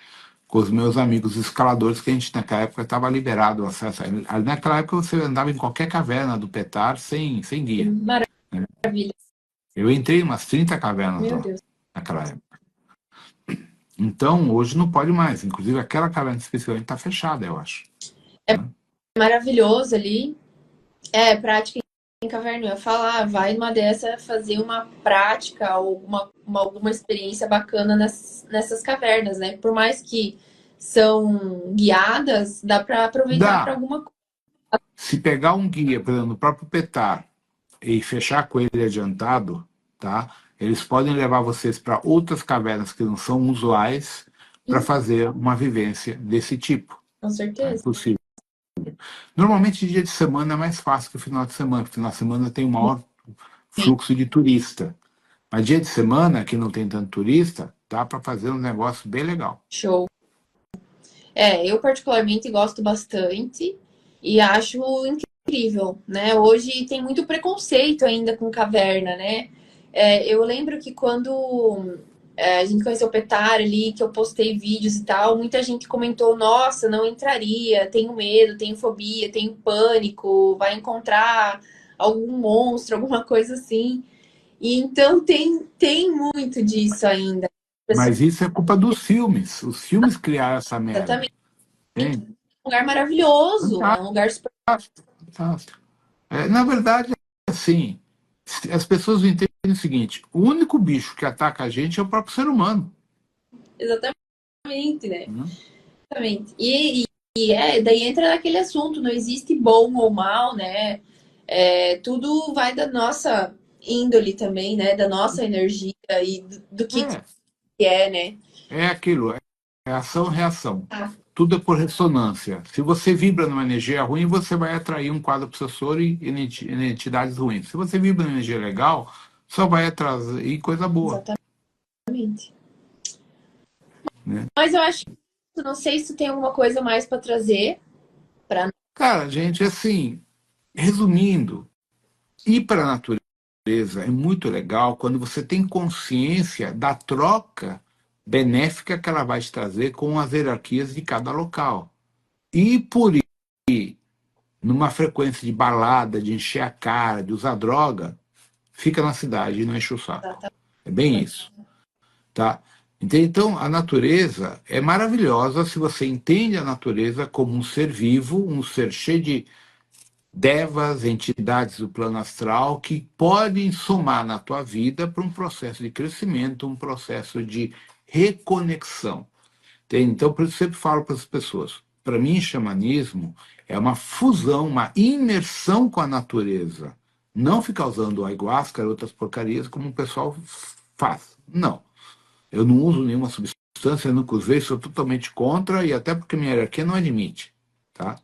com os meus amigos escaladores, que a gente naquela época estava liberado o acesso. Naquela época você andava em qualquer caverna do Petar sem guia. Maravilha. Eu entrei em umas 30 cavernas Meu lá, Deus. naquela época. Então, hoje não pode mais. Inclusive, aquela caverna especificamente está fechada, eu acho. Né? Maravilhoso ali. Prática em caverna. Eu ia falar, vai numa dessa fazer uma prática ou alguma experiência bacana nessas cavernas, né? Por mais que são guiadas, dá para aproveitar para Dá. alguma coisa. Se pegar um guia, por exemplo, no próprio Petar, e fechar com ele adiantado, tá? Eles podem levar vocês para outras cavernas que não são usuais para fazer uma vivência desse tipo. Com Tá? É certeza. possível. Normalmente, dia de semana é mais fácil que o final de semana, porque o final de semana tem o maior fluxo de turista. Mas dia de semana, que não tem tanto turista, dá para fazer um negócio bem legal. Show. Eu particularmente gosto bastante e acho incrível, né? Hoje tem muito preconceito ainda com caverna, né? Eu lembro que quando a gente conheceu o Petar ali, que eu postei vídeos e tal, muita gente comentou, nossa, não entraria, tenho medo, tenho fobia, tenho pânico, vai encontrar algum monstro, alguma coisa assim. E então tem muito disso ainda. Mas isso é culpa dos filmes. Os filmes criaram essa merda. Exatamente. Entende? Um lugar maravilhoso, é um Fantástico, lugar super. fantástico. Na verdade, assim, as pessoas não entendem o seguinte: o único bicho que ataca a gente é o próprio ser humano. Exatamente, né? Né? Exatamente. E daí entra naquele assunto, não existe bom ou mal, né? Tudo vai da nossa índole também, né? Da nossa energia e do que É, é, né? é aquilo, é ação-reação. Ah, Tudo é por ressonância. Se você vibra numa energia ruim, você vai atrair um quadro obsessor e entidades ruins. Se você vibra numa energia legal, só vai atrair coisa boa, exatamente. né? Mas eu acho que não sei se tem alguma coisa mais para trazer para Cara, gente, assim, resumindo, ir para a natureza é muito legal quando você tem consciência da troca benéfica que ela vai te trazer com as hierarquias de cada local. E por ir numa frequência de balada, de encher a cara, de usar droga, fica na cidade e não enche o saco. É bem isso, tá? Então, a natureza é maravilhosa se você entende a natureza como um ser vivo, um ser cheio de devas, entidades do plano astral que podem somar na tua vida para um processo de crescimento, um processo de reconexão. Então, por isso eu sempre falo para as pessoas, para mim, xamanismo é uma fusão, uma imersão com a natureza. Não ficar usando ayahuasca e outras porcarias como o pessoal faz. Não. Eu não uso nenhuma substância, nunca usei, sou totalmente contra, e até porque minha hierarquia não admite. Tá?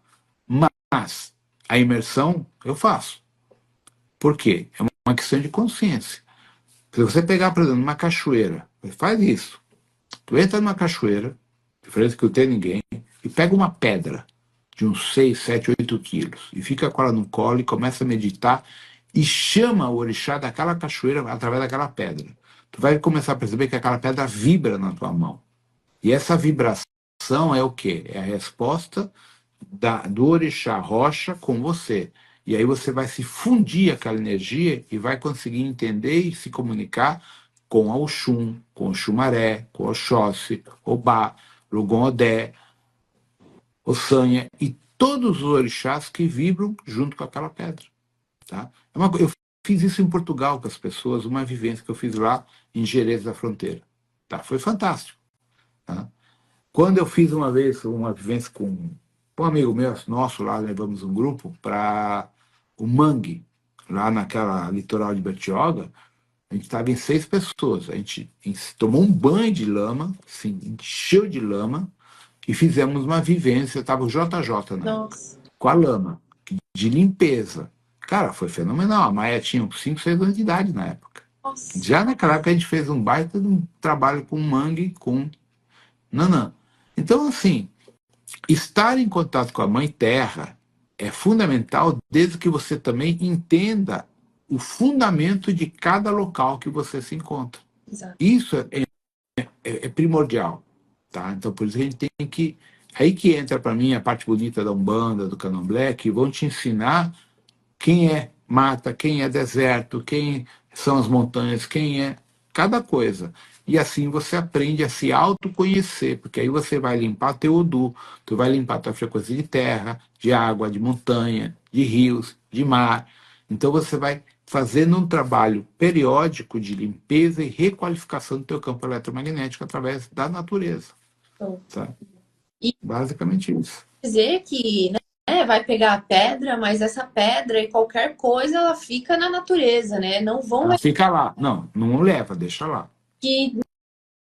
Mas a imersão eu faço. Por quê? É uma questão de consciência. Se você pegar, por exemplo, uma cachoeira, faz isso. Tu entra numa cachoeira, diferença que não tem ninguém, e pega uma pedra de uns 6, 7, 8 quilos, e fica com ela no colo e começa a meditar e chama o orixá daquela cachoeira através daquela pedra. Tu vai começar a perceber que aquela pedra vibra na tua mão. E essa vibração é o quê? É a resposta do orixá rocha com você. E aí você vai se fundir aquela energia e vai conseguir entender e se comunicar com a Oxum, com o Xumaré, com o Oxóssi, Obá, Lugon-Odé, Ossanha e todos os orixás que vibram junto com aquela pedra. Tá? Eu fiz isso em Portugal com as pessoas, uma vivência que eu fiz lá em Jerez da Fronteira. Tá? Foi fantástico. Tá? Quando eu fiz uma vez uma vivência com um amigo meu, nosso lá, levamos um grupo para o Mangue, lá naquela litoral de Bertioga, a gente estava em 6 pessoas. A gente tomou um banho de lama, assim, encheu de lama, e fizemos uma vivência, estava o JJ na época, nossa. com a lama, de limpeza. Cara, foi fenomenal. A Maia tinha uns 5, 6 anos de idade na época. Nossa. Já naquela época a gente fez um baita de um trabalho com mangue, com nanã. Então, assim, estar em contato com a Mãe Terra é fundamental desde que você também entenda o fundamento de cada local que você se encontra. Exato. Isso é primordial. Tá? Então, por isso a gente tem que. Aí que entra para mim a parte bonita da Umbanda, do Candomblé, que vão te ensinar quem é mata, quem é deserto, quem são as montanhas, quem é cada coisa. E assim você aprende a se autoconhecer, porque aí você vai limpar teu Odu, tu vai limpar tua frequência de terra, de água, de montanha, de rios, de mar. Então você vai fazendo um trabalho periódico de limpeza e requalificação do teu campo eletromagnético através da natureza. Então, Tá? e Basicamente isso. dizer que, né, vai pegar a pedra, mas essa pedra e qualquer coisa, ela fica na natureza, né? Não vão Ela fica lá. Não, não leva, deixa lá. que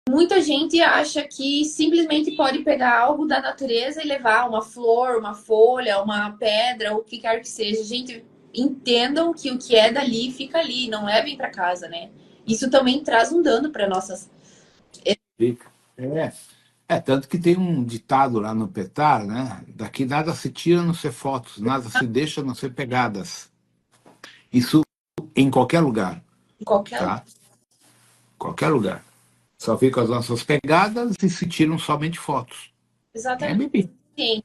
muita gente acha que simplesmente pode pegar algo da natureza e levar uma flor, uma folha, uma pedra, o que quer que seja. Gente, entendam que o que é dali fica ali, não levem para casa, né? Isso também traz um dano para nossas. Fica. Tanto que tem um ditado lá no Petar, né? Daqui nada se tira a não ser fotos, nada se deixa a não ser pegadas. Isso em qualquer lugar, Em qualquer lugar. tá? Qualquer lugar. Só ficam as nossas pegadas e se tiram somente fotos. É Exatamente. bebê. Sim.